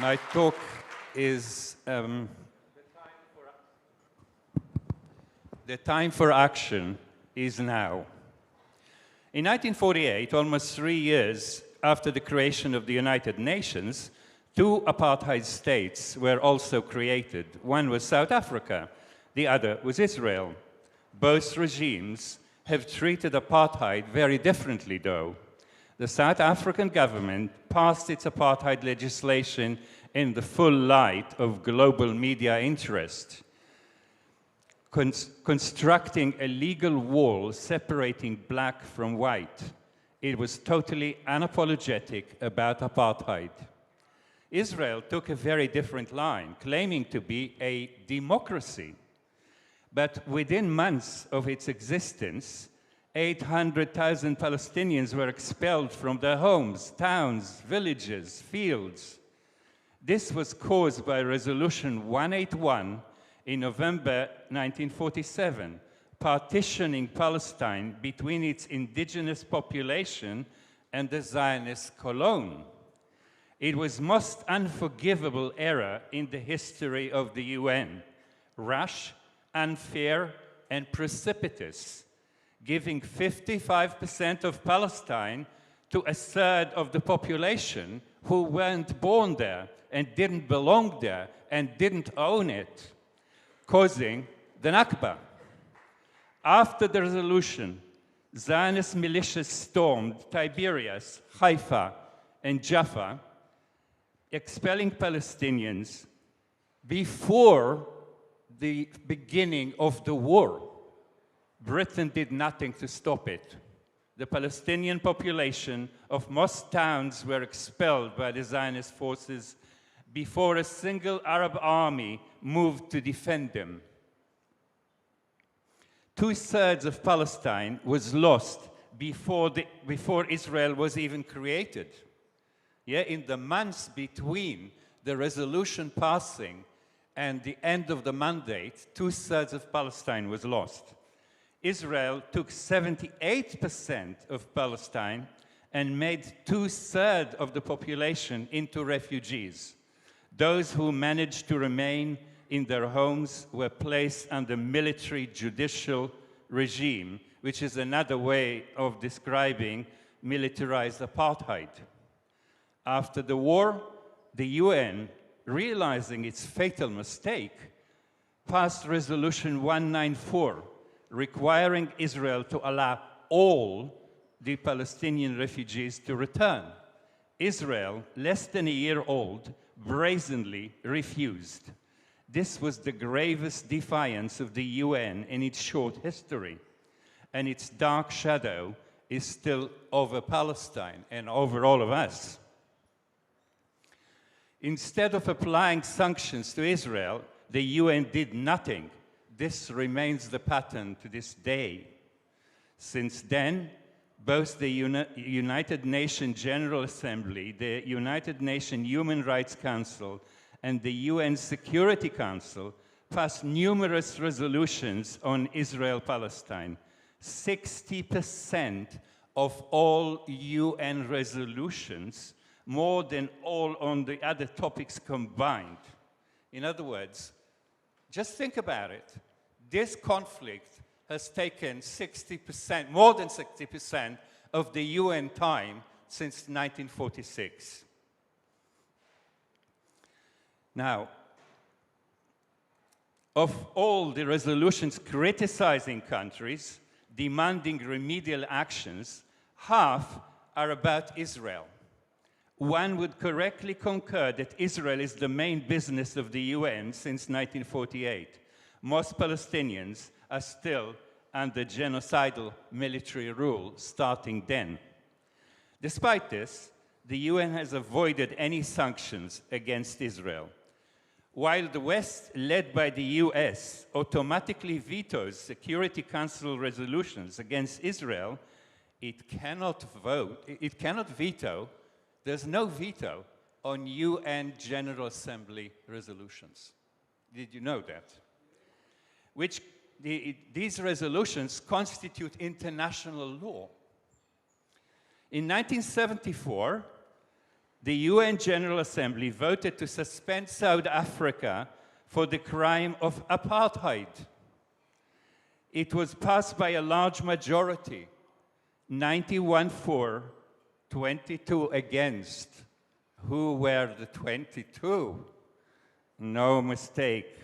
My talk is the time for action is now. In 1948, almost 3 years after the creation of the United Nations, 2 apartheid states were also created. One was South Africa, the other was Israel. Both regimes have treated apartheid very differently, though. The South African government passed its apartheid legislation in the full light of global media interest, constructing a legal wall separating black from white. It was totally unapologetic about apartheid. Israel took a very different line, claiming to be a democracy. But within months of its existence, 800,000 Palestinians were expelled from their homes, towns, villages, fields. This was caused by Resolution 181 in November 1947, partitioning Palestine between its indigenous population and the Zionist colony. It was most unforgivable error in the history of the UN, rash, unfair, and precipitous, giving 55% of Palestine to a third of the population who weren't born there and didn't belong there and didn't own it, causing the Nakba. After the resolution, Zionist militias stormed Tiberias, Haifa, and Jaffa, expelling Palestinians before the beginning of the war. Britain did nothing to stop it. The Palestinian population of most towns were expelled by the Zionist forces before a single Arab army moved to defend them. 2/3 of Palestine was lost before Israel was even created. Yeah, in the months between the resolution passing and the end of the mandate, 2/3 of Palestine was lost. Israel took 78% of Palestine and made 2/3 of the population into refugees. Those who managed to remain in their homes were placed under military judicial regime, which is another way of describing militarized apartheid. After the war, the UN realizing its fatal mistake, passed Resolution 194, requiring Israel to allow all the Palestinian refugees to return. Israel, less than a year old, brazenly refused. This was the gravest defiance of the UN in its short history, and its dark shadow is still over Palestine and over all of us. Instead of applying sanctions to Israel, the UN did nothing. This remains the pattern to this day. Since then, both the United Nations General Assembly, the United Nations Human Rights Council, and the UN Security Council passed numerous resolutions on Israel-Palestine. 60% of all UN resolutions, more than all on the other topics combined. In other words, just think about it. This conflict has taken 60%, more than 60% of the UN time since 1946. Now, of all the resolutions criticizing countries, demanding remedial actions, half are about Israel. One would correctly concur that Israel is the main business of the UN since 1948. Most Palestinians are still under genocidal military rule starting then. Despite this, the UN has avoided any sanctions against Israel. While the West, led by the US, automatically vetoes Security Council resolutions against Israel, it cannot veto, there's no veto on UN General Assembly resolutions. Did you know that? These resolutions constitute international law. In 1974, the UN General Assembly voted to suspend South Africa for the crime of apartheid. It was passed by a large majority, 91 for, 22 against. Who were the 22? No mistake.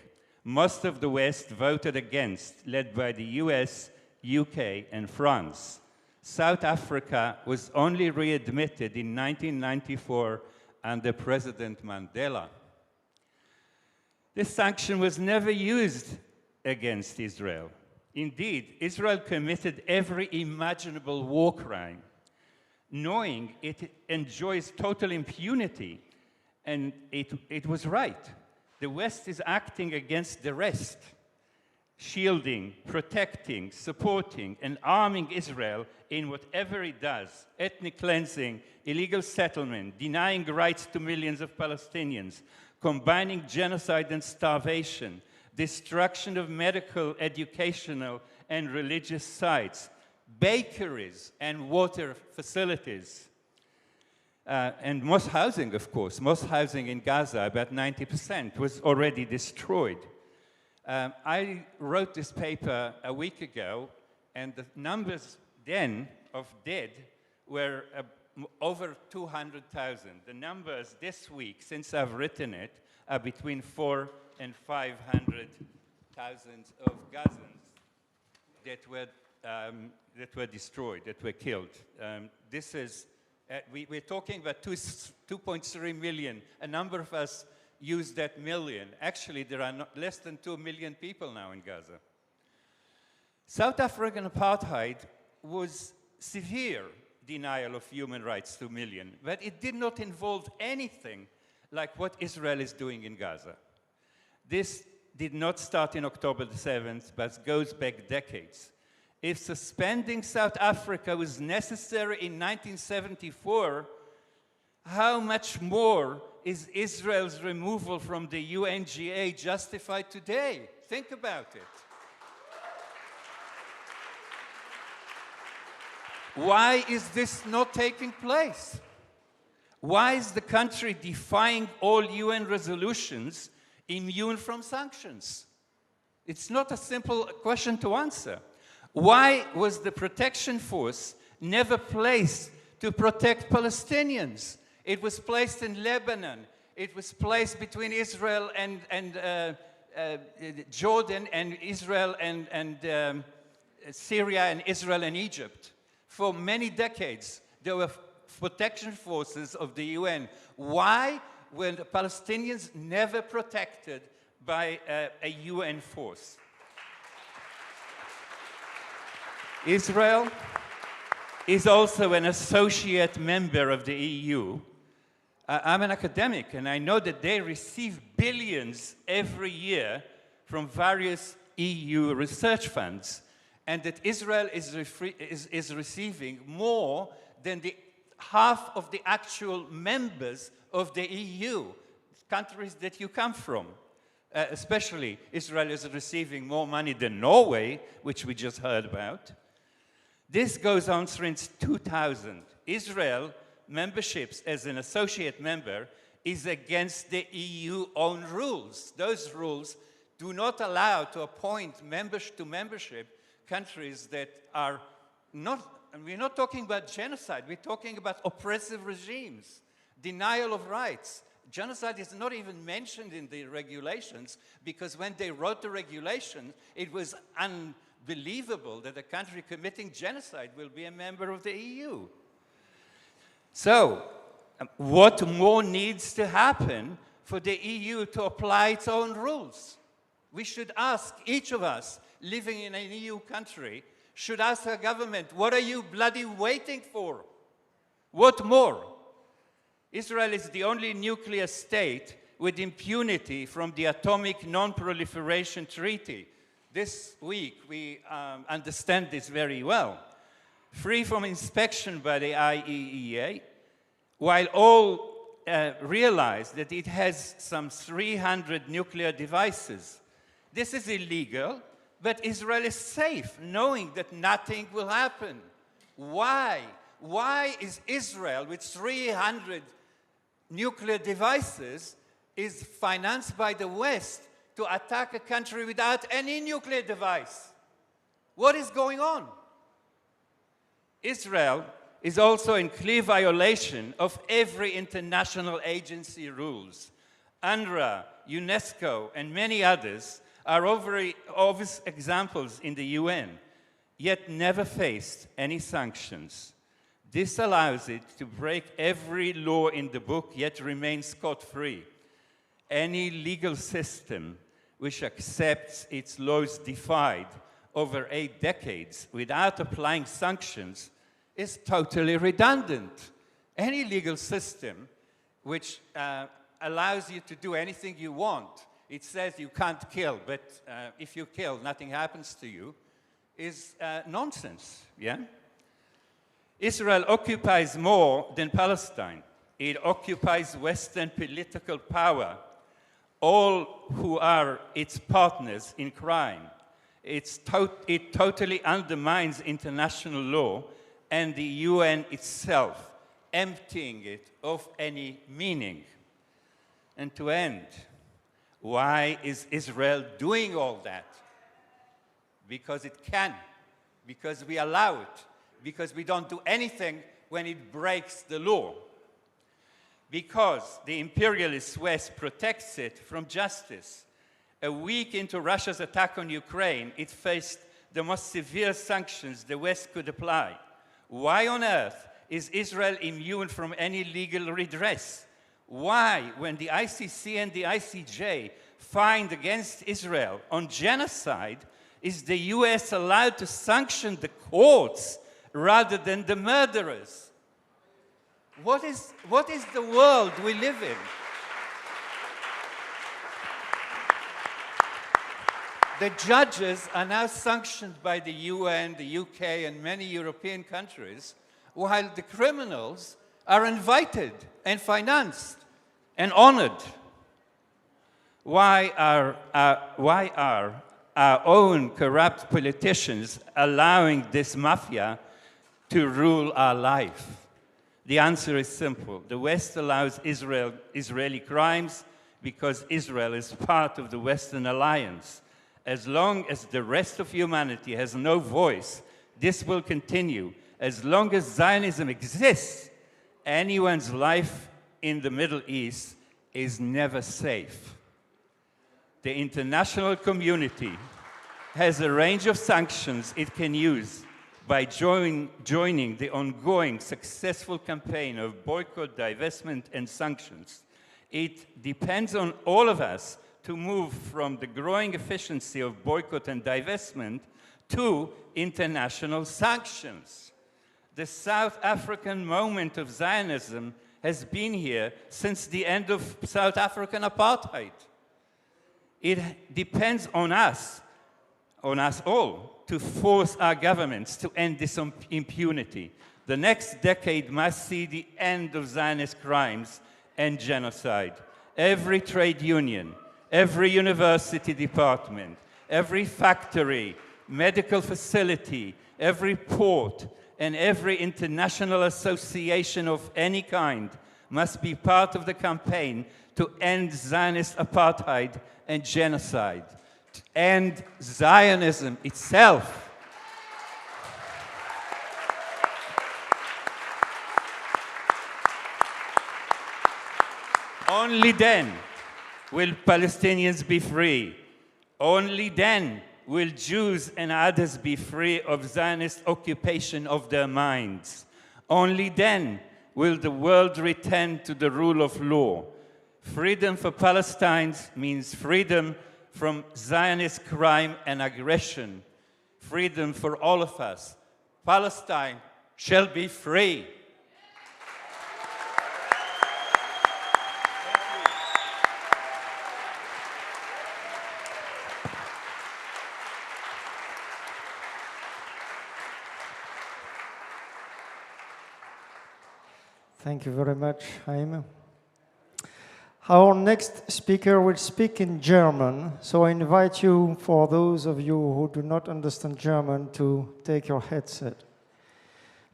Most of the West voted against, led by the US, UK, and France. South Africa was only readmitted in 1994 under President Mandela. This sanction was never used against Israel. Indeed, Israel committed every imaginable war crime, knowing it enjoys total impunity, and it was right. The West is acting against the rest, shielding, protecting, supporting, and arming Israel in whatever it does: ethnic cleansing, illegal settlement, denying rights to millions of Palestinians, combining genocide and starvation, destruction of medical, educational, and religious sites, bakeries and water facilities, and most housing, of course. Most housing in Gaza, about 90%, was already destroyed. I wrote this paper a week ago, and the numbers then of dead were over 200,000. The numbers this week, since I've written it, are between 400,000 and 500,000 of Gazans that were destroyed, that were killed. This is, we're talking about 2.3 million. A number of us use that million. Actually, there are less than 2 million people now in Gaza. South African apartheid was severe denial of human rights to millions, but it did not involve anything like what Israel is doing in Gaza. This did not start in October the 7th, but goes back decades. If suspending South Africa was necessary in 1974, how much more is Israel's removal from the UNGA justified today? Think about it. Why is this not taking place? Why is the country defying all UN resolutions immune from sanctions? It's not a simple question to answer. Why was the protection force never placed to protect Palestinians? It was placed in Lebanon, It was placed between Israel and Jordan, and Israel and Syria, and Israel and Egypt. For many decades, there were protection forces of the UN. Why were the Palestinians never protected by a UN force? Israel is also an associate member of the EU. I'm an academic, and I know that they receive billions every year from various EU research funds, and that Israel is receiving more than half of the actual members of the EU, countries that you come from. Especially, Israel is receiving more money than Norway, which we just heard about. This goes on since 2000. Israel memberships as an associate member is against the EU own rules. Those rules do not allow to appoint to membership countries that are not, and we're not talking about genocide, we're talking about oppressive regimes, denial of rights. Genocide is not even mentioned in the regulations, because when they wrote the regulation, it was unbelievable that a country committing genocide will be a member of the EU. So, what more needs to happen for the EU to apply its own rules? We should ask, each of us living in an EU country, should ask our government, what are you bloody waiting for? What more? Israel is the only nuclear state with impunity from the Atomic Non-Proliferation Treaty. This week, we understand this very well. Free from inspection by the IAEA, while all realize that it has some 300 nuclear devices. This is illegal, but Israel is safe, knowing that nothing will happen. Why? Why is Israel, with 300 nuclear devices, is financed by the West to attack a country without any nuclear device? What is going on? Israel is also in clear violation of every international agency rules. UNRWA, UNESCO, and many others are obvious examples in the UN, yet never faced any sanctions. This allows it to break every law in the book, yet remain scot-free. Any legal system which accepts its laws defied over 8 decades without applying sanctions is totally redundant. Any legal system which allows you to do anything you want, it says you can't kill, but if you kill, nothing happens to you, is nonsense, yeah? Israel occupies more than Palestine. It occupies Western political power, all who are its partners in crime. It totally undermines international law and the UN itself, emptying it of any meaning. And to end, why is Israel doing all that? Because it can, because we allow it, because we don't do anything when it breaks the law. Because the imperialist West protects it from justice. A week into Russia's attack on Ukraine, it faced the most severe sanctions the West could apply. Why on earth is Israel immune from any legal redress? Why, when the ICC and the ICJ find against Israel on genocide, is the US allowed to sanction the courts rather than the murderers? What is the world we live in? The judges are now sanctioned by the UN, the UK, and many European countries, while the criminals are invited and financed and honored. Why are our own corrupt politicians allowing this mafia to rule our life? The answer is simple. The West allows Israeli crimes because Israel is part of the Western alliance. As long as the rest of humanity has no voice, this will continue. As long as Zionism exists, anyone's life in the Middle East is never safe. The international community has a range of sanctions it can use by joining the ongoing successful campaign of boycott, divestment, and sanctions. It depends on all of us to move from the growing efficiency of boycott and divestment to international sanctions. The South African moment of Zionism has been here since the end of South African apartheid. It depends on us all, to force our governments to end this impunity. The next decade must see the end of Zionist crimes and genocide. Every trade union, every university department, every factory, medical facility, every port, and every international association of any kind must be part of the campaign to end Zionist apartheid and genocide, to end Zionism itself. Only then will Palestinians be free. Only then will Jews and others be free of Zionist occupation of their minds. Only then will the world return to the rule of law. Freedom for Palestine means freedom from Zionist crime and aggression. Freedom for all of us. Palestine shall be free. Thank you very much, Haim. Our next speaker will speak in German, so I invite you, for those of you who do not understand German, to take your headset.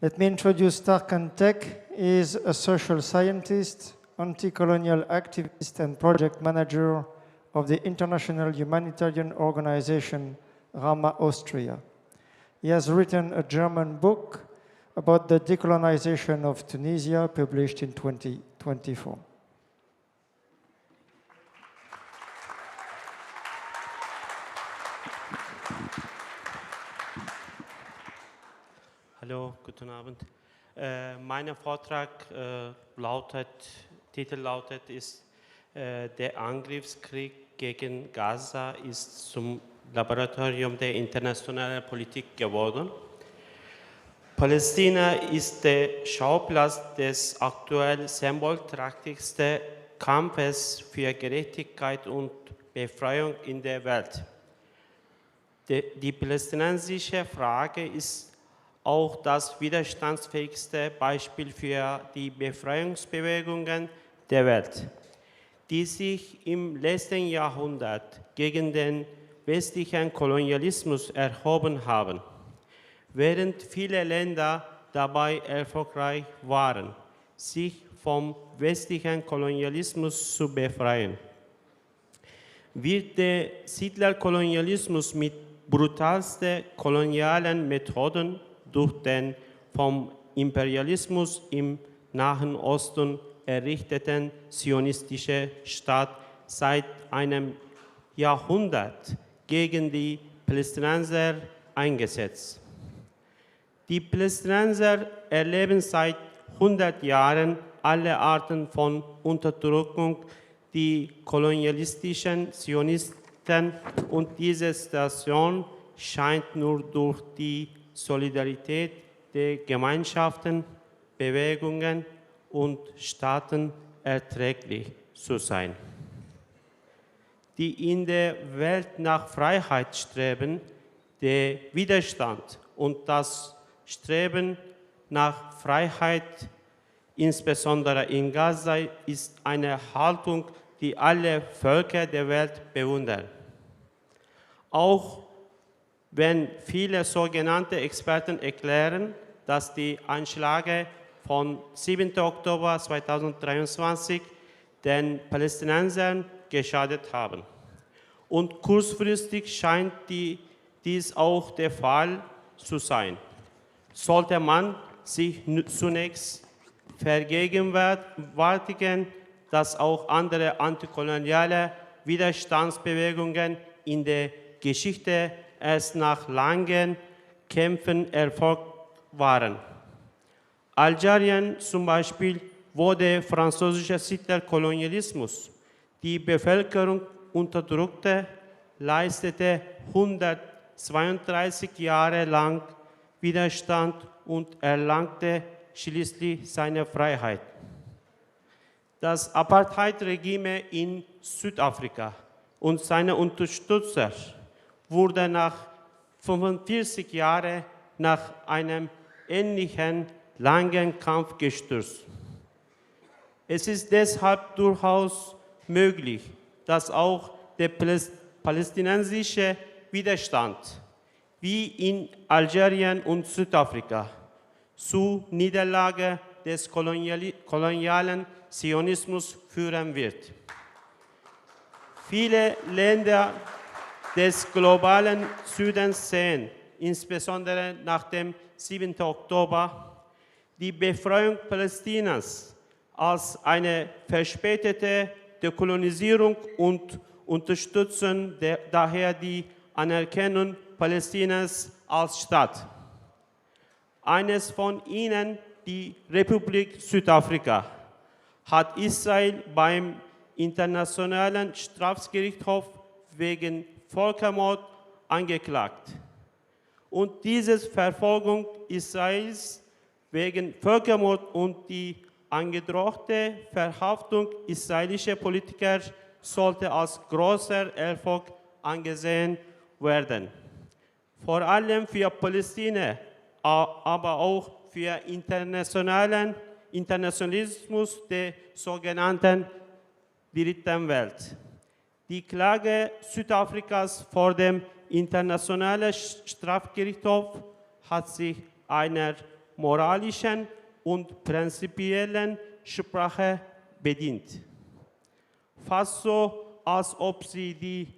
Let me introduce Tarkan Tek. He is a social scientist, anti-colonial activist, and project manager of the international humanitarian organization Rama Austria. He has written a German book about the decolonization of Tunisia, published in 2024. Hallo, guten Abend. Mein Vortrag Titel lautet der Angriffskrieg gegen Gaza ist zum Laboratorium der internationalen Politik geworden. Palästina ist der Schauplatz des aktuell symbolträchtigsten Kampfes für Gerechtigkeit und Befreiung in der Welt. Die palästinensische Frage ist auch das widerstandsfähigste Beispiel für die Befreiungsbewegungen der Welt, die sich im letzten Jahrhundert gegen den westlichen Kolonialismus erhoben haben, während viele Länder dabei erfolgreich waren, sich vom westlichen Kolonialismus zu befreien. Wird der Siedlerkolonialismus mit brutalsten kolonialen Methoden durch den vom Imperialismus im Nahen Osten errichteten zionistischen Staat seit einem Jahrhundert gegen die Palästinenser eingesetzt. Die Palästinenser erleben seit 100 Jahren alle Arten von Unterdrückung, die kolonialistischen Zionisten, und diese Situation scheint nur durch die Solidarität der Gemeinschaften, Bewegungen und Staaten erträglich zu sein. Die in der Welt nach Freiheit streben, der Widerstand und das Streben nach Freiheit, insbesondere in Gaza, ist eine Haltung, die alle Völker der Welt bewundern. Auch wenn viele sogenannte Experten erklären, dass die Anschläge vom 7. Oktober 2023 den Palästinensern geschadet haben. Und kurzfristig scheint dies auch der Fall zu sein. Sollte man sich zunächst vergegenwärtigen, dass auch andere antikoloniale Widerstandsbewegungen in der Geschichte erst nach langen Kämpfen erfolgt waren. Algerien zum Beispiel, wo der französische Hitlerkolonialismus die Bevölkerung unterdrückte, leistete 132 Jahre lang Widerstand und erlangte schließlich seine Freiheit. Das Apartheid-Regime in Südafrika und seine Unterstützer wurden nach 45 Jahren nach einem ähnlichen langen Kampf gestürzt. Es ist deshalb durchaus möglich, dass auch der palästinensische Widerstand, wie in Algerien und Südafrika, zur Niederlage des kolonialen Zionismus führen wird. Viele Länder des globalen Südens sehen, insbesondere nach dem 7. Oktober, die Befreiung Palästinas als eine verspätete Dekolonisierung und unterstützen daher die Anerkennung Palästinas als Staat. Eines von ihnen, die Republik Südafrika, hat Israel beim Internationalen Strafgerichtshof wegen Völkermord angeklagt. Und diese Verfolgung Israels wegen Völkermord und die angedrohte Verhaftung israelischer Politiker sollte als großer Erfolg angesehen werden. Vor allem für Palästina, aber auch für Internationalismus der sogenannten Dritten Welt. Die Klage Südafrikas vor dem Internationalen Strafgerichtshof hat sich einer moralischen und prinzipiellen Sprache bedient. Fast so, als ob sie die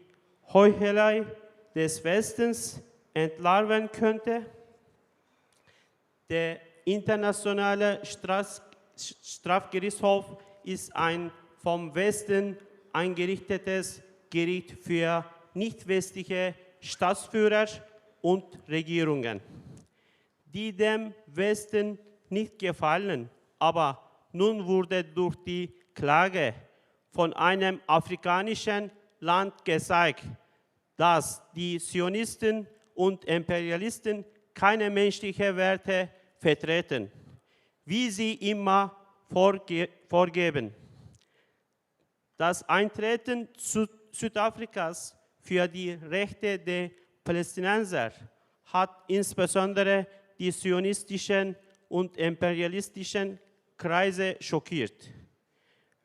Heuchelei des Westens entlarven könnte. Der Internationale Strafgerichtshof ist ein vom Westen eingerichtetes Gericht für nicht-westliche Staatsführer und Regierungen, die dem Westen nicht gefallen, aber nun wurde durch die Klage von einem afrikanischen Land gezeigt, dass die Zionisten und Imperialisten keine menschlichen Werte vertreten, wie sie immer vorgeben. Das Eintreten Südafrikas für die Rechte der Palästinenser hat insbesondere die zionistischen und imperialistischen Kreise schockiert.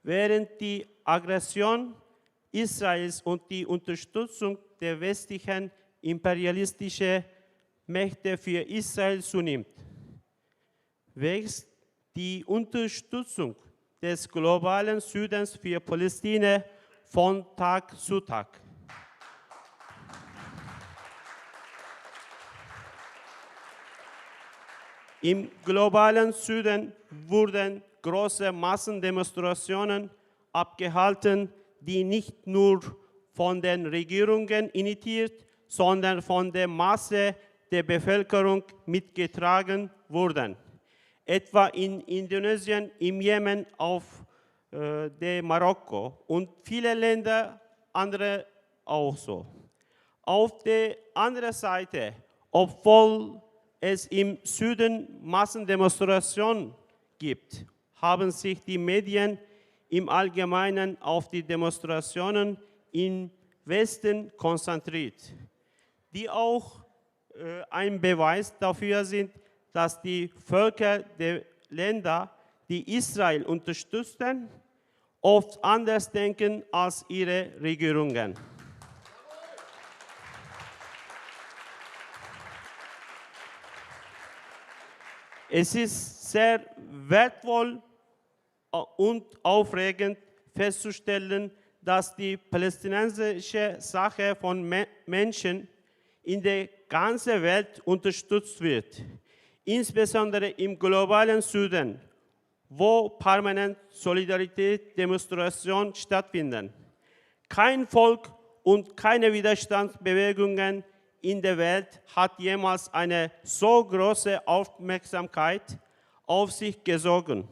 Während die Aggression Israels und die Unterstützung der westlichen imperialistischen Mächte für Israel zunimmt, wächst die Unterstützung des globalen Südens für Palästina von Tag zu Tag. Im globalen Süden wurden große Massendemonstrationen abgehalten, die nicht nur von den Regierungen initiiert, sondern von der Masse der Bevölkerung mitgetragen wurden. Etwa in Indonesien, im Jemen, auf der Marokko und viele Länder andere auch so. Auf der anderen Seite, obwohl es im Süden Massendemonstrationen gibt, haben sich die Medien im Allgemeinen auf die Demonstrationen im Westen konzentriert, die auch ein Beweis dafür sind, dass die Völker der Länder, die Israel unterstützen, oft anders denken als ihre Regierungen. Es ist sehr wertvoll und aufregend festzustellen, dass die palästinensische Sache von Menschen in der ganzen Welt unterstützt wird, insbesondere im globalen Süden, wo permanent Solidaritätsdemonstrationen stattfinden. Kein Volk und keine Widerstandsbewegungen in der Welt hat jemals eine so große Aufmerksamkeit auf sich gezogen.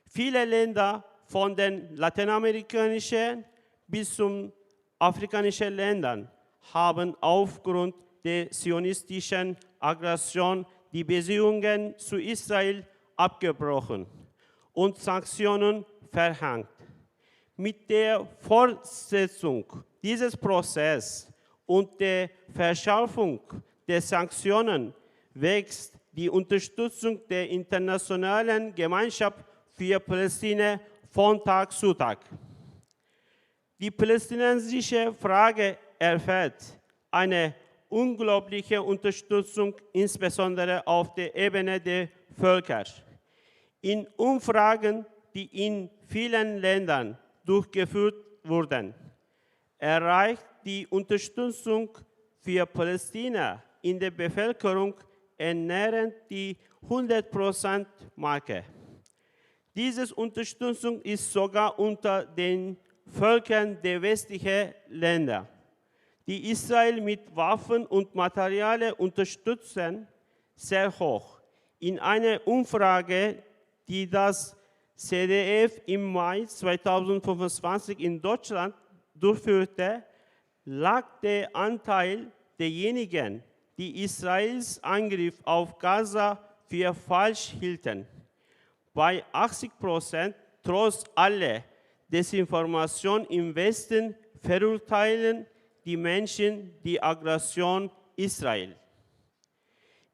Viele Länder, von den lateinamerikanischen bis zum afrikanischen Ländern, haben aufgrund der zionistischen Aggression die Beziehungen zu Israel abgebrochen und Sanktionen verhängt. Mit der Fortsetzung dieses Prozesses und der Verschärfung der Sanktionen wächst die Unterstützung der internationalen Gemeinschaft für Palästina von Tag zu Tag. Die palästinensische Frage erfährt eine unglaubliche Unterstützung, insbesondere auf der Ebene der Völker. In Umfragen, die in vielen Ländern durchgeführt wurden, erreicht die Unterstützung für Palästina in der Bevölkerung annähernd die 100%-Marke. Diese Unterstützung ist sogar unter den Völkern der westlichen Länder, die Israel mit Waffen und Materialien unterstützen, sehr hoch. In einer Umfrage, die das CDF im Mai 2025 in Deutschland durchführte, lag der Anteil derjenigen, die Israels Angriff auf Gaza für falsch hielten, bei 80%. Trotz aller Desinformation im Westen verurteilen die Menschen die Aggression Israel.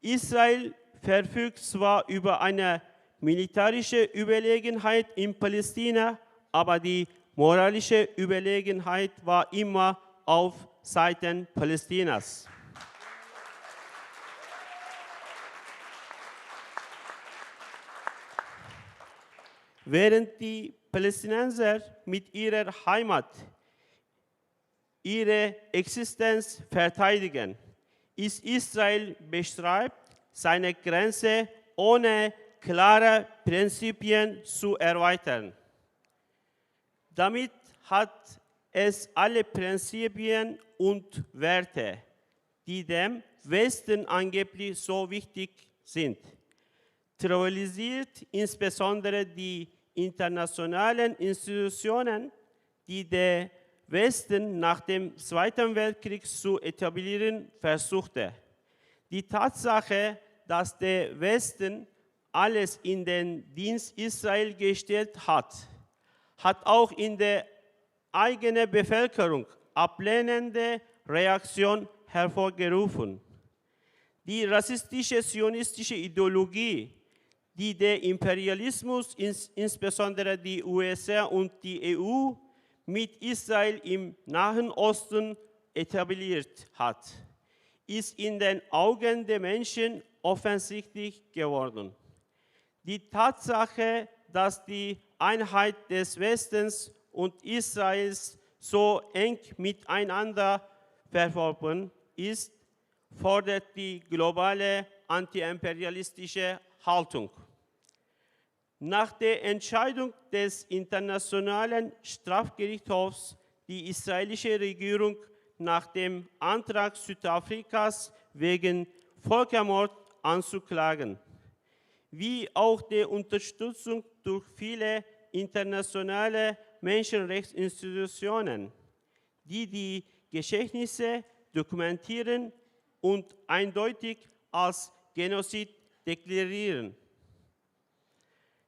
Israel verfügt zwar über eine militärische Überlegenheit in Palästina, aber die moralische Überlegenheit war immer auf Seiten Palästinas. Während die Palästinenser mit ihrer Heimat ihre Existenz verteidigen, ist Israel bestrebt, seine Grenze ohne klare Prinzipien zu erweitern. Damit hat es alle Prinzipien und Werte, die dem Westen angeblich so wichtig sind, trivialisiert insbesondere die internationalen Institutionen, die der Westen nach dem Zweiten Weltkrieg zu etablieren versuchte. Die Tatsache, dass der Westen alles in den Dienst Israel gestellt hat, hat auch in der eigenen Bevölkerung ablehnende Reaktion hervorgerufen. Die rassistische zionistische Ideologie, die der Imperialismus, insbesondere die USA und die EU, mit Israel im Nahen Osten etabliert hat, ist in den Augen der Menschen offensichtlich geworden. Die Tatsache, dass die Einheit des Westens und Israels so eng miteinander verwoben ist, fordert die globale antiimperialistische Haltung. Nach der Entscheidung des Internationalen Strafgerichtshofs, die israelische Regierung nach dem Antrag Südafrikas wegen Völkermord anzuklagen, wie auch der Unterstützung durch viele internationale Menschenrechtsinstitutionen, die die Geschehnisse dokumentieren und eindeutig als Genozid deklarieren,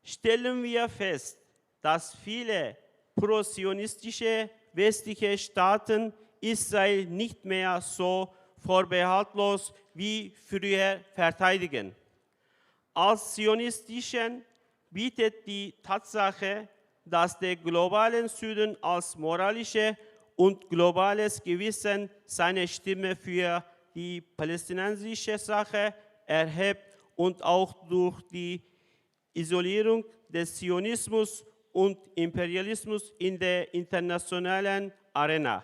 stellen wir fest, dass viele pro-zionistische westliche Staaten Israel nicht mehr so vorbehaltlos wie früher verteidigen. Als Zionistischen bietet die Tatsache, dass der globale Süden als moralische und globales Gewissen seine Stimme für die palästinensische Sache erhebt und auch durch die Isolierung des Zionismus und Imperialismus in der internationalen Arena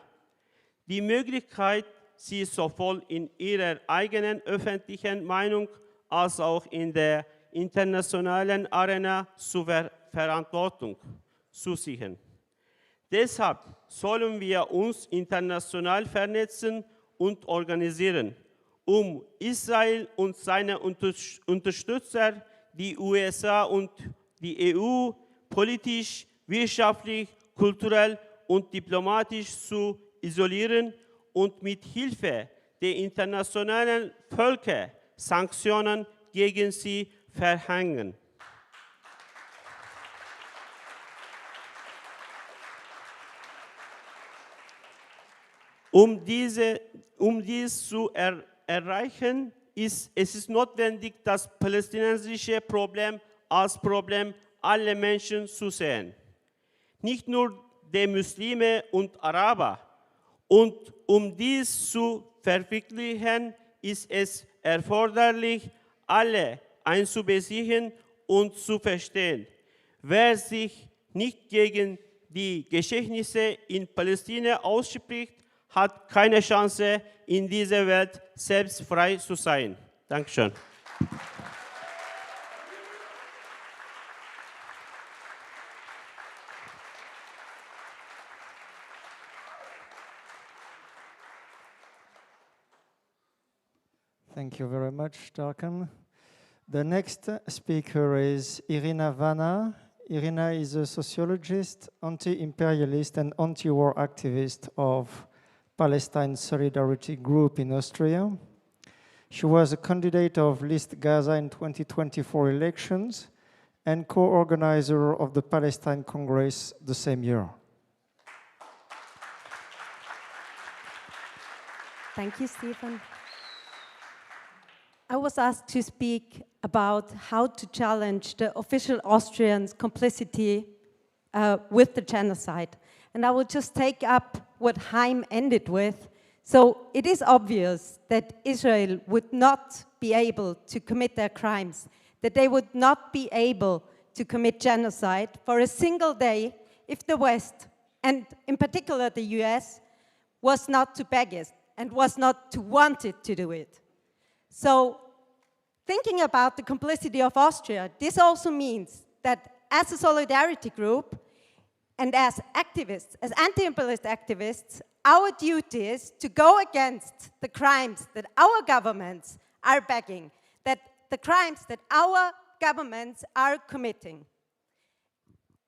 die Möglichkeit, sie sowohl in ihrer eigenen öffentlichen Meinung als auch in der internationalen Arena Verantwortung zusichern. Deshalb sollen wir uns international vernetzen und organisieren, um Israel und seine Unterstützer, die USA und die EU, politisch, wirtschaftlich, kulturell und diplomatisch zu isolieren und mit Hilfe der internationalen Völker Sanktionen gegen sie verhängen. Um dies zu erreichen, ist es notwendig, das palästinensische Problem als Problem aller Menschen zu sehen. Nicht nur der Muslime und Araber. Und um dies zu verwirklichen, ist es erforderlich, alle einzubeziehen und zu verstehen. Wer sich nicht gegen die Geschehnisse in Palästina ausspricht, hat keine Chance, in dieser Welt selbst frei zu sein. Dankeschön. Thank you very much, Barkan. The next speaker is Irina Vanna. Irina is a sociologist, anti-imperialist and anti-war activist of Palestine Solidarity Group in Austria. She was a candidate of List Gaza in 2024 elections and co-organizer of the Palestine Congress the same year. Thank you, Stephen. I was asked to speak about how to challenge the official Austrian complicity with the genocide. And I will just take up what Haim ended with. So it is obvious that Israel would not be able to commit their crimes, that they would not be able to commit genocide for a single day if the West, and in particular the US, was not to beg it and was not to want it to do it. So thinking about the complicity of Austria, this also means that as a solidarity group and as activists, as anti-imperialist activists, our duty is to go against the crimes that our governments are begging, that the crimes that our governments are committing.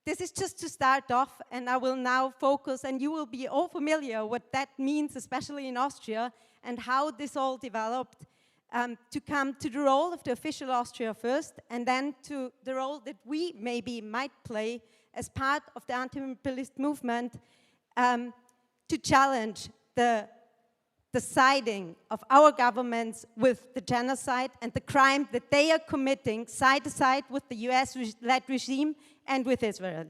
This is just to start off, and I will now focus, and you will be all familiar what that means, especially in Austria, and how this all developed to come to the role of the official Austria first, and then to the role that we maybe might play as part of the anti-imperialist movement to challenge the siding of our governments with the genocide and the crime that they are committing side to side with the US-led regime and with Israel.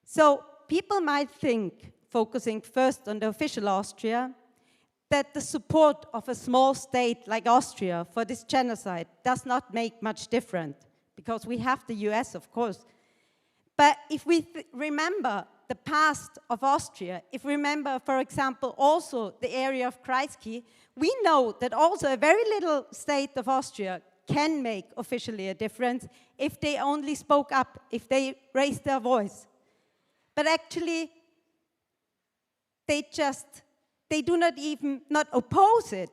So people might think, focusing first on the official Austria, that the support of a small state like Austria for this genocide does not make much difference, because we have the US, of course. But if we remember the past of Austria, if we remember, for example, also the area of Kreisky, we know that also a very little state of Austria can make officially a difference if they only spoke up, if they raised their voice. But actually, they do not even not oppose it,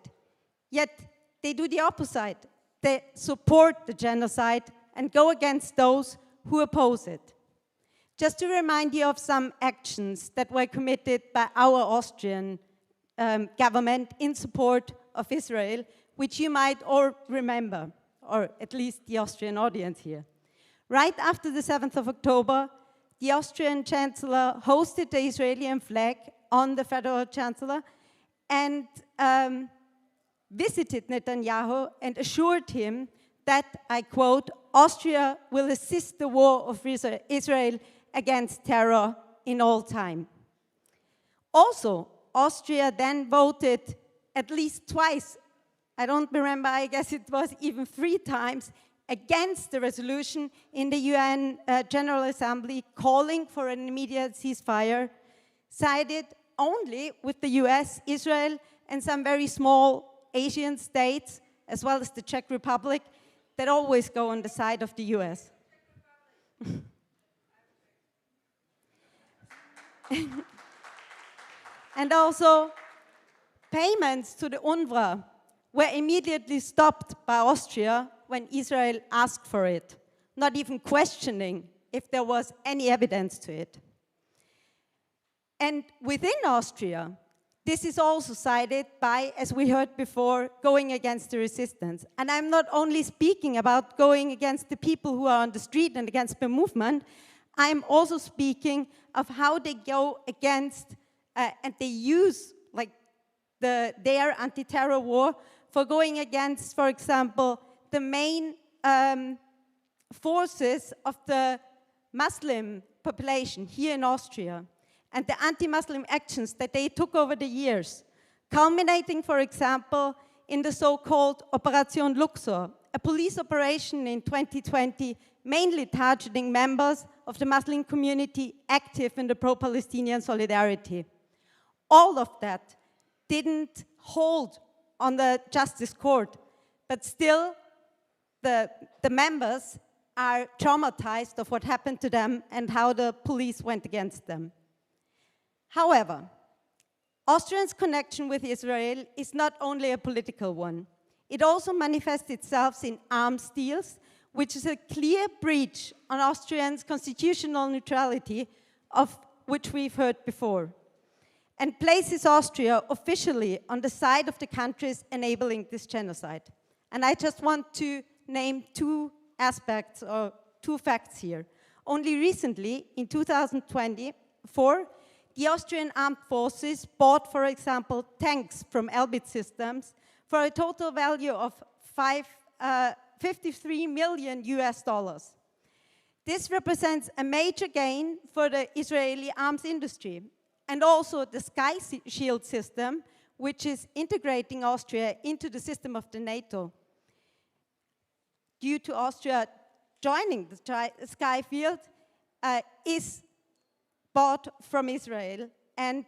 yet they do the opposite. They support the genocide and go against those who oppose it. Just to remind you of some actions that were committed by our Austrian government in support of Israel, which you might all remember, or at least the Austrian audience here. Right after the 7th of October, the Austrian Chancellor hosted the Israeli flag on the Federal Chancellor and visited Netanyahu and assured him that, I quote, Austria will assist the war of Israel against terror in all time. Also, Austria then voted at least twice, I don't remember, I guess it was even 3 times, against the resolution in the UN General Assembly calling for an immediate ceasefire, sided only with the US, Israel, and some very small Asian states, as well as the Czech Republic, that always go on the side of the US. And also, payments to the UNRWA were immediately stopped by Austria when Israel asked for it, not even questioning if there was any evidence to it. And within Austria, this is also cited by, as we heard before, going against the resistance. And I'm not only speaking about going against the people who are on the street and against the movement, I'm also speaking of how they go against and they use like their anti-terror war for going against, for example, the main forces of the Muslim population here in Austria, and the anti-Muslim actions that they took over the years, culminating, for example, in the so-called Operation Luxor, a police operation in 2020 mainly targeting members of the Muslim community active in the pro-Palestinian solidarity. All of that didn't hold on the justice court, but still the members are traumatized of what happened to them and how the police went against them. However, Austria's connection with Israel is not only a political one. It also manifests itself in arms deals, which is a clear breach on Austria's constitutional neutrality, of which we've heard before, and places Austria officially on the side of the countries enabling this genocide. And I just want to name two aspects or two facts here. Only recently, in 2024, the Austrian armed forces bought, for example, tanks from Elbit Systems for a total value of 53 million US dollars. This represents a major gain for the Israeli arms industry, and also the Sky Shield system, which is integrating Austria into the system of the NATO. Due to Austria joining the Sky Field, is bought from Israel and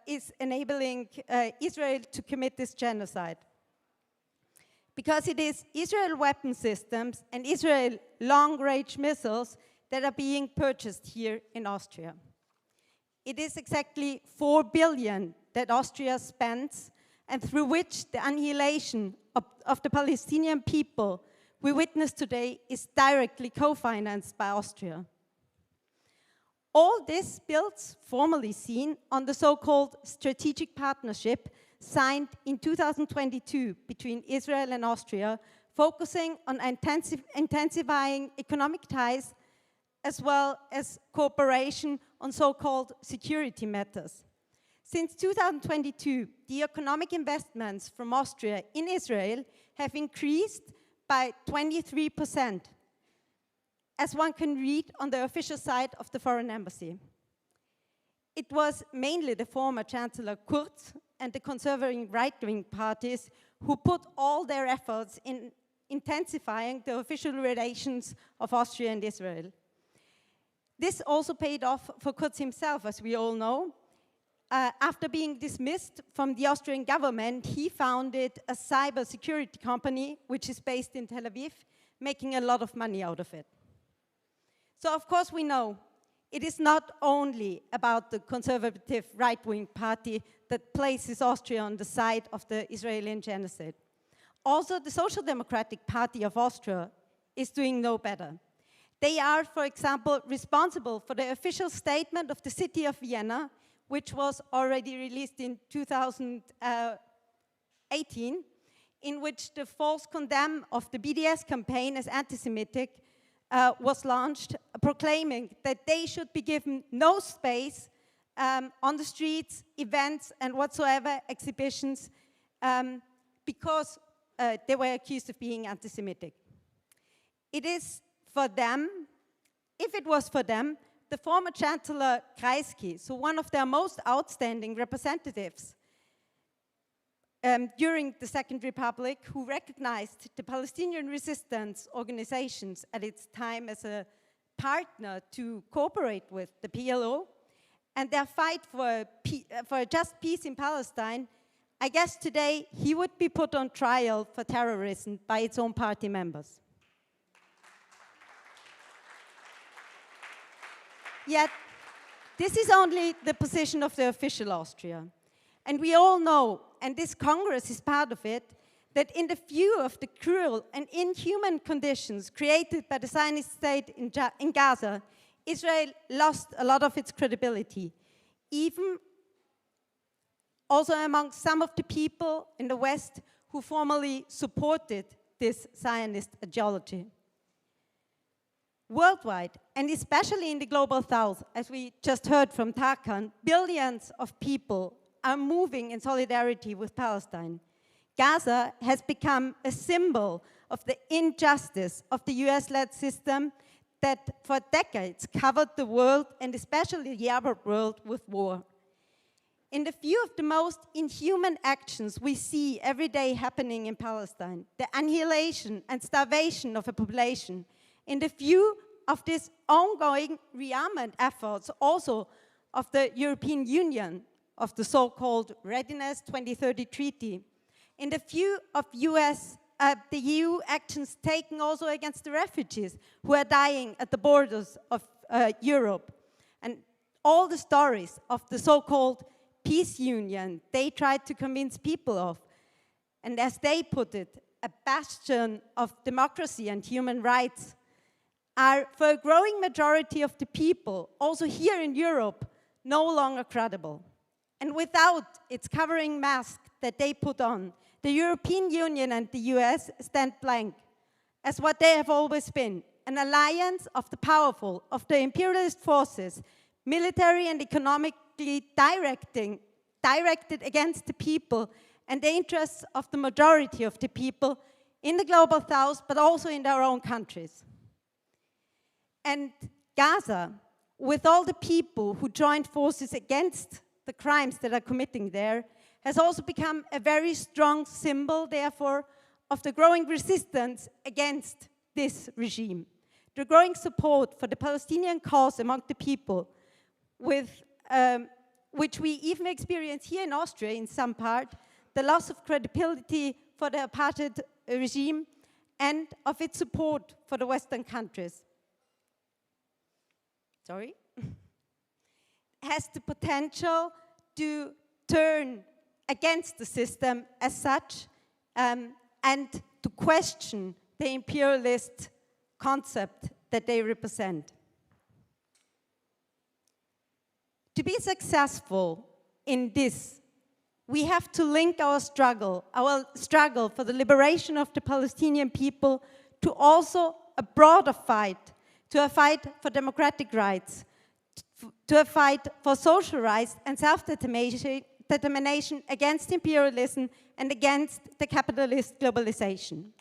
is enabling Israel to commit this genocide. Because it is Israel weapon systems and Israel long-range missiles that are being purchased here in Austria. It is exactly 4 billion that Austria spends, and through which the annihilation of the Palestinian people we witness today is directly co-financed by Austria. All this builds, formally seen, on the so-called strategic partnership signed in 2022 between Israel and Austria, focusing on intensifying economic ties as well as cooperation on so-called security matters. Since 2022, the economic investments from Austria in Israel have increased by 23%, as one can read on the official site of the Foreign Embassy. It was mainly the former Chancellor Kurz and the conservative right-wing parties who put all their efforts in intensifying the official relations of Austria and Israel. This also paid off for Kurz himself, as we all know. After being dismissed from the Austrian government, he founded a cyber security company, which is based in Tel Aviv, making a lot of money out of it. So, of course, we know it is not only about the conservative right-wing party that places Austria on the side of the Israeli genocide. Also, the Social Democratic Party of Austria is doing no better. They are, for example, responsible for the official statement of the city of Vienna, which was already released in 2018, in which the false condemn of the BDS campaign as anti-Semitic was launched, proclaiming that they should be given no space on the streets, events, and whatsoever exhibitions because they were accused of being anti-Semitic. It is for them, if it was for them, the former Chancellor Kreisky, so one of their most outstanding representatives during the Second Republic, who recognized the Palestinian resistance organizations at its time as a partner to cooperate with the PLO, and their fight for a just peace in Palestine, I guess today he would be put on trial for terrorism by its own party members. Yet, this is only the position of the official Austria. And we all know, and this Congress is part of it, that in the view of the cruel and inhuman conditions created by the Zionist state in Gaza, Israel lost a lot of its credibility, even also among some of the people in the West who formerly supported this Zionist ideology. Worldwide, and especially in the global south, as we just heard from Barkan, billions of people are moving in solidarity with Palestine. Gaza has become a symbol of the injustice of the US-led system that for decades covered the world, and especially the Arab world, with war. In the view of the most inhuman actions we see every day happening in Palestine, the annihilation and starvation of a population, in the view of this ongoing rearmament efforts also of the European Union, of the so-called Readiness 2030 Treaty, in the view of the EU actions taken also against the refugees who are dying at the borders of Europe, and all the stories of the so-called peace union they tried to convince people of, and as they put it, a bastion of democracy and human rights, are for a growing majority of the people, also here in Europe, no longer credible. And without its covering mask that they put on, the European Union and the US stand blank, as what they have always been, an alliance of the powerful, of the imperialist forces, military and economically directed against the people and the interests of the majority of the people in the global south, but also in their own countries. And Gaza, with all the people who joined forces against the crimes that are committing there, has also become a very strong symbol, therefore, of the growing resistance against this regime. The growing support for the Palestinian cause among the people, which we even experience here in Austria in some part, the loss of credibility for the apartheid regime and of its support for the Western countries. Has the potential to turn against the system as such and to question the imperialist concept that they represent. To be successful in this, we have to link our struggle for the liberation of the Palestinian people to also a broader fight, to a fight for democratic rights, to a fight for social rights and self-determination against imperialism and against the capitalist globalization.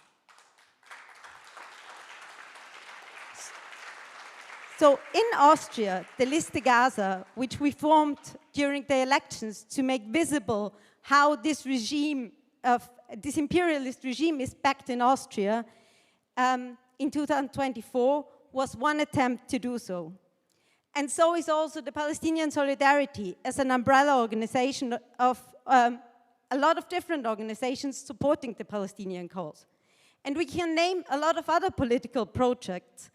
So in Austria, the Liste Gaza, which we formed during the elections to make visible how this regime this imperialist regime is backed in Austria, in 2024 was one attempt to do so. And so is also the Palestinian Solidarity as an umbrella organization of a lot of different organizations supporting the Palestinian cause. And we can name a lot of other political projects,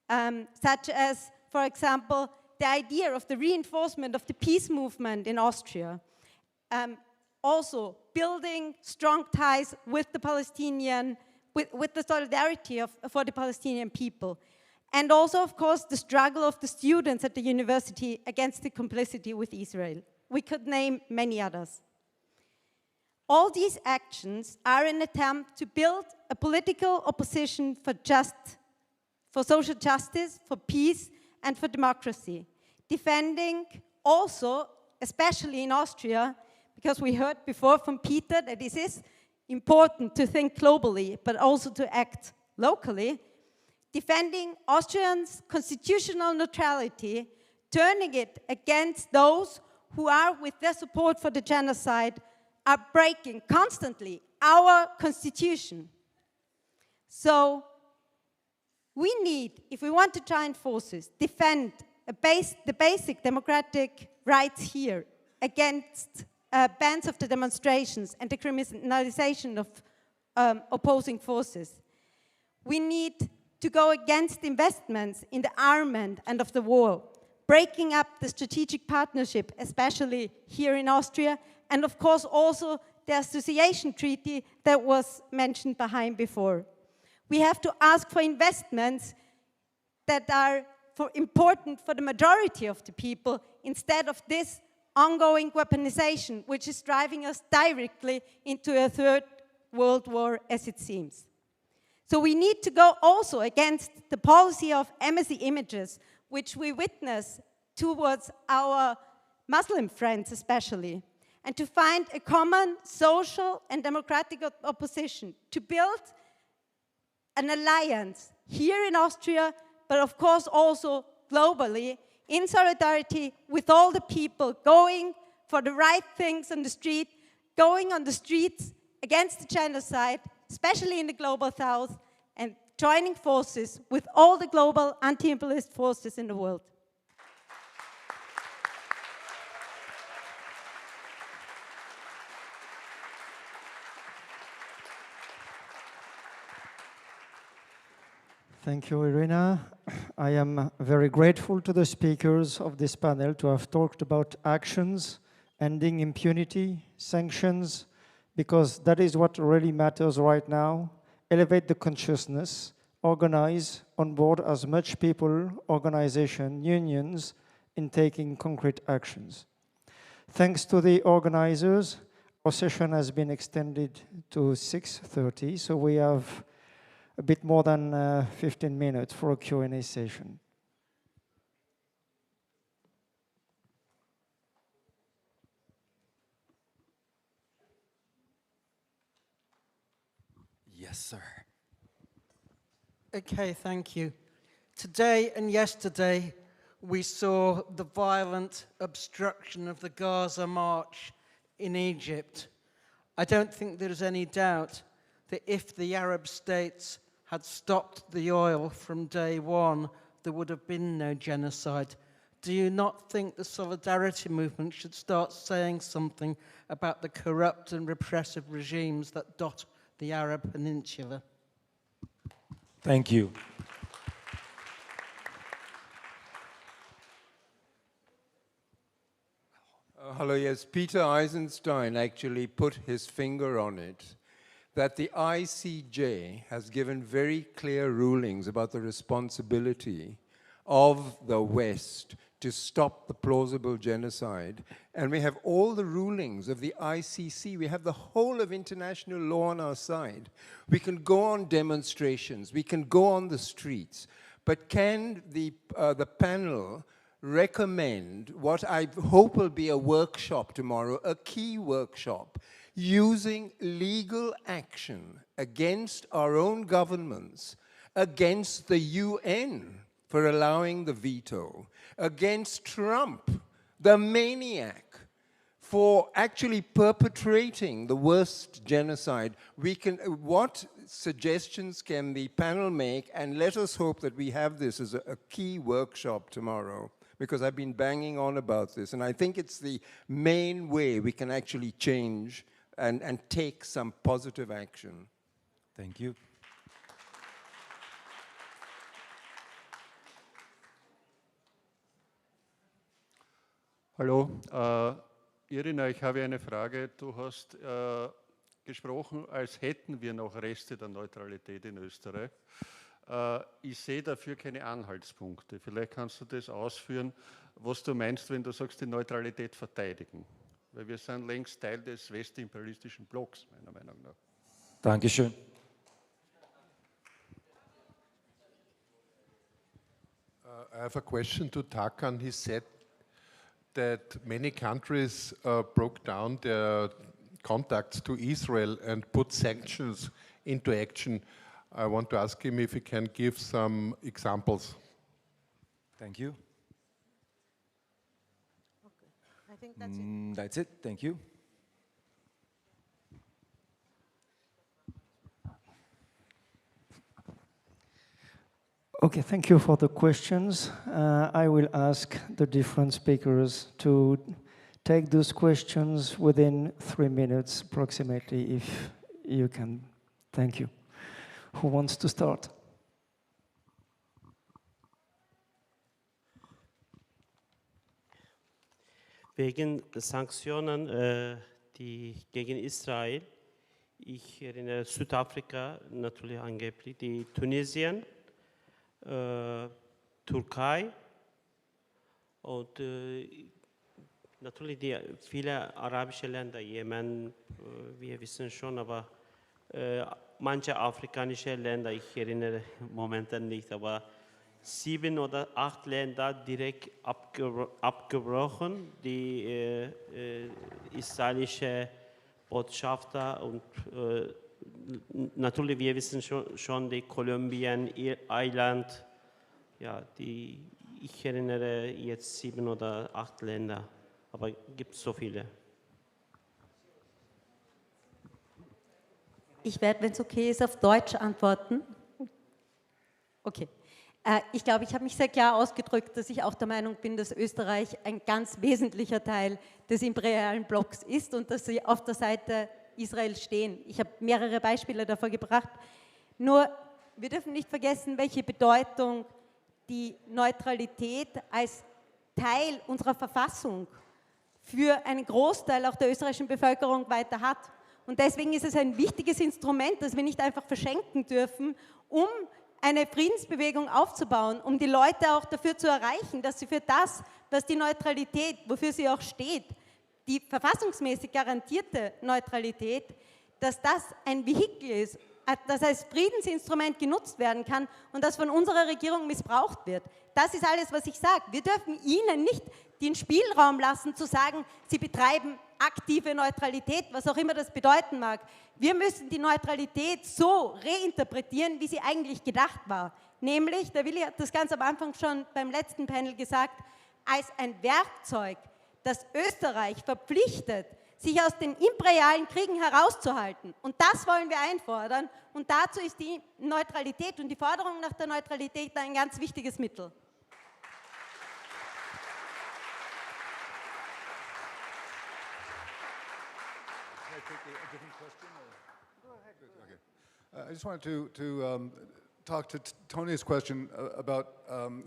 such as, for example, the idea of the reinforcement of the peace movement in Austria. Also building strong ties with the Palestinian, with the solidarity for the Palestinian people. And also, of course, the struggle of the students at the university against the complicity with Israel. We could name many others. All these actions are an attempt to build a political opposition for social justice, for peace, and for democracy. Defending also, especially in Austria, because we heard before from Peter that it is important to think globally, but also to act locally, defending Austrians' constitutional neutrality, turning it against those who are, with their support for the genocide, are breaking constantly our constitution. So we need, if we want to join forces, defend the basic democratic rights here against bans of the demonstrations and the criminalization of opposing forces. We need to go against investments in the armament and of the war. breaking up the strategic partnership, especially here in Austria, and of course also the association treaty that was mentioned by Haim before. We have to ask for investments that are important for the majority of the people instead of this ongoing weaponization, which is driving us directly into a third world war, as it seems. So we need to go also against the policy of embassy images, which we witness towards our Muslim friends especially, and to find a common social and democratic opposition, to build an alliance here in Austria, but of course also globally, in solidarity with all the people going for the right things on the street, going on the streets against the genocide, especially in the global south, and joining forces with all the global anti-imperialist forces in the world. Thank you, Irina. I am very grateful to the speakers of this panel to have talked about actions, ending impunity, sanctions, because that is what really matters right now. Elevate the consciousness, organize, onboard as much people, organization, unions in taking concrete actions. Thanks to the organizers, our session has been extended to 6:30, so we have a bit more than 15 minutes for a Q&A session. Yes, sir. Okay, thank you. Today and yesterday, we saw the violent obstruction of the Gaza March in Egypt. I don't think there's any doubt that if the Arab states had stopped the oil from day one, there would have been no genocide. Do you not think the solidarity movement should start saying something about the corrupt and repressive regimes that dot the Arab Peninsula? Thank you. Hello, yes, Peter Eisenstein actually put his finger on it, that the ICJ has given very clear rulings about the responsibility of the West to stop the plausible genocide. And we have all the rulings of the ICC. We have the whole of international law on our side. We can go on demonstrations. We can go on the streets. But can the panel recommend what I hope will be a workshop tomorrow, a key workshop, using legal action against our own governments, against the UN for allowing the veto, against Trump, the maniac, for actually perpetrating the worst genocide. What suggestions can the panel make? And let us hope that we have this as a key workshop tomorrow, because I've been banging on about this, and I think it's the main way we can actually change and take some positive action. Thank you. Hallo, Irina, ich habe eine Frage. Du hast gesprochen, als hätten wir noch Reste der Neutralität in Österreich. Ich sehe dafür keine Anhaltspunkte. Vielleicht kannst du das ausführen, was du meinst, wenn du sagst, die Neutralität verteidigen. Weil wir sind längst Teil des westimperialistischen Blocks, meiner Meinung nach. Dankeschön. I have a question to Tarkan. He said that many countries broke down their contacts to Israel and put sanctions into action. I want to ask him if he can give some examples. Thank you. Okay. I think that's it. That's it. Thank you. Okay, thank you for the questions. I will ask the different speakers to take those questions within 3 minutes approximately, if you can. Thank you. Who wants to start? Wegen Sanktionen, die gegen Israel, ich erinnere Südafrika natürlich angeblich, die Tunesien, Türkei und natürlich die viele arabische Länder, Jemen, wir wissen schon, aber manche afrikanische Länder, ich erinnere momentan nicht, aber 7 oder 8 Länder direkt abgebrochen, die israelische Botschafter und natürlich, wir wissen schon die Kolumbien, Irland, ja, ich erinnere jetzt 7 oder 8 Länder, aber gibt es so viele. Ich werde, wenn es okay ist, auf Deutsch antworten. Okay. Ich glaube, ich habe mich sehr klar ausgedrückt, dass ich auch der Meinung bin, dass Österreich ein ganz wesentlicher Teil des imperialen Blocks ist und dass sie auf der Seite Israels stehen. Ich habe mehrere Beispiele davor gebracht. Nur, wir dürfen nicht vergessen, welche Bedeutung die Neutralität als Teil unserer Verfassung für einen Großteil auch der österreichischen Bevölkerung weiter hat. Und deswegen ist es ein wichtiges Instrument, das wir nicht einfach verschenken dürfen, um eine Friedensbewegung aufzubauen, um die Leute auch dafür zu erreichen, dass sie für das, was die Neutralität, wofür sie auch steht, die verfassungsmäßig garantierte Neutralität, dass das ein Vehikel ist, das als Friedensinstrument genutzt werden kann und das von unserer Regierung missbraucht wird. Das ist alles, was ich sage. Wir dürfen ihnen nicht den Spielraum lassen, zu sagen, sie betreiben aktive Neutralität, was auch immer das bedeuten mag. Wir müssen die Neutralität so reinterpretieren, wie sie eigentlich gedacht war. Nämlich, der Willi hat das ganz am Anfang schon beim letzten Panel gesagt, als ein Werkzeug, das Österreich verpflichtet, sich aus den imperialen Kriegen herauszuhalten. Und das wollen wir einfordern. Und dazu ist die Neutralität und die Forderung nach der Neutralität ein ganz wichtiges Mittel. I just wanted to talk to Tony's question about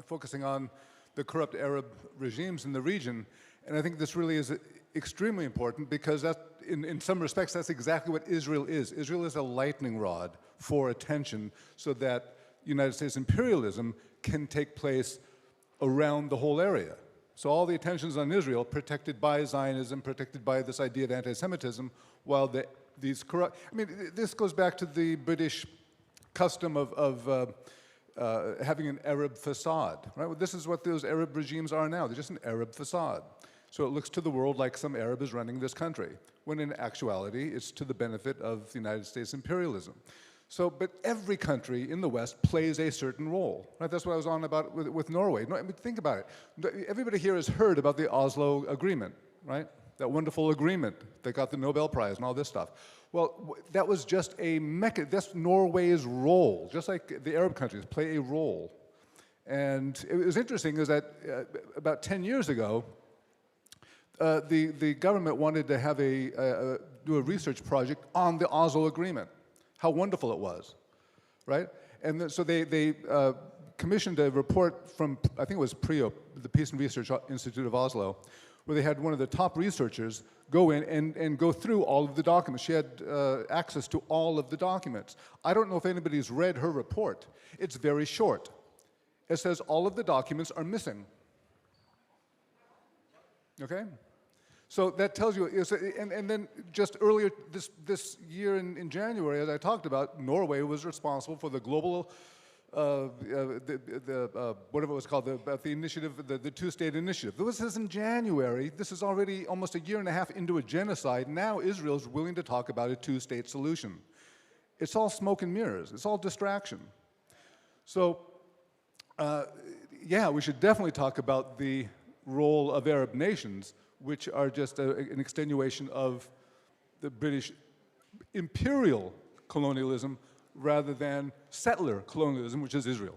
focusing on the corrupt Arab regimes in the region. And I think this really is extremely important because that, in some respects, that's exactly what Israel is. Israel is a lightning rod for attention so that United States imperialism can take place around the whole area. So all the attention's on Israel, protected by Zionism, protected by this idea of anti-Semitism, while these corrupt... I mean, this goes back to the British custom of having an Arab facade, right? Well, this is what those Arab regimes are now. They're just an Arab facade. So it looks to the world like some Arab is running this country, when in actuality, it's to the benefit of the United States imperialism. So, but every country in the West plays a certain role, right? That's what I was on about with Norway. No, I mean, think about it. Everybody here has heard about the Oslo Agreement, right? That wonderful agreement that got the Nobel Prize and all this stuff. Well, that was just that's Norway's role, just like the Arab countries play a role. And it was interesting is that about 10 years ago, the government wanted to have do a research project on the Oslo Agreement. How wonderful it was, right? And so they commissioned a report from, I think it was PRIO, the Peace and Research Institute of Oslo, where they had one of the top researchers go in and go through all of the documents. She had access to all of the documents. I don't know if anybody's read her report. It's very short. It says all of the documents are missing. Okay? So that tells you, and then just earlier this year in January, as I talked about, Norway was responsible for the global, whatever it was called, the initiative, the two-state initiative. This is in January. This is already almost a year and a half into a genocide. Now Israel's willing to talk about a two-state solution. It's all smoke and mirrors. It's all distraction. So, yeah, we should definitely talk about the role of Arab nations, which are just an extenuation of the British imperial colonialism rather than settler colonialism, which is Israel.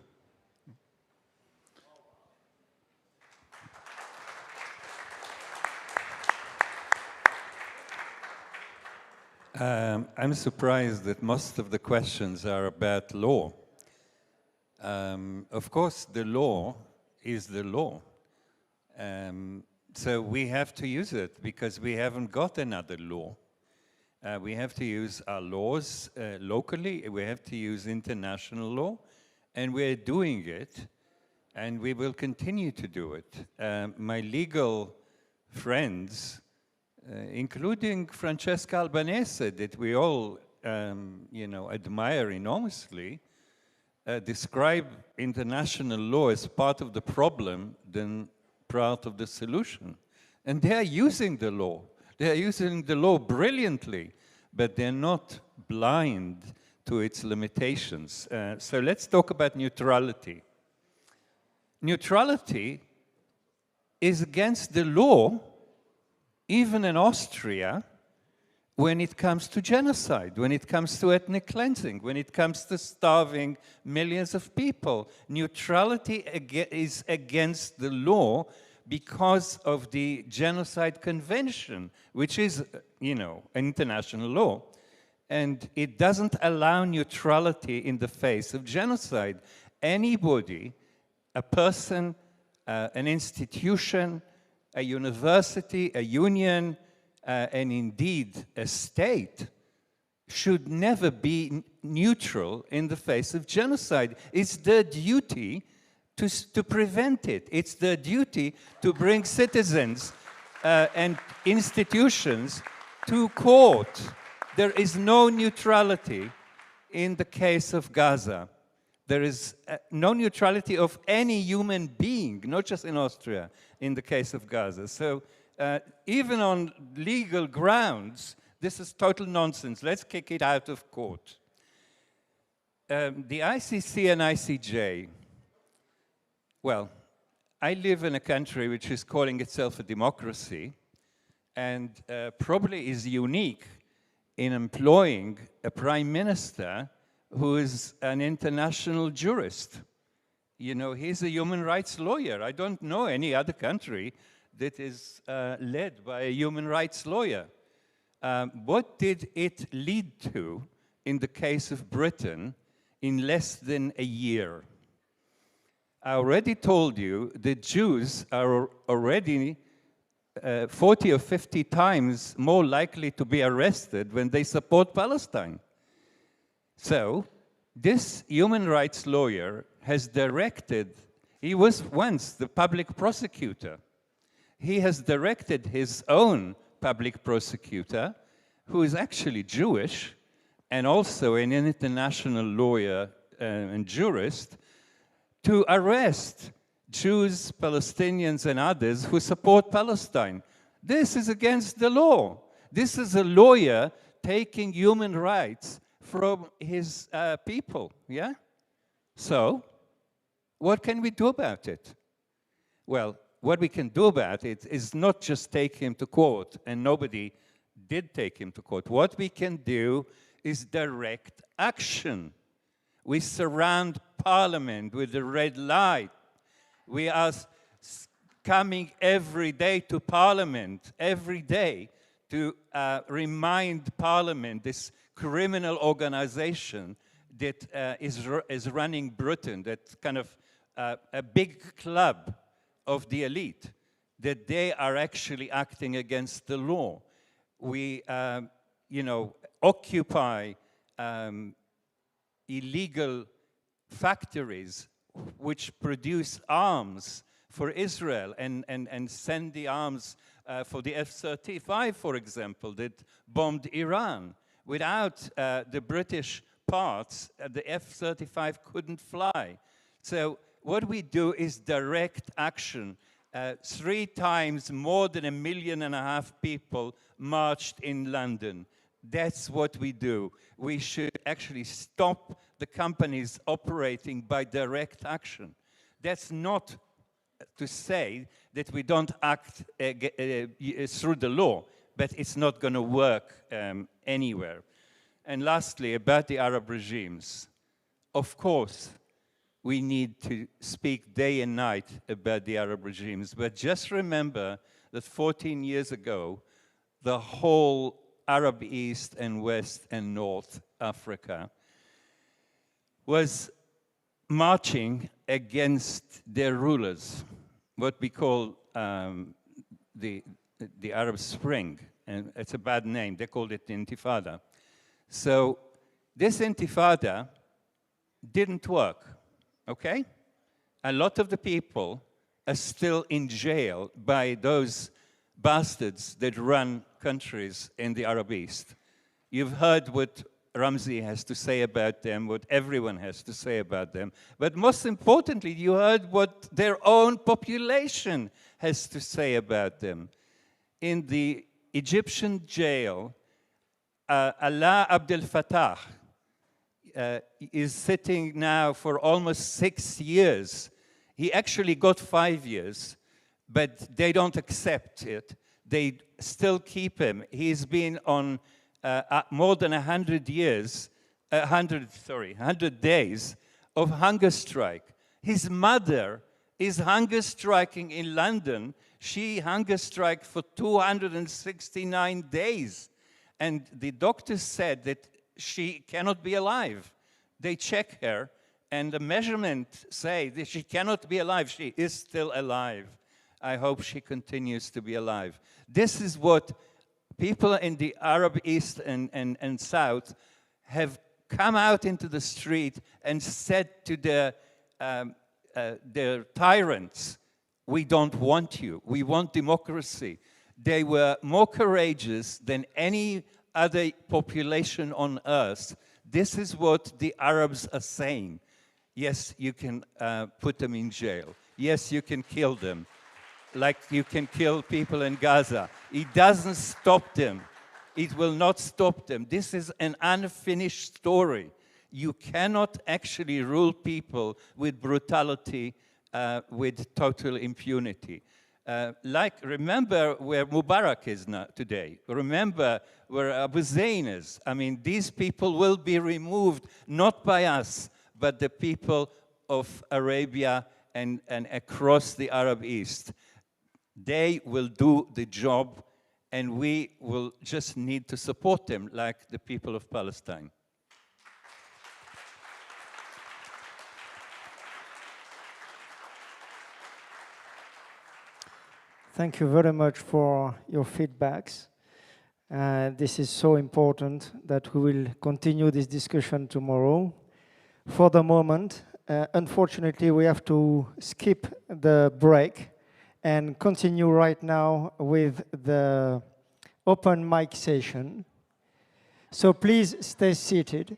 I'm surprised that most of the questions are about law. Of course, the law is the law. So we have to use it because we haven't got another law. We have to use our laws locally, we have to use international law, and we're doing it, and we will continue to do it. My legal friends, including Francesca Albanese, that we all admire enormously, describe international law as part of the problem than part of the solution. And they are using the law. They are using the law brilliantly, but they're not blind to its limitations. So let's talk about neutrality. Neutrality is against the law, even in Austria, when it comes to genocide, when it comes to ethnic cleansing, when it comes to starving millions of people. Neutrality is against the law because of the Genocide Convention, which is, an international law. And it doesn't allow neutrality in the face of genocide. Anybody, a person, an institution, a university, a union, and indeed a state should never be neutral in the face of genocide. It's their duty to prevent it. It's their duty to bring citizens and institutions to court. There is no neutrality in the case of Gaza. There is no neutrality of any human being, not just in Austria, in the case of Gaza. So even on legal grounds, this is total nonsense. Let's kick it out of court. The ICC and ICJ, well, I live in a country which is calling itself a democracy and probably is unique in employing a prime minister who is an international jurist. He's a human rights lawyer. I don't know any other country that is led by a human rights lawyer. What did it lead to in the case of Britain in less than a year? I already told you that Jews are already 40 or 50 times more likely to be arrested when they support Palestine. So this human rights lawyer has directed, he was once the public prosecutor. He has directed his own public prosecutor, who is actually Jewish and also an international lawyer and jurist, to arrest Jews, Palestinians, and others who support Palestine. This is against the law. This is a lawyer taking human rights from his people, yeah? So, what can we do about it? Well, what we can do about it is not just take him to court, and nobody did take him to court. What we can do is direct action. We surround Parliament with a red light. We are coming every day to Parliament, every day, to remind Parliament, this criminal organization that is running Britain, that kind of a big club of the elite, that they are actually acting against the law. We, occupy illegal factories which produce arms for Israel and send the arms for the F-35, for example, that bombed Iran. Without the British parts, the F-35 couldn't fly. So what we do is direct action. 3 times more than 1.5 million people marched in London. That's what we do. We should actually stop the companies operating by direct action. That's not to say that we don't act through the law, but it's not going to work anywhere. And lastly, about the Arab regimes. Of course, we need to speak day and night about the Arab regimes, but just remember that 14 years ago, the whole Arab East and West and North Africa was marching against their rulers, what we call the Arab Spring, and it's a bad name. They called it the Intifada. So this Intifada didn't work, okay? A lot of the people are still in jail by those bastards that run countries in the Arab East. You've heard what Ramzy has to say about them, what everyone has to say about them. But most importantly, you heard what their own population has to say about them. In the Egyptian jail, Alaa Abdel Fattah is sitting now for almost 6 years. He actually got 5 years, but they don't accept it. They still keep him. He's been on more than 100 days of hunger strike. His mother is hunger striking in London. She hunger striked for 269 days. And the doctors said that she cannot be alive. They check her, and the measurements say that she cannot be alive. She is still alive. I hope she continues to be alive. This is what people in the Arab East and South have come out into the street and said to their tyrants, we don't want you. We want democracy. They were more courageous than any other population on earth. This is what the Arabs are saying. Yes, you can put them in jail. Yes, you can kill them, like you can kill people in Gaza. It doesn't stop them. It will not stop them. This is an unfinished story. You cannot actually rule people with brutality, with total impunity. Remember where Mubarak is now today. Remember where Abu Zain is. I mean, these people will be removed, not by us, but the people of Arabia and across the Arab East. They will do the job, and we will just need to support them like the people of Palestine. Thank you very much for your feedbacks. This is so important that we will continue this discussion tomorrow. For the moment, unfortunately, we have to skip the break and continue right now with the open mic session. So please stay seated.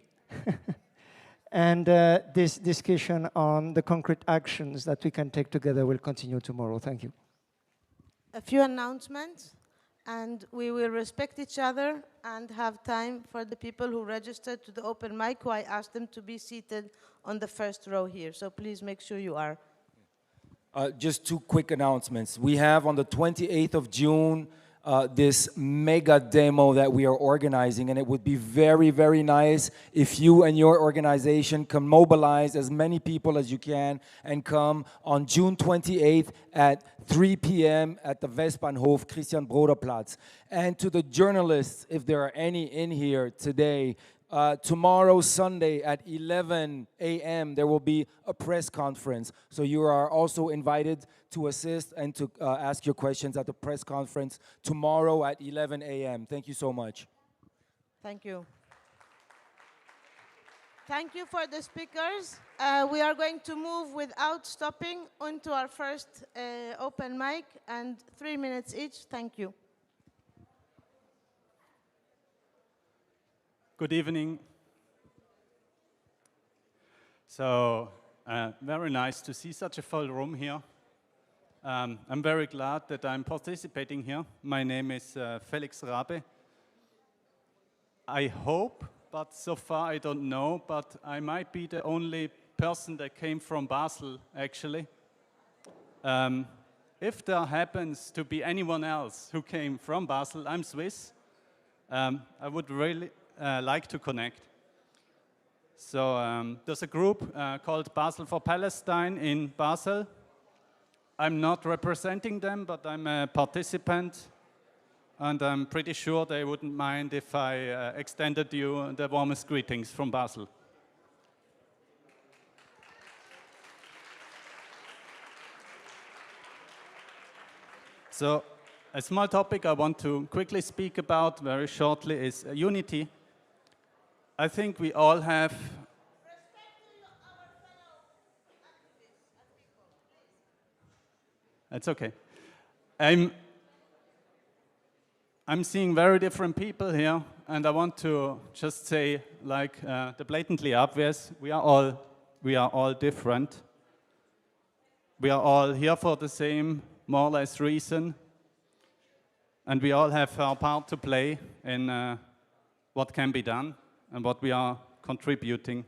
And this discussion on the concrete actions that we can take together will continue tomorrow. Thank you. A few announcements, and we will respect each other and have time for the people who registered to the open mic, who I asked them to be seated on the first row here. So please make sure you are. Just two quick announcements. We have on the 28th of June this mega demo that we are organizing, and it would be very, very nice if you and your organization can mobilize as many people as you can and come on June 28th at 3 p.m. at the Westbahnhof Christian Broder Platz. And to the journalists, if there are any in here today, tomorrow, Sunday, at 11 a.m., there will be a press conference. So you are also invited to assist and to ask your questions at the press conference tomorrow at 11 a.m. Thank you so much. Thank you. Thank you for the speakers. We are going to move without stopping onto our first open mic, and 3 minutes each. Thank you. Good evening. So, very nice to see such a full room here. I'm very glad that I'm participating here. My name is Felix Rabe. I hope, but so far I don't know, but I might be the only person that came from Basel, actually. If there happens to be anyone else who came from Basel, I'm Swiss, I would really like to connect. So there's a group called Basel for Palestine in Basel. I'm not representing them, but I'm a participant, and I'm pretty sure they wouldn't mind if I extended you the warmest greetings from Basel. So A small topic I want to quickly speak about very shortly is unity. I think we all have... It's okay. I'm seeing very different people here, and I want to just say, like the blatantly obvious, we are all different. We are all here for the same, more or less, reason, and we all have our part to play in what can be done and what we are contributing.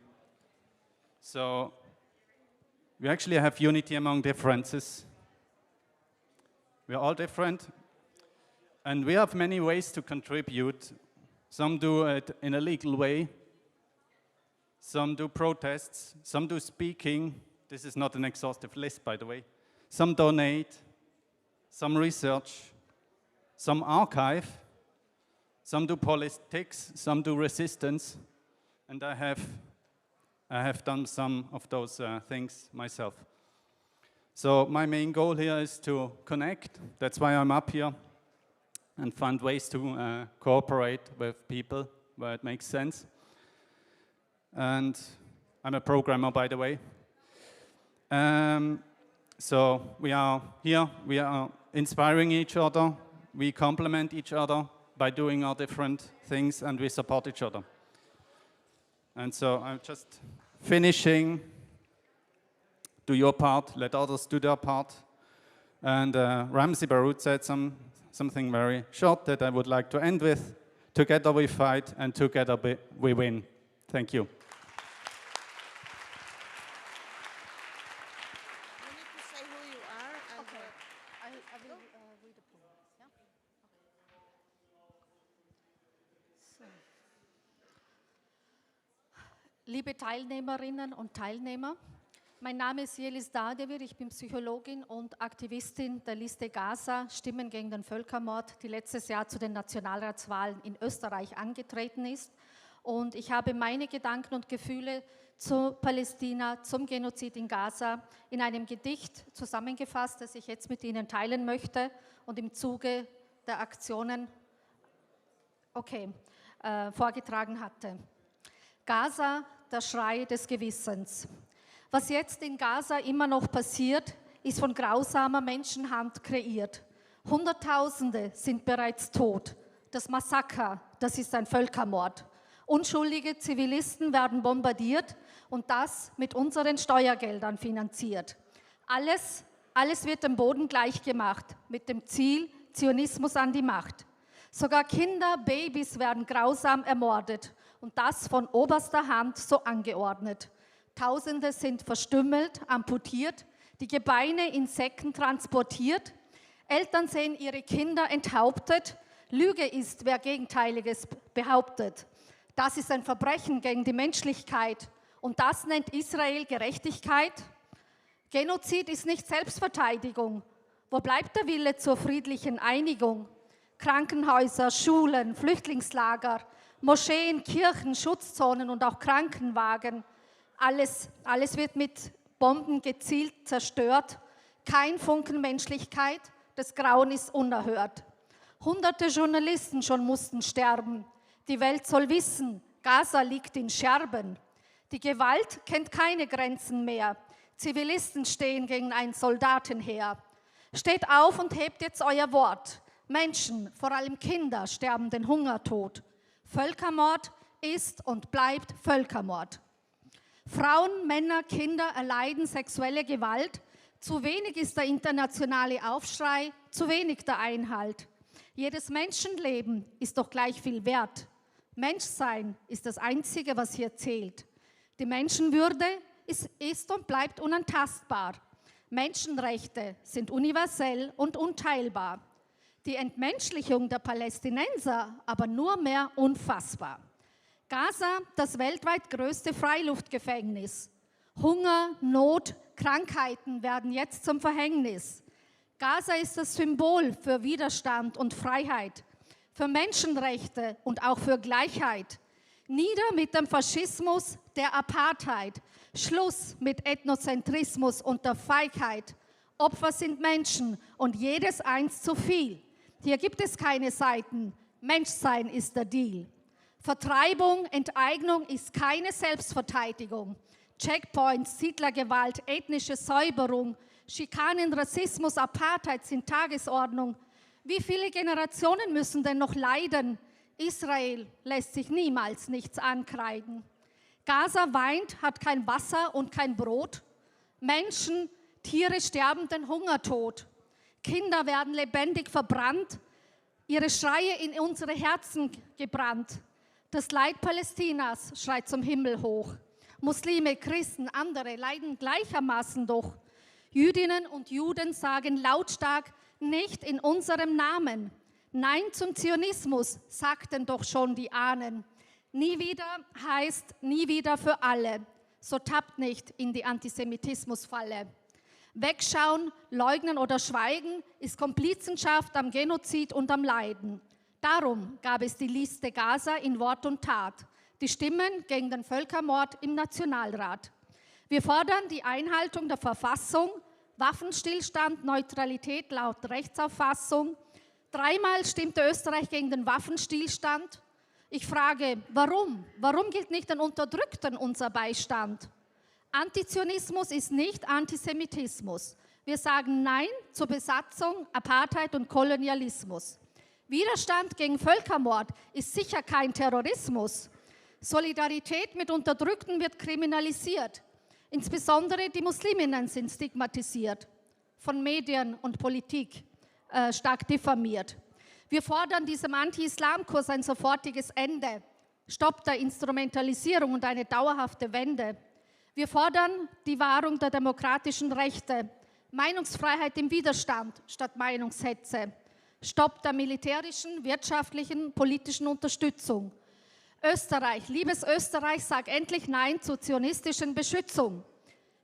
So we actually have unity among differences. We are all different, and we have many ways to contribute. Some do it in a legal way, some do protests, some do speaking. This is not an exhaustive list, by the way. Some donate, some research, some archive, some do politics, some do resistance, and I have done some of those things myself. So my main goal here is to connect. That's why I'm up here, and find ways to cooperate with people where it makes sense. And I'm a programmer, by the way. So we are here, we are inspiring each other, we complement each other by doing our different things, and we support each other. And so I'm just finishing. Do your part, let others do their part. And Ramzy Baroud said something very short that I would like to end with. Together we fight, and together we win. Thank you. Liebe Teilnehmerinnen und Teilnehmer, mein Name ist Dadoo, ich bin Psychologin und Aktivistin der Liste Gaza, Stimmen gegen den Völkermord, die letztes Jahr zu den Nationalratswahlen in Österreich angetreten ist. Und ich habe meine Gedanken und Gefühle zu Palästina, zum Genozid in Gaza in einem Gedicht zusammengefasst, das ich jetzt mit Ihnen teilen möchte und im Zuge der Aktionen vorgetragen hatte. Gaza, der Schrei des Gewissens. Was jetzt in Gaza immer noch passiert, ist von grausamer Menschenhand kreiert. Hunderttausende sind bereits tot. Das Massaker, das ist ein Völkermord. Unschuldige Zivilisten werden bombardiert und das mit unseren Steuergeldern finanziert. Alles wird dem Boden gleichgemacht, mit dem Ziel Zionismus an die Macht. Sogar Kinder, Babys werden grausam ermordet und das von oberster Hand so angeordnet. Tausende sind verstümmelt, amputiert, die Gebeine in Säcken transportiert. Eltern sehen ihre Kinder enthauptet. Lüge ist, wer Gegenteiliges behauptet. Das ist ein Verbrechen gegen die Menschlichkeit und das nennt Israel Gerechtigkeit. Genozid ist nicht Selbstverteidigung. Wo bleibt der Wille zur friedlichen Einigung? Krankenhäuser, Schulen, Flüchtlingslager, Moscheen, Kirchen, Schutzzonen und auch Krankenwagen. Alles wird mit Bomben gezielt zerstört. Kein Funken Menschlichkeit, das Grauen ist unerhört. Hunderte Journalisten schon mussten sterben. Die Welt soll wissen, Gaza liegt in Scherben. Die Gewalt kennt keine Grenzen mehr. Zivilisten stehen gegen ein Soldatenheer. Steht auf und hebt jetzt euer Wort. Menschen, vor allem Kinder, sterben den Hungertod. Völkermord ist und bleibt Völkermord. Frauen, Männer, Kinder erleiden sexuelle Gewalt. Zu wenig ist der internationale Aufschrei, zu wenig der Einhalt. Jedes Menschenleben ist doch gleich viel wert. Menschsein ist das Einzige, was hier zählt. Die Menschenwürde ist und bleibt unantastbar. Menschenrechte sind universell und unteilbar. Die Entmenschlichung der Palästinenser aber nur mehr unfassbar. Gaza, das weltweit größte Freiluftgefängnis. Hunger, Not, Krankheiten werden jetzt zum Verhängnis. Gaza ist das Symbol für Widerstand und Freiheit, für Menschenrechte und auch für Gleichheit. Nieder mit dem Faschismus der Apartheid. Schluss mit Ethnozentrismus und der Feigheit. Opfer sind Menschen und jedes eins zu viel. Hier gibt es keine Seiten. Menschsein ist der Deal. Vertreibung, Enteignung ist keine Selbstverteidigung. Checkpoints, Siedlergewalt, ethnische Säuberung, Schikanen, Rassismus, Apartheid sind Tagesordnung. Wie viele Generationen müssen denn noch leiden? Israel lässt sich niemals nichts ankreiden. Gaza weint, hat kein Wasser und kein Brot. Menschen, Tiere sterben den Hungertod. Kinder werden lebendig verbrannt, ihre Schreie in unsere Herzen gebrannt. Das Leid Palästinas schreit zum Himmel hoch. Muslime, Christen, andere leiden gleichermaßen doch. Jüdinnen und Juden sagen lautstark, nicht in unserem Namen. Nein zum Zionismus, sagten doch schon die Ahnen. Nie wieder heißt nie wieder für alle. So tappt nicht in die Antisemitismusfalle. Wegschauen, leugnen oder schweigen ist Komplizenschaft am Genozid und am Leiden. Darum gab es die Liste Gaza in Wort und Tat, die Stimmen gegen den Völkermord im Nationalrat. Wir fordern die Einhaltung der Verfassung, Waffenstillstand, Neutralität laut Rechtsauffassung. 3-mal stimmte Österreich gegen den Waffenstillstand. Ich frage, warum? Warum gilt nicht den Unterdrückten unser Beistand? Antizionismus ist nicht Antisemitismus. Wir sagen Nein zur Besatzung, Apartheid und Kolonialismus. Widerstand gegen Völkermord ist sicher kein Terrorismus. Solidarität mit Unterdrückten wird kriminalisiert. Insbesondere die Musliminnen sind stigmatisiert, von Medien und Politik stark diffamiert. Wir fordern diesem Anti-Islam-Kurs ein sofortiges Ende, Stopp der Instrumentalisierung und eine dauerhafte Wende. Wir fordern die Wahrung der demokratischen Rechte, Meinungsfreiheit im Widerstand statt Meinungshetze, Stopp der militärischen, wirtschaftlichen, politischen Unterstützung. Österreich, liebes Österreich, sag endlich Nein zur zionistischen Beschützung.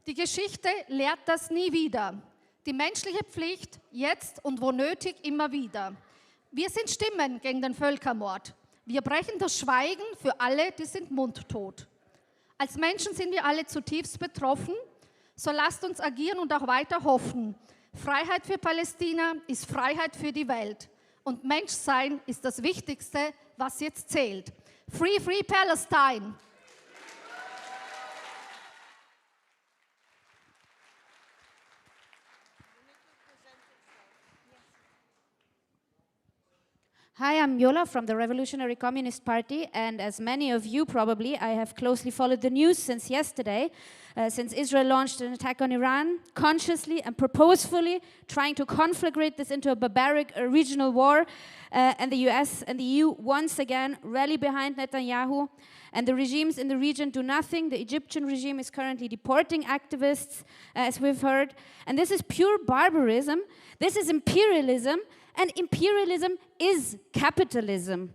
Die Geschichte lehrt das nie wieder. Die menschliche Pflicht, jetzt und wo nötig, immer wieder. Wir sind Stimmen gegen den Völkermord. Wir brechen das Schweigen für alle, die sind mundtot. Als Menschen sind wir alle zutiefst betroffen, so lasst uns agieren und auch weiter hoffen. Freiheit für Palästina ist Freiheit für die Welt. Und Menschsein ist das Wichtigste, was jetzt zählt. Free, free Palestine! Hi, I'm Yola from the Revolutionary Communist Party, and as many of you probably, I have closely followed the news since yesterday, since Israel launched an attack on Iran, consciously and purposefully trying to conflagrate this into a barbaric regional war, and the US and the EU once again rally behind Netanyahu, and the regimes in the region do nothing. The Egyptian regime is currently deporting activists, as we've heard, and this is pure barbarism. This is imperialism. And imperialism is capitalism.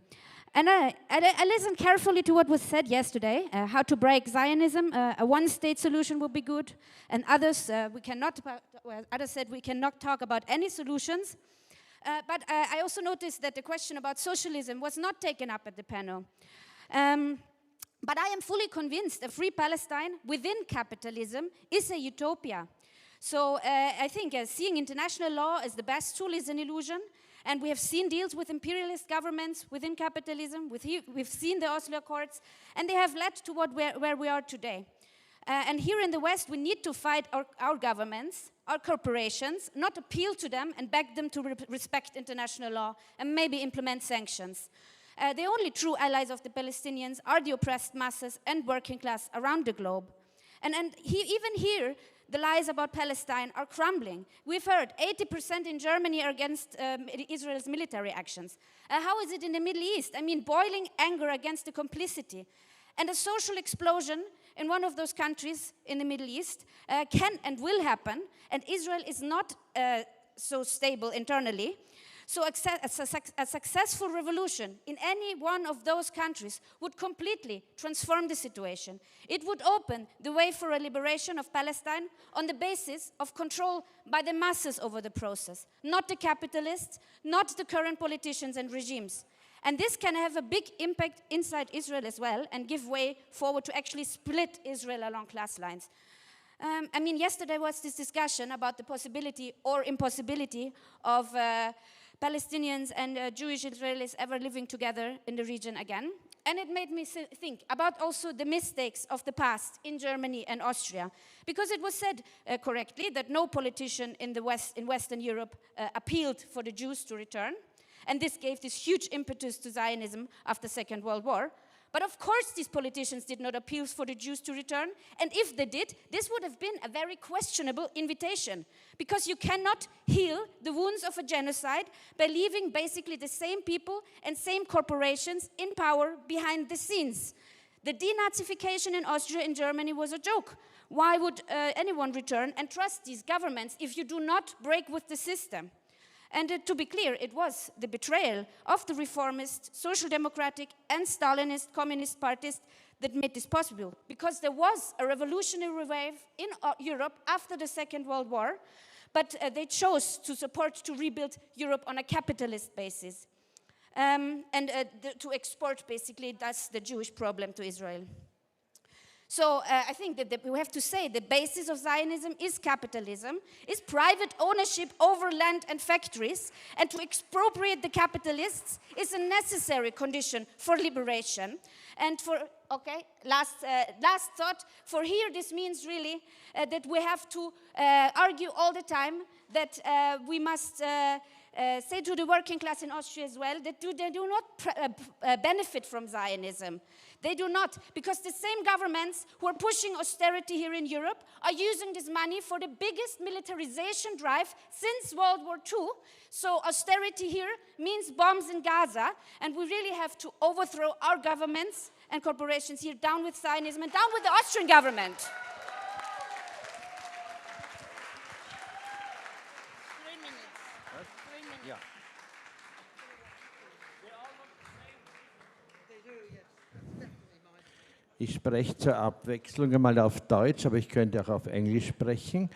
And I listened carefully to what was said yesterday, how to break Zionism. A one-state solution would be good. And others said we cannot talk about any solutions. But I also noticed that the question about socialism was not taken up at the panel. But I am fully convinced a free Palestine within capitalism is a utopia. So I think seeing international law as the best tool is an illusion. And we have seen deals with imperialist governments within capitalism. We've seen the Oslo Accords, and they have led to where we are today. And here in the West, we need to fight our governments, our corporations, not appeal to them and beg them to respect international law and maybe implement sanctions. The only true allies of the Palestinians are the oppressed masses and working class around the globe. And even here, the lies about Palestine are crumbling. We've heard 80% in Germany are against Israel's military actions. How is it in the Middle East? I mean, boiling anger against the complicity. And a social explosion in one of those countries in the Middle East can and will happen, and Israel is not so stable internally. So a successful revolution in any one of those countries would completely transform the situation. It would open the way for a liberation of Palestine on the basis of control by the masses over the process, not the capitalists, not the current politicians and regimes. And this can have a big impact inside Israel as well and give way forward to actually split Israel along class lines. I mean, yesterday was this discussion about the possibility or impossibility of Palestinians and Jewish Israelis ever living together in the region again. And it made me think about also the mistakes of the past in Germany and Austria, because it was said correctly that no politician in Western Europe appealed for the Jews to return, and this gave this huge impetus to Zionism after the Second World War. But of course these politicians did not appeal for the Jews to return, and if they did, this would have been a very questionable invitation, because you cannot heal the wounds of a genocide by leaving basically the same people and same corporations in power behind the scenes. The denazification in Austria and Germany was a joke. Why would anyone return and trust these governments if you do not break with the system? And to be clear, it was the betrayal of the reformist, social democratic and Stalinist communist parties that made this possible, because there was a revolutionary wave in Europe after the Second World War, but they chose to support to rebuild Europe on a capitalist basis and to export basically that's the Jewish problem to Israel. So I think that we have to say the basis of Zionism is capitalism, is private ownership over land and factories, and to expropriate the capitalists is a necessary condition for liberation. And for, okay, last thought, for here this means really that we have to argue all the time that we must say to the working class in Austria as well that they do not benefit from Zionism. They do not, because the same governments who are pushing austerity here in Europe are using this money for the biggest militarization drive since World War II. So austerity here means bombs in Gaza, and we really have to overthrow our governments and corporations here, down with Zionism and down with the Austrian government. 3 minutes. 3 minutes. Yeah. Ich spreche zur Abwechslung einmal auf Deutsch, aber ich könnte auch auf Englisch sprechen.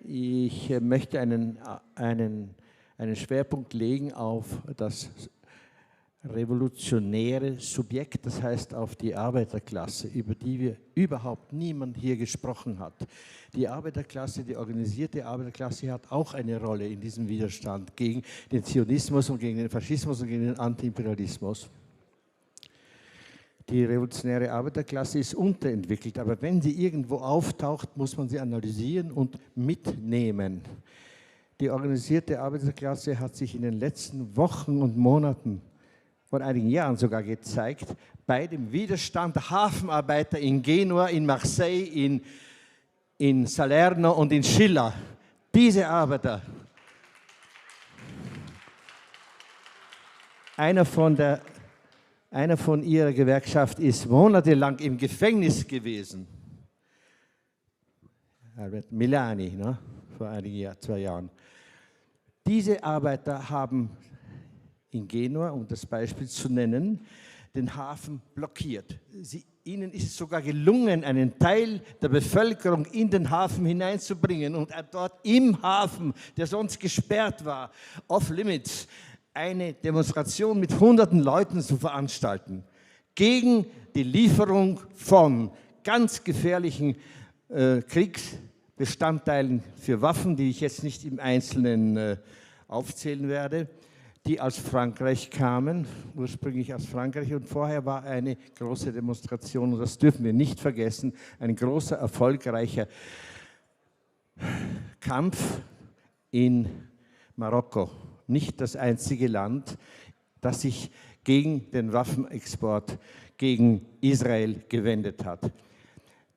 Ich möchte einen Schwerpunkt legen auf das revolutionäre Subjekt, das heißt auf die Arbeiterklasse, über die überhaupt niemand hier gesprochen hat. Die Arbeiterklasse, die organisierte Arbeiterklasse hat auch eine Rolle in diesem Widerstand gegen den Zionismus und gegen den Faschismus und gegen den Antiimperialismus. Die revolutionäre Arbeiterklasse ist unterentwickelt, aber wenn sie irgendwo auftaucht, muss man sie analysieren und mitnehmen. Die organisierte Arbeiterklasse hat sich in den letzten Wochen und Monaten, vor einigen Jahren sogar gezeigt, bei dem Widerstand der Hafenarbeiter in Genua, in Marseille, in Salerno und in Schiller. Diese Arbeiter, einer von ihrer Gewerkschaft ist monatelang im Gefängnis gewesen. Albert Milani, ne? Vor einigen 2 Jahren. Diese Arbeiter haben in Genua, um das Beispiel zu nennen, den Hafen blockiert. Ihnen ist es sogar gelungen, einen Teil der Bevölkerung in den Hafen hineinzubringen und dort im Hafen, der sonst gesperrt war, off-limits, eine Demonstration mit hunderten Leuten zu veranstalten gegen die Lieferung von ganz gefährlichen Kriegsbestandteilen für Waffen, die ich jetzt nicht im Einzelnen aufzählen werde, die aus Frankreich kamen, ursprünglich aus Frankreich, und vorher war eine große Demonstration, und das dürfen wir nicht vergessen, ein großer, erfolgreicher Kampf in Marokko. Nicht das einzige Land, das sich gegen den Waffenexport gegen Israel gewendet hat.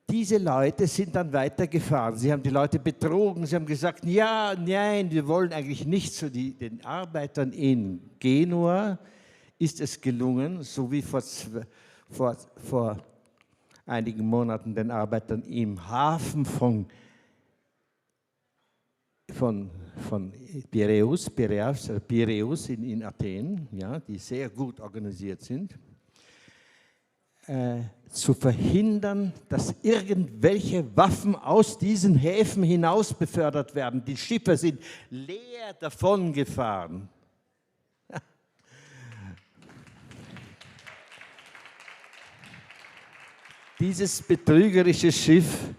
Diese Leute sind dann weitergefahren. Sie haben die Leute betrogen. Sie haben gesagt, ja, nein, wir wollen eigentlich nicht. So den Arbeitern in Genua ist es gelungen, so wie vor einigen Monaten den Arbeitern im Hafen von Piräus in Athen, ja, die sehr gut organisiert sind, zu verhindern, dass irgendwelche Waffen aus diesen Häfen hinaus befördert werden. Die Schiffe sind leer davon gefahren. Dieses betrügerische Schiff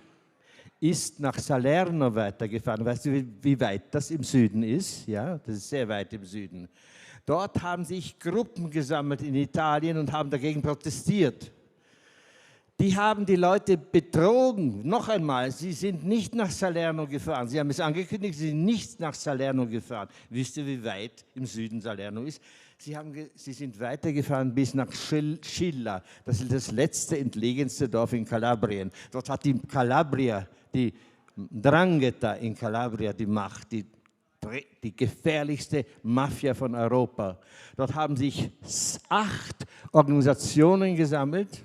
ist nach Salerno weitergefahren. Weißt du, wie weit das im Süden ist? Ja, das ist sehr weit im Süden. Dort haben sich Gruppen gesammelt in Italien und haben dagegen protestiert. Die haben die Leute betrogen. Noch einmal, sie sind nicht nach Salerno gefahren. Sie haben es angekündigt, sie sind nicht nach Salerno gefahren. Wisst ihr, wie weit im Süden Salerno ist? Sie sind weitergefahren bis nach Scilla. Das ist das letzte, entlegenste Dorf in Kalabrien. Dort hat die Calabria, die 'Ndrangheta in Calabria die Macht, die gefährlichste Mafia von Europa. Dort haben sich 8 Organisationen gesammelt,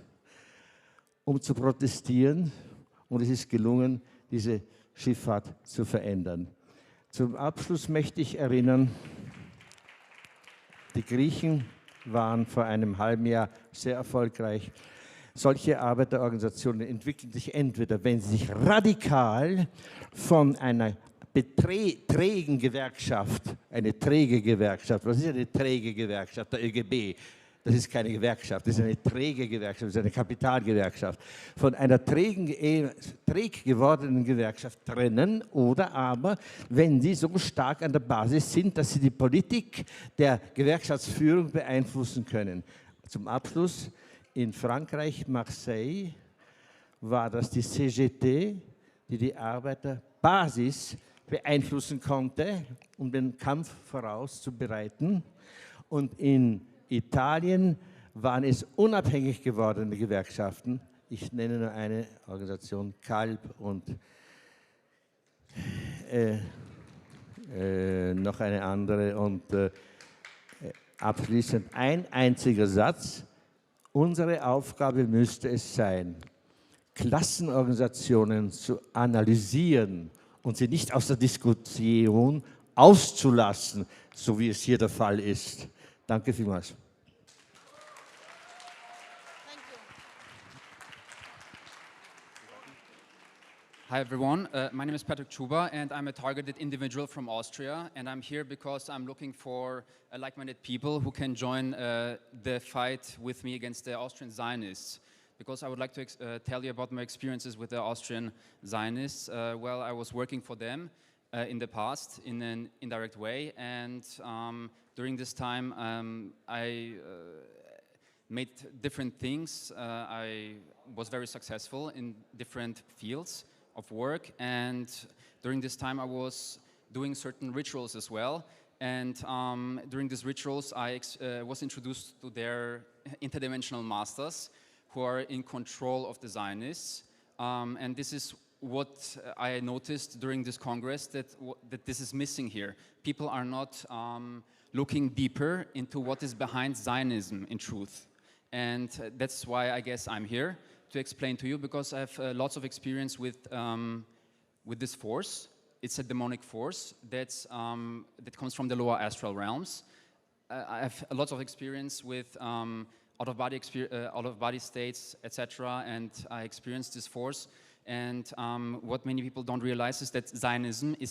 um zu protestieren, und es ist gelungen, diese Schifffahrt zu verändern. Zum Abschluss möchte ich erinnern, die Griechen waren vor einem halben Jahr sehr erfolgreich. Solche Arbeiterorganisationen entwickeln sich entweder, wenn sie sich radikal von einer trägen Gewerkschaft, eine träge Gewerkschaft, was ist eine träge Gewerkschaft? Der ÖGB. Das ist keine Gewerkschaft, das ist eine träge Gewerkschaft, das ist eine Kapitalgewerkschaft. Von einer träg gewordenen Gewerkschaft trennen, oder aber, wenn sie so stark an der Basis sind, dass sie die Politik der Gewerkschaftsführung beeinflussen können. Zum Abschluss, in Frankreich, Marseille, war das die CGT, die die Arbeiterbasis beeinflussen konnte, um den Kampf vorauszubereiten. Und in Italien waren es unabhängig gewordene Gewerkschaften. Ich nenne nur eine Organisation, Calb und noch eine andere. Und abschließend ein einziger Satz. Unsere Aufgabe müsste es sein, Klassenorganisationen zu analysieren und sie nicht aus der Diskussion auszulassen, so wie es hier der Fall ist. Danke vielmals. Hi everyone, my name is Patrick Chuba and I'm a targeted individual from Austria, and I'm here because I'm looking for like-minded people who can join the fight with me against the Austrian Zionists. Because I would like to tell you about my experiences with the Austrian Zionists. Well, I was working for them in the past in an indirect way, and during this time I made different things. I was very successful in different fields of work, and during this time I was doing certain rituals as well, and during these rituals I was introduced to their interdimensional masters who are in control of the Zionists, and this is what I noticed during this Congress, that this is missing here. People are not looking deeper into what is behind Zionism in truth, and that's why I guess I'm here to explain to you, because I have lots of experience with this force. It's a demonic force that comes from the lower astral realms. I have a lot of experience with out-of-body states, etc., and I experienced this force. And what many people don't realize is that Zionism is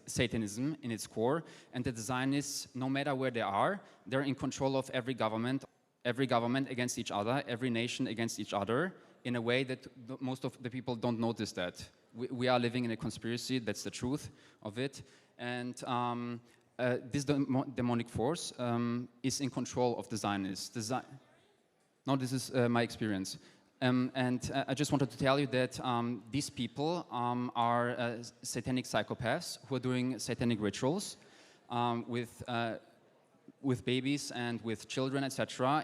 Satanism in its core, and that the Zionists, no matter where they are, they're in control of every government against each other, every nation against each other, in a way that most of the people don't notice that. We are living in a conspiracy, that's the truth of it. And this demonic force is in control of the Zionists. No, this is my experience. And I just wanted to tell you that these people are satanic psychopaths who are doing satanic rituals with babies and with children, etc.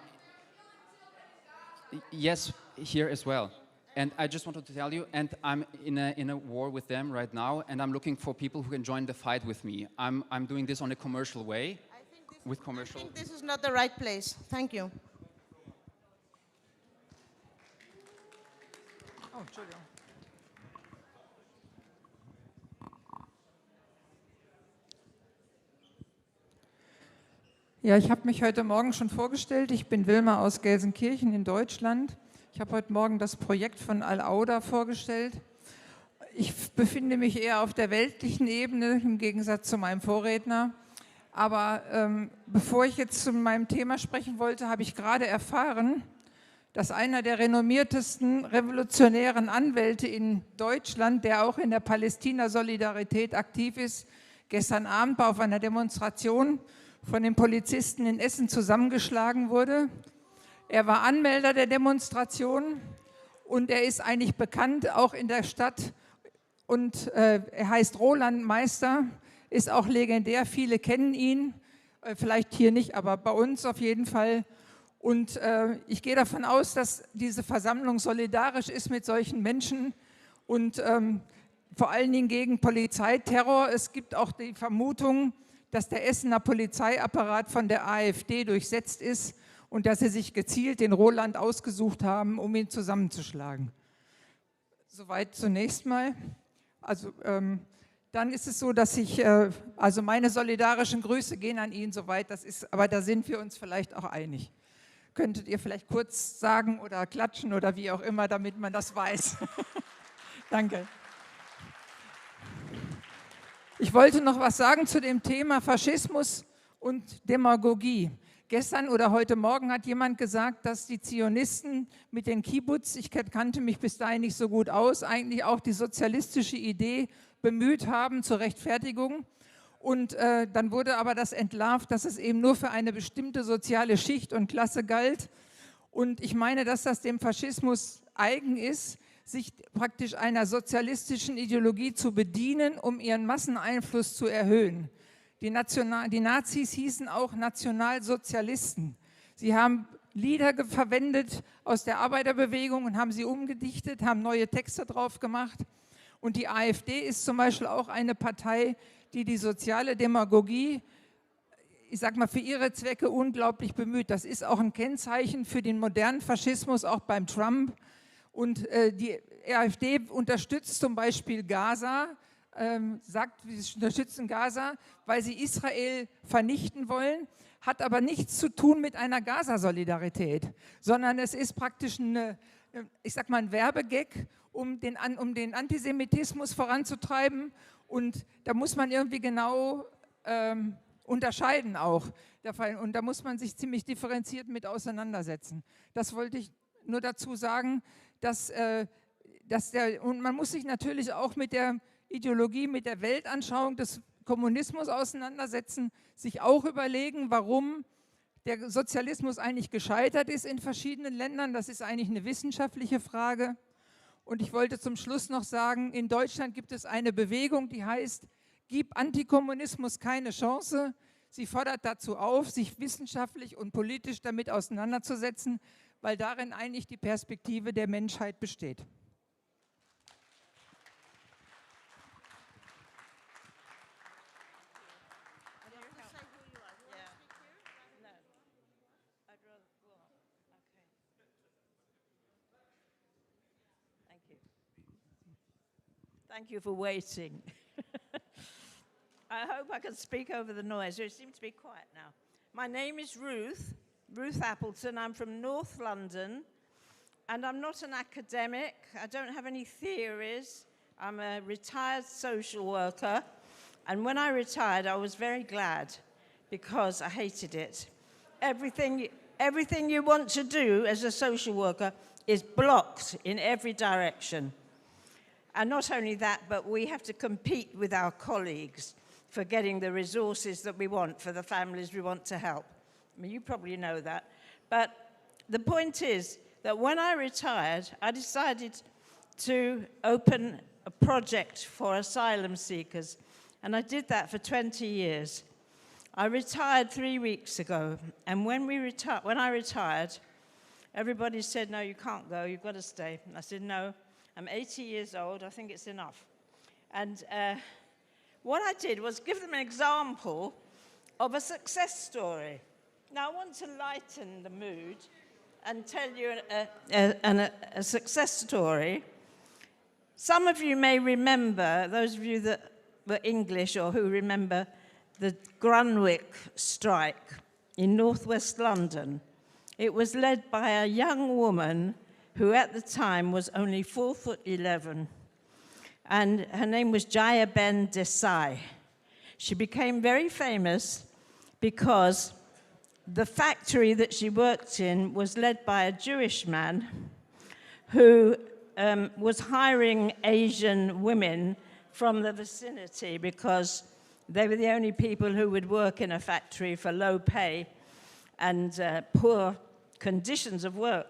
Yes, here as well. And I just wanted to tell you, and I'm in a war with them right now, and I'm looking for people who can join the fight with me. I'm doing this on a commercial way. I think this is not the right place. Thank you. Oh, Entschuldigung. Ja, ich habe mich heute Morgen schon vorgestellt. Ich bin Wilma aus Gelsenkirchen in Deutschland. Ich habe heute Morgen das Projekt von Al-Auda vorgestellt. Ich befinde mich eher auf der weltlichen Ebene im Gegensatz zu meinem Vorredner. Aber bevor ich jetzt zu meinem Thema sprechen wollte, habe ich gerade erfahren, dass einer der renommiertesten revolutionären Anwälte in Deutschland, der auch in der Palästina-Solidarität aktiv ist, gestern Abend auf einer Demonstration von den Polizisten in Essen zusammengeschlagen wurde. Er war Anmelder der Demonstration und er ist eigentlich bekannt, auch in der Stadt. Und er heißt Roland Meister, ist auch legendär, viele kennen ihn, vielleicht hier nicht, aber bei uns auf jeden Fall. Und ich gehe davon aus, dass diese Versammlung solidarisch ist mit solchen Menschen und vor allen Dingen gegen Polizeiterror. Es gibt auch die Vermutung, dass der Essener Polizeiapparat von der AfD durchsetzt ist und dass sie sich gezielt den Roland ausgesucht haben, um ihn zusammenzuschlagen. Soweit zunächst mal. Also dann ist es so, dass also meine solidarischen Grüße gehen an ihn soweit, aber da sind wir uns vielleicht auch einig. Könntet ihr vielleicht kurz sagen oder klatschen oder wie auch immer, damit man das weiß. Danke. Ich wollte noch was sagen zu dem Thema Faschismus und Demagogie. Gestern oder heute Morgen hat jemand gesagt, dass die Zionisten mit den Kibbutz, ich kannte mich bis dahin nicht so gut aus, eigentlich auch die sozialistische Idee bemüht haben zur Rechtfertigung. Und dann wurde aber das entlarvt, dass es eben nur für eine bestimmte soziale Schicht und Klasse galt. Und ich meine, dass das dem Faschismus eigen ist, sich praktisch einer sozialistischen Ideologie zu bedienen, um ihren Masseneinfluss zu erhöhen. Die Nazis hießen auch Nationalsozialisten. Sie haben Lieder verwendet aus der Arbeiterbewegung und haben sie umgedichtet, haben neue Texte drauf gemacht. Und die AfD ist zum Beispiel auch eine Partei, die die soziale Demagogie, ich sag mal, für ihre Zwecke unglaublich bemüht. Das ist auch ein Kennzeichen für den modernen Faschismus, auch beim Trump. Und die AfD unterstützt zum Beispiel Gaza, sagt, sie unterstützen Gaza, weil sie Israel vernichten wollen, hat aber nichts zu tun mit einer Gaza-Solidarität, sondern es ist praktisch ich sag mal, ein Werbegag, um den Antisemitismus voranzutreiben. Und da muss man irgendwie genau unterscheiden auch. Und da muss man sich ziemlich differenziert mit auseinandersetzen. Das wollte ich nur dazu sagen, und man muss sich natürlich auch mit der Ideologie, mit der Weltanschauung des Kommunismus auseinandersetzen, sich auch überlegen, warum der Sozialismus eigentlich gescheitert ist in verschiedenen Ländern. Das ist eigentlich eine wissenschaftliche Frage. Und ich wollte zum Schluss noch sagen, in Deutschland gibt es eine Bewegung, die heißt, gib Antikommunismus keine Chance. Sie fordert dazu auf, sich wissenschaftlich und politisch damit auseinanderzusetzen, weil darin eigentlich die Perspektive der Menschheit besteht. Thank you for waiting. I hope I can speak over the noise. It seems to be quiet now. My name is Ruth Appleton. I'm from North London, and I'm not an academic. I don't have any theories. I'm a retired social worker, and when I retired, I was very glad because I hated it. Everything you want to do as a social worker is blocked in every direction. And not only that, but we have to compete with our colleagues for getting the resources that we want for the families we want to help. I mean, you probably know that. But the point is that when I retired, I decided to open a project for asylum seekers. And I did that for 20 years. I retired 3 weeks ago. And when I retired, everybody said, no, you can't go, you've got to stay. And I said, no. I'm 80 years old, I think it's enough. And what I did was give them an example of a success story. Now, I want to lighten the mood and tell you a success story. Some of you may remember, those of you that were English or who remember the Grunwick strike in northwest London. It was led by a young woman who at the time was only 4'11", and her name was Jaya Ben Desai. She became very famous because the factory that she worked in was led by a Jewish man who was hiring Asian women from the vicinity because they were the only people who would work in a factory for low pay and poor conditions of work.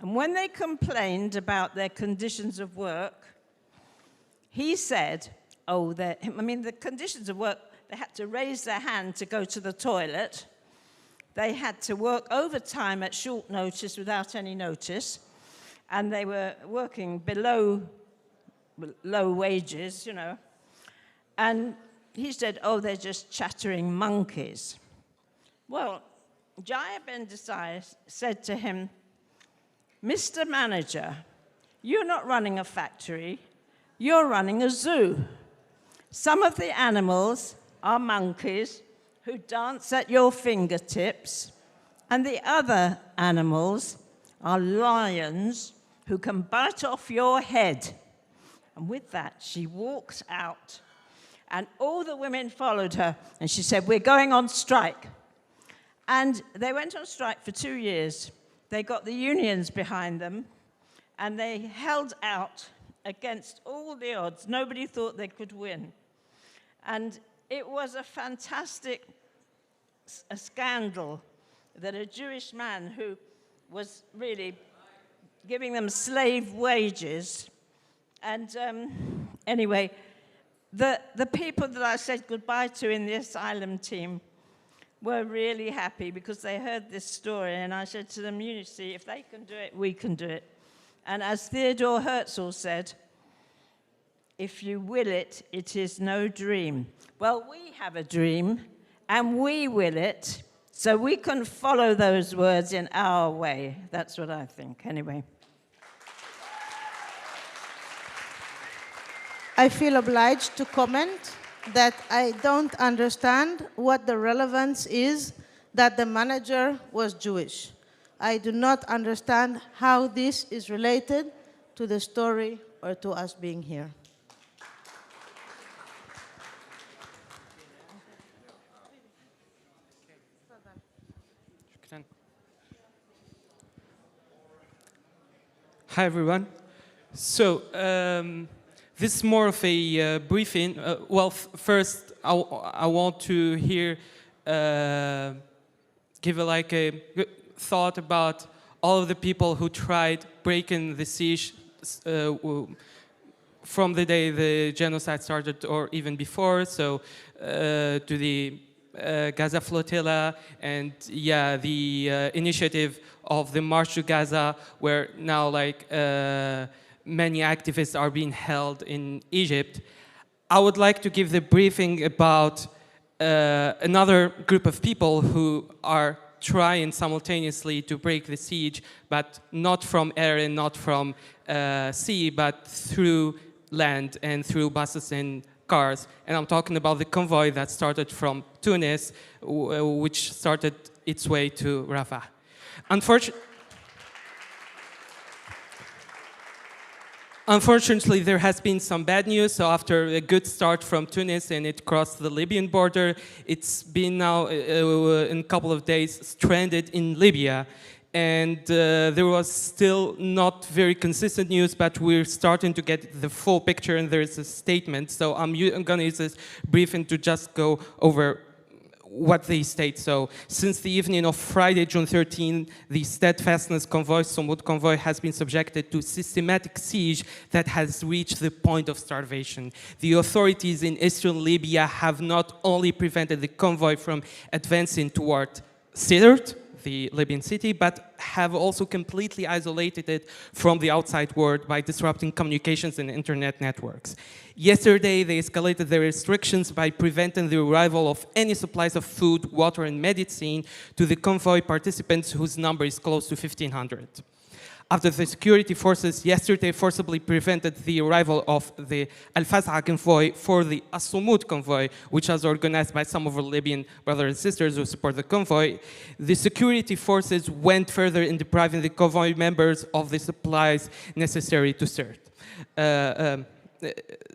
And when they complained about their conditions of work, he said, the conditions of work, they had to raise their hand to go to the toilet. They had to work overtime at short notice without any notice. And they were working below low wages, you know. And he said, they're just chattering monkeys. Well, Jaya Ben Desai said to him, Mr. Manager, you're not running a factory, you're running a zoo. Some of the animals are monkeys who dance at your fingertips, and the other animals are lions who can bite off your head. And with that, she walked out, and all the women followed her, and she said, we're going on strike. And they went on strike for 2 years. They got the unions behind them, and they held out against all the odds. Nobody thought they could win. And it was a fantastic scandal that a Jewish man who was really giving them slave wages. And anyway, the people that I said goodbye to in the asylum team were really happy because they heard this story. And I said to them, you see, if they can do it, we can do it. And as Theodore Herzl said, if you will it, it is no dream. Well, we have a dream, and we will it, so we can follow those words in our way. That's what I think, anyway. I feel obliged to comment that I don't understand what the relevance is that the manager was Jewish. I do not understand how this is related to the story or to us being here. Hi, everyone. So, this is more of a briefing. First, I want to give a thought about all of the people who tried breaking the siege from the day the genocide started or even before. So, to the Gaza flotilla and the initiative of the March to Gaza, where now many activists are being held in Egypt. I would like to give the briefing about another group of people who are trying simultaneously to break the siege, but not from air and not from sea, but through land and through buses and cars. And I'm talking about the convoy that started from Tunis, which started its way to Rafah. Unfortunately, there has been some bad news. So after a good start from Tunis and it crossed the Libyan border, it's been now in a couple of days stranded in Libya. And there was still not very consistent news, but we're starting to get the full picture, and there's a statement. So I'm going to use this briefing to just go over what they state. So, since the evening of Friday, June 13, the Steadfastness Convoy, Sumud Convoy, has been subjected to systematic siege that has reached the point of starvation. The authorities in eastern Libya have not only prevented the convoy from advancing toward Sirte, the Libyan city, but have also completely isolated it from the outside world by disrupting communications and internet networks. Yesterday, they escalated their restrictions by preventing the arrival of any supplies of food, water, and medicine to the convoy participants, whose number is close to 1,500. After the security forces yesterday forcibly prevented the arrival of the Al-Fas'a convoy for the As-Sumud convoy, which was organized by some of our Libyan brothers and sisters who support the convoy, the security forces went further in depriving the convoy members of the supplies necessary to Sirte.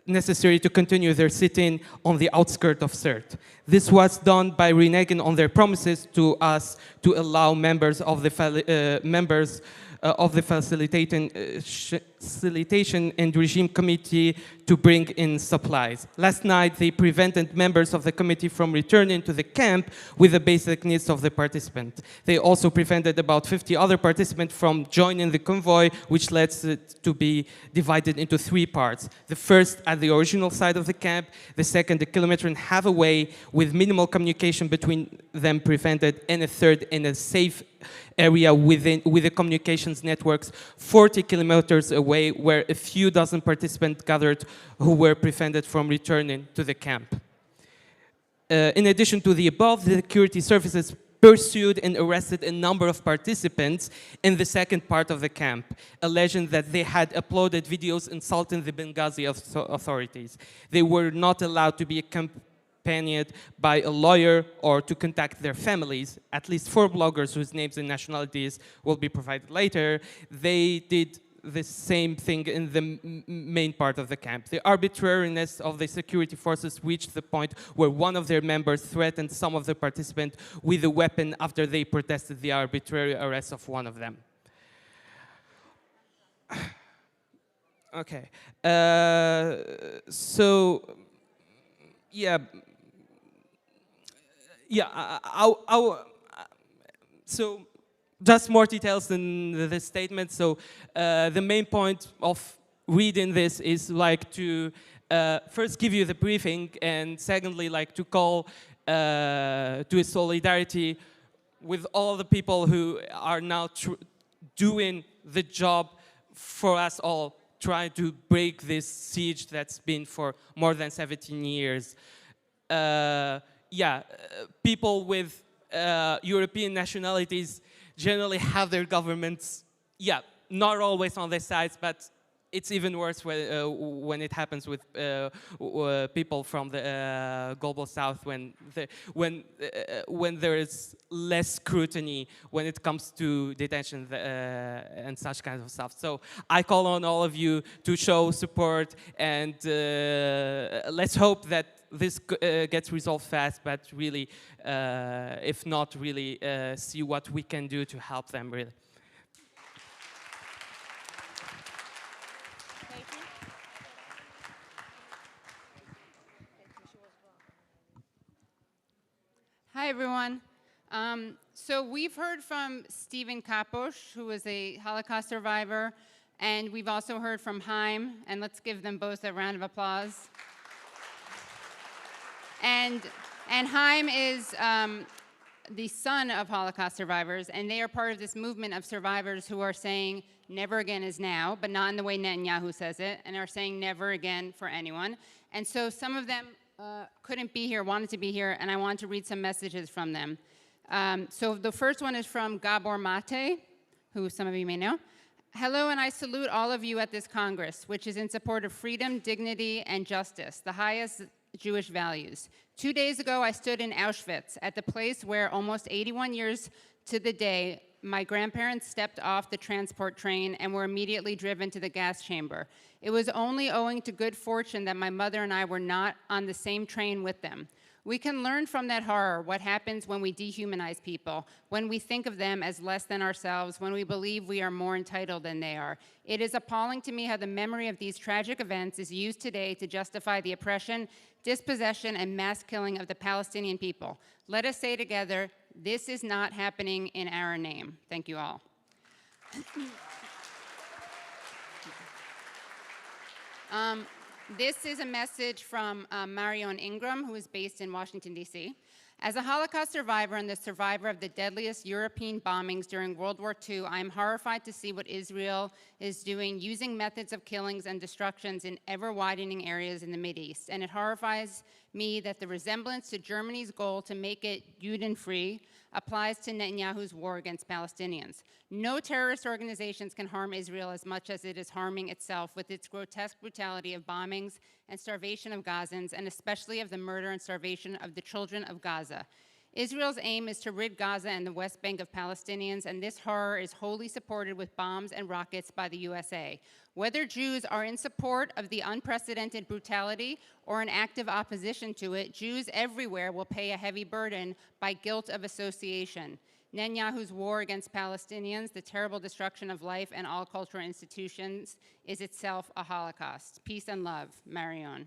necessary to continue their sit-in on the outskirts of Sirte. This was done by reneging on their promises to us to allow members of the facilitation and regime committee to bring in supplies. Last night, they prevented members of the committee from returning to the camp with the basic needs of the participant. They also prevented about 50 other participants from joining the convoy, which led it to be divided into 3 parts. The first at the original side of the camp, the second a kilometer and a half away with minimal communication between them prevented, and a third in a safe area with the communications networks 40 kilometers away, where a few dozen participants gathered who were prevented from returning to the camp. In addition to the above, the security services pursued and arrested a number of participants in the second part of the camp, alleging that they had uploaded videos insulting the Benghazi authorities. They were not allowed to be accompanied by a lawyer or to contact their families. At least 4 bloggers whose names and nationalities will be provided later, they did the same thing in the main part of the camp. The arbitrariness of the security forces reached the point where one of their members threatened some of the participants with a weapon after they protested the arbitrary arrest of one of them. Okay, so just more details in the statement. So the main point of reading this is like to first give you the briefing, and secondly like to call to a solidarity with all the people who are now doing the job for us all, trying to break this siege that's been for more than 17 years. People with European nationalities generally have their governments, not always on their sides, but it's even worse when it happens with people from the global south, when there is less scrutiny when it comes to detention and such kinds of stuff. So I call on all of you to show support, and let's hope that this gets resolved fast, but really, if not, really see what we can do to help them, really. Hi, everyone. So we've heard from Stephen Kaposh, who is a Holocaust survivor, and we've also heard from Haim, and let's give them both a round of applause. And Haim is the son of Holocaust survivors, and they are part of this movement of survivors who are saying never again is now, but not in the way Netanyahu says it, and are saying never again for anyone. And so some of them couldn't be here, wanted to be here, and I want to read some messages from them. So the first one is from Gabor Maté, who some of you may know. Hello, and I salute all of you at this Congress, which is in support of freedom, dignity, and justice, the highest Jewish values. 2 days ago, I stood in Auschwitz at the place where almost 81 years to the day, my grandparents stepped off the transport train and were immediately driven to the gas chamber. It was only owing to good fortune that my mother and I were not on the same train with them. We can learn from that horror what happens when we dehumanize people, when we think of them as less than ourselves, when we believe we are more entitled than they are. It is appalling to me how the memory of these tragic events is used today to justify the oppression, dispossession, and mass killing of the Palestinian people. Let us say together, this is not happening in our name. Thank you all. This is a message from Marione Ingram, who is based in Washington, D.C. As a Holocaust survivor and the survivor of the deadliest European bombings during World War II, I am horrified to see what Israel is doing, using methods of killings and destructions in ever-widening areas in the Mideast. And it horrifies me that the resemblance to Germany's goal to make it Juden-free applies to Netanyahu's war against Palestinians. No terrorist organizations can harm Israel as much as it is harming itself with its grotesque brutality of bombings and starvation of Gazans, and especially of the murder and starvation of the children of Gaza. Israel's aim is to rid Gaza and the West Bank of Palestinians, and this horror is wholly supported with bombs and rockets by the USA. Whether Jews are in support of the unprecedented brutality or in active opposition to it, Jews everywhere will pay a heavy burden by guilt of association. Netanyahu's war against Palestinians, the terrible destruction of life and all cultural institutions, is itself a Holocaust. Peace and love, Marione.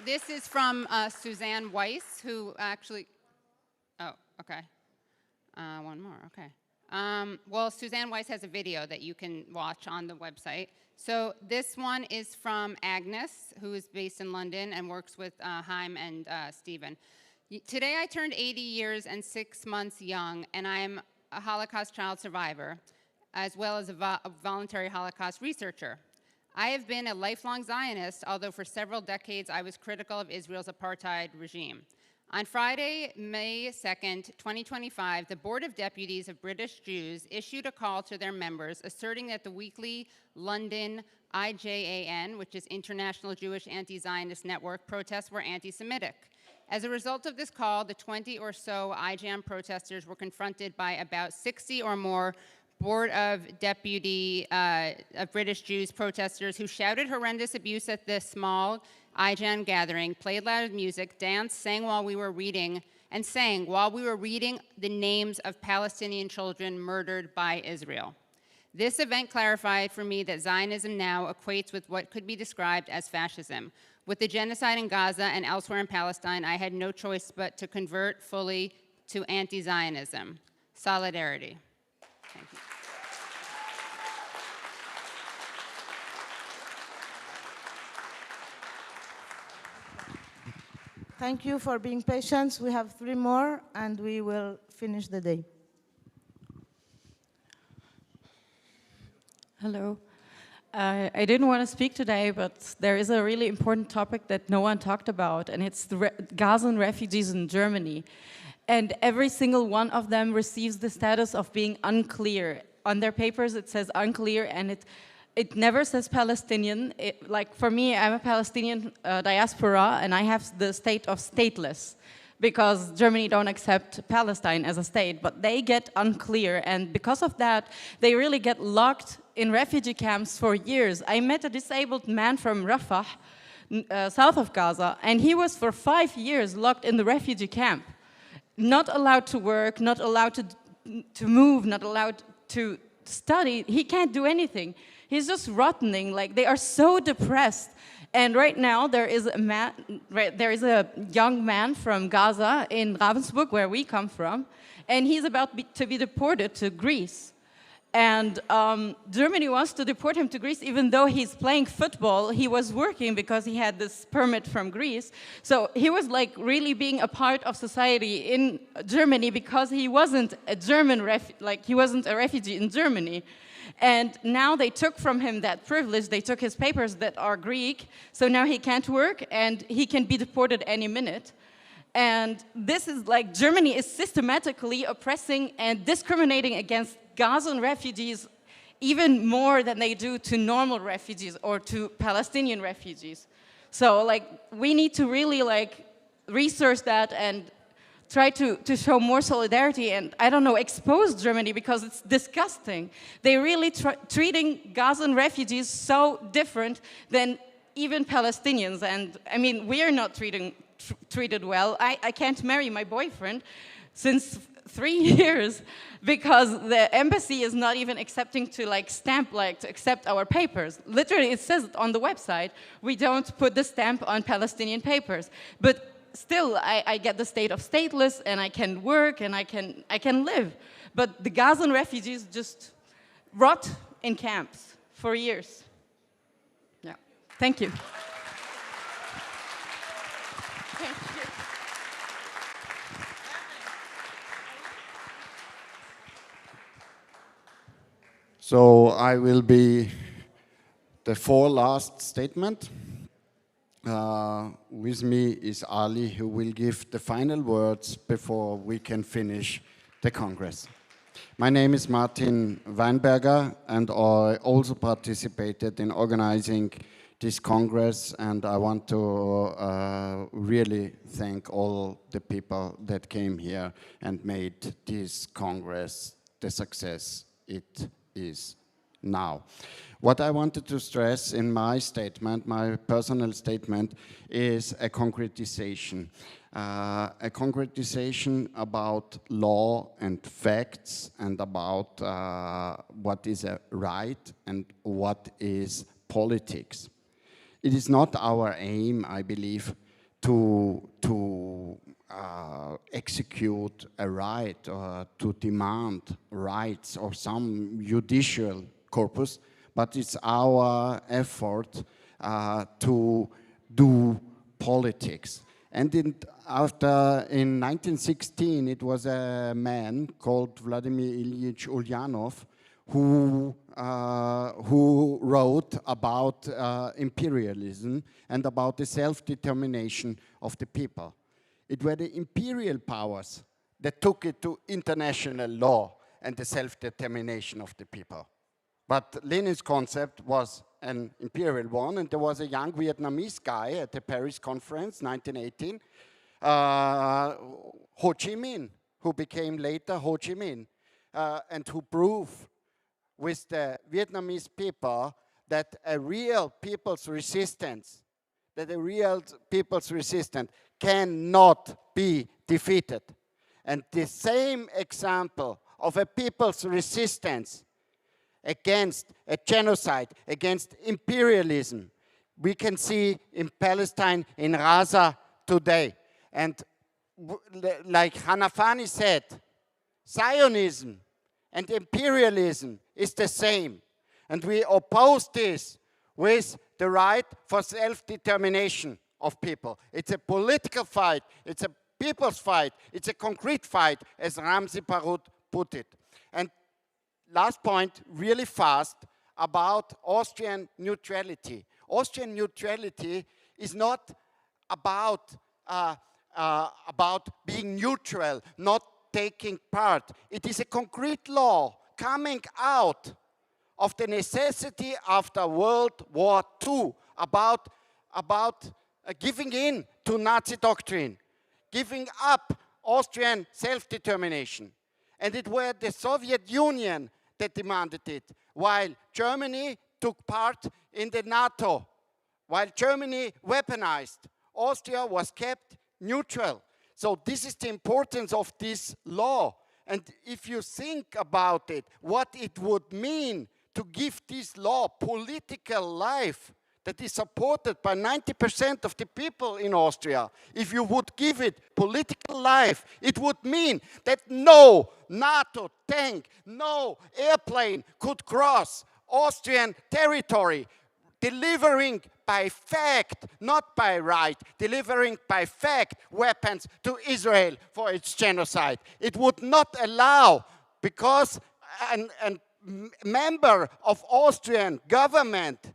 This is from Suzanne Weiss, who actually, oh, okay. One more, okay. Well, Suzanne Weiss has a video that you can watch on the website. So this one is from Agnes, who is based in London and works with Haim and Stephen. Today I turned 80 years and 6 months young, and I'm a Holocaust child survivor, as well as a voluntary Holocaust researcher. I have been a lifelong Zionist, although for several decades I was critical of Israel's apartheid regime. On Friday, May 2nd, 2025, the Board of Deputies of British Jews issued a call to their members asserting that the weekly London IJAN, which is International Jewish Antizionist Network, protests were anti-Semitic. As a result of this call, the 20 or so IJAN protesters were confronted by about 60 or more Board of Deputy of British Jews protesters who shouted horrendous abuse at this small IJAN gathering, played loud music, danced, sang while we were reading the names of Palestinian children murdered by Israel. This event clarified for me that Zionism now equates with what could be described as fascism. With the genocide in Gaza and elsewhere in Palestine, I had no choice but to convert fully to anti-Zionism. Solidarity. Thank you. Thank you for being patient. We have 3 more, and we will finish the day. Hello. I didn't want to speak today, but there is a really important topic that no one talked about, and it's the Gazan refugees in Germany. And every single one of them receives the status of being unclear. On their papers it says unclear, and it never says Palestinian. Like for me, I'm a Palestinian diaspora, and I have the state of stateless because Germany don't accept Palestine as a state, but they get unclear, and because of that, they really get locked in refugee camps for years. I met a disabled man from Rafah, south of Gaza, and he was for 5 years locked in the refugee camp. Not allowed to work, not allowed to move, not allowed to study. He can't do anything. He's just rotting. Like, they are so depressed. And right now there is a young man from Gaza in Ravensburg, where we come from, and he's about to be deported to Greece. And Germany wants to deport him to Greece, even though he's playing football. He was working because he had this permit from Greece. So he was like really being a part of society in Germany because he wasn't a he wasn't a refugee in Germany. And now they took from him that privilege. They took his papers that are Greek. So now he can't work and he can be deported any minute. And this is like Germany is systematically oppressing and discriminating against Gazan refugees even more than they do to normal refugees or to Palestinian refugees. So like we need to really like research that and try to show more solidarity and, I don't know, expose Germany because it's disgusting. They're really treating Gazan refugees so different than even Palestinians. And I mean, we are not treated well. I can't marry my boyfriend since 3 years because the embassy is not even accepting to to accept our papers. Literally, it says it on the website. We don't put the stamp on Palestinian papers. But still, I get the state of stateless, and I can work, and I can live. But the Gazan refugees just rot in camps for years. Yeah. Thank you. So I will be the last statement. With me is Ali, who will give the final words before we can finish the Congress. My name is Martin Weinberger, and I also participated in organizing this Congress, and I want to really thank all the people that came here and made this Congress the success it is now. What I wanted to stress in my statement, my personal statement, is a concretization. A concretization about law and facts and about what is a right and what is politics. It is not our aim, I believe, to execute a right or to demand rights or some judicial corpus, but it's our effort to do politics. And in 1916, it was a man called Vladimir Ilyich Ulyanov who wrote about imperialism and about the self-determination of the people. It were the imperial powers that took it to international law and the self-determination of the people. But Lenin's concept was an imperial one, and there was a young Vietnamese guy at the Paris conference, 1918, Ho Chi Minh, who became later Ho Chi Minh, and who proved with the Vietnamese people that a real people's resistance, cannot be defeated. And the same example of a people's resistance against a genocide, against imperialism, we can see in Palestine, in Gaza today. And like Hanafani said, Zionism and imperialism is the same. And we oppose this with the right for self-determination of people. It's a political fight, it's a people's fight, it's a concrete fight, as Ramzy Baroud put it. And last point, really fast, about Austrian neutrality. Austrian neutrality is not about being neutral, not taking part. It is a concrete law coming out of the necessity after World War II about giving in to Nazi doctrine, giving up Austrian self-determination. And it were the Soviet Union that demanded it, while Germany took part in the NATO. While Germany weaponized, Austria was kept neutral. So this is the importance of this law. And if you think about it, what it would mean to give this law political life that is supported by 90% of the people in Austria, if you would give it political life, it would mean that no NATO tank, no airplane could cross Austrian territory, delivering by fact, not by right, delivering by fact weapons to Israel for its genocide. It would not allow, because a member of Austrian government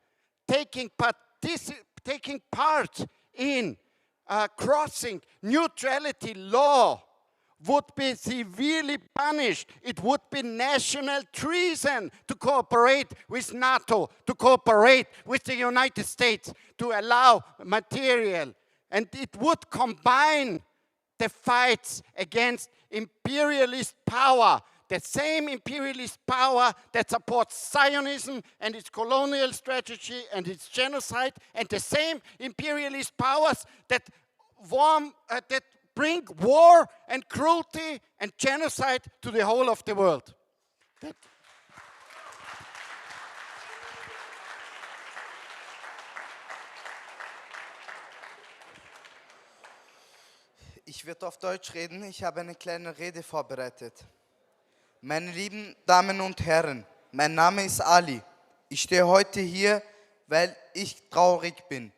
taking part in crossing neutrality law would be severely punished. It would be national treason to cooperate with NATO, to cooperate with the United States, to allow material. And it would combine the fights against imperialist power, the same imperialist power that supports Zionism and its colonial strategy and its genocide, and the same imperialist powers that bring war and cruelty and genocide to the whole of the world. Ich werde auf Deutsch reden. Ich habe eine kleine Rede vorbereitet. Meine lieben Damen und Herren, mein Name ist Ali. Ich stehe heute hier, weil ich traurig bin.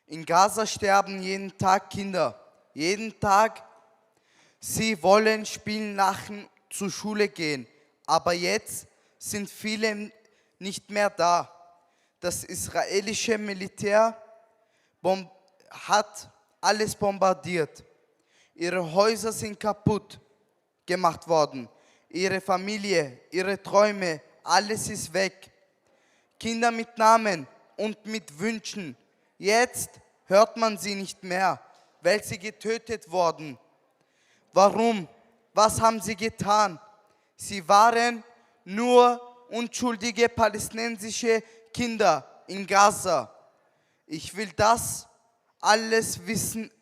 In Gaza sterben jeden Tag Kinder. Jeden Tag. Sie wollen spielen, lachen, zur Schule gehen. Aber jetzt sind viele nicht mehr da. Das israelische Militär hat alles bombardiert. Ihre Häuser sind kaputt gemacht worden. Ihre Familie, ihre Träume, alles ist weg. Kinder mit Namen und mit Wünschen. Jetzt hört man sie nicht mehr, weil sie getötet wurden. Warum? Was haben sie getan? Sie waren nur unschuldige palästinensische Kinder in Gaza. Ich will das alles wissen.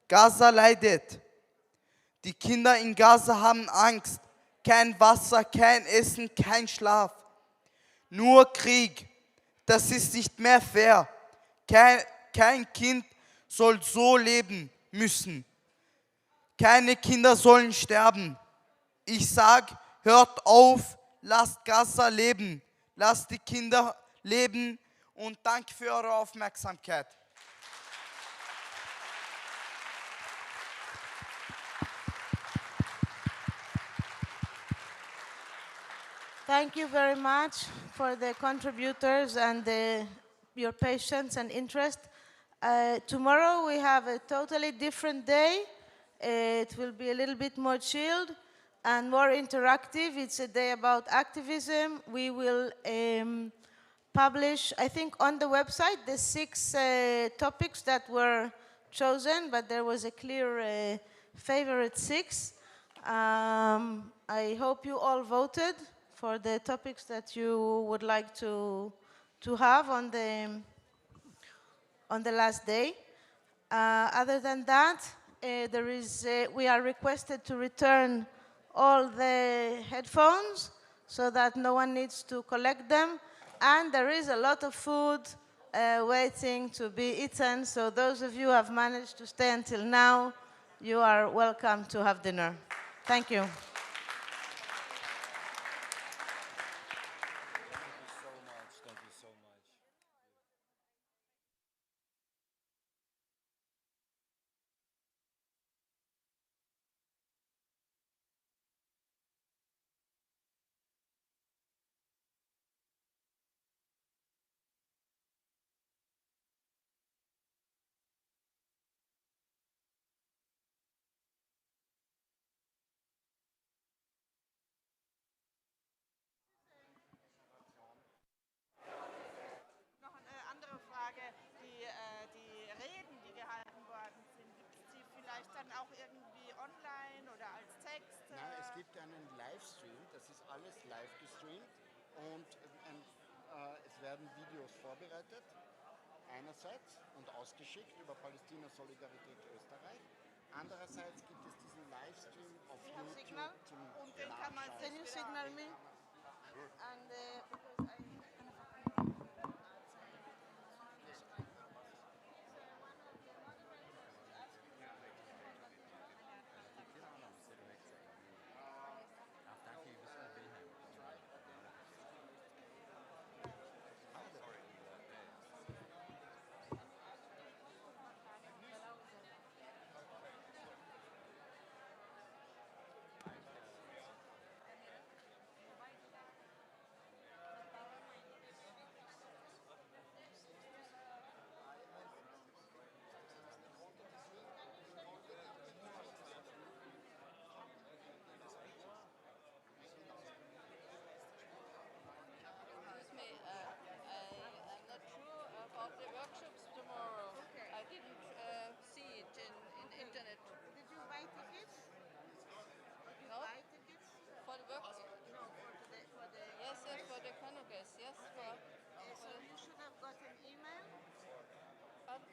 Gaza leidet. Die Kinder in Gaza haben Angst. Kein Wasser, kein Essen, kein Schlaf. Nur Krieg. Das ist nicht mehr fair. Kein Kind soll so leben müssen. Keine Kinder sollen sterben. Ich sag, hört auf, lasst Gaza leben. Lasst die Kinder leben und danke für eure Aufmerksamkeit. Thank you very much for the contributors and your patience and interest. Tomorrow we have a totally different day. It will be a little bit more chilled and more interactive. It's a day about activism. We will publish, I think, on the website the 6 topics that were chosen, but there was a clear favorite 6. I hope you all voted for the topics that you would like to have on the last day. Other than that, we are requested to return all the headphones so that no one needs to collect them. And there is a lot of food waiting to be eaten. So those of you who have managed to stay until now, you are welcome to have dinner. Thank you. Auch irgendwie online oder als Text? Nein, es gibt einen Livestream, das ist alles live gestreamt und es werden Videos vorbereitet, einerseits und ausgeschickt über Palästina Solidarität Österreich. Andererseits gibt es diesen Livestream auf YouTube zum Nachschauen. Can you signal me? And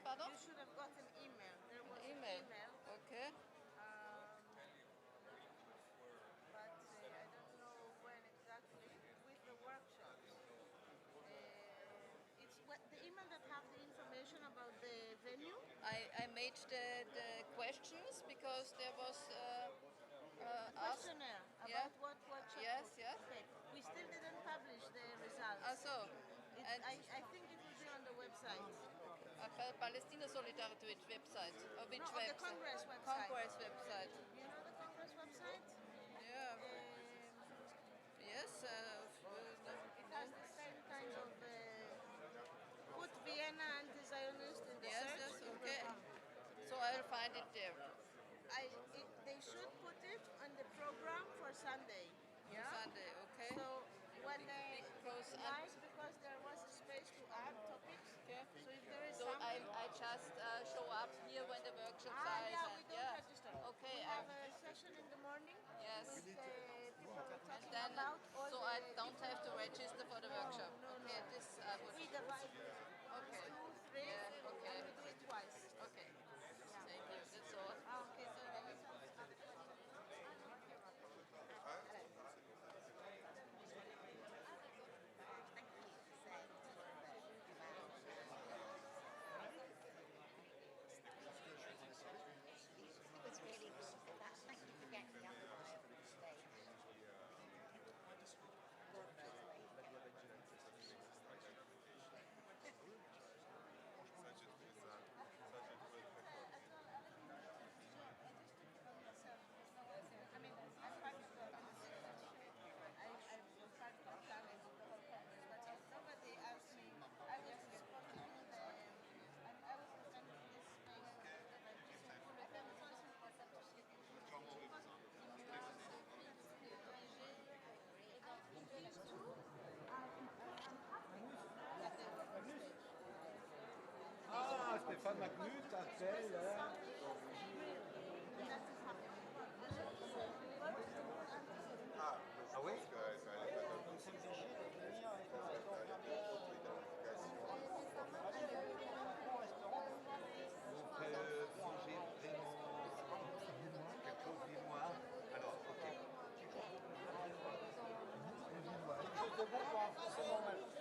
Pardon? You should have got an email. There was an email. Okay. But I don't know when exactly with the workshops. It's the email that have the information about the venue. I made the questions because there was questionnaire about what workshop. Yes, yes. Okay. We still didn't publish the results. So, I think it will be on the website. Palestina Solidarität website. Which no, website? The Congress website. Congress website. You know the Congress website? Yeah. Yes. It has the same kind of put Vienna Antizionist in the search. Yes, okay. So I'll find it there. They should put it on the program for Sunday. Yeah? Sunday, okay. So when because nice because there was a space to add topics. Okay. So if there is So something... I just show up here when the workshop Ah, starts. yeah, we and don't register. Okay. We have a session in the morning. Yes. With people talking And then, about all so I don't have to register for the workshop. Okay, this I would. We divide it. Okay. 2, 3, Yeah, okay. and we do it twice. Okay. Thank you. That's all. Okay, so It was really good. Thank you for getting the other guy up on stage. I mean, I'm part of the organization. I'm part of Barkan and the whole Congress, but if nobody asked me, I was supporting I was presenting this space. I think it's also important to see Ah, Stéphane Magnus, Artel. Ah oui. Manger vraiment quelque chose de noir. Alors, ok. Quelque chose de bon pour un forcément mal.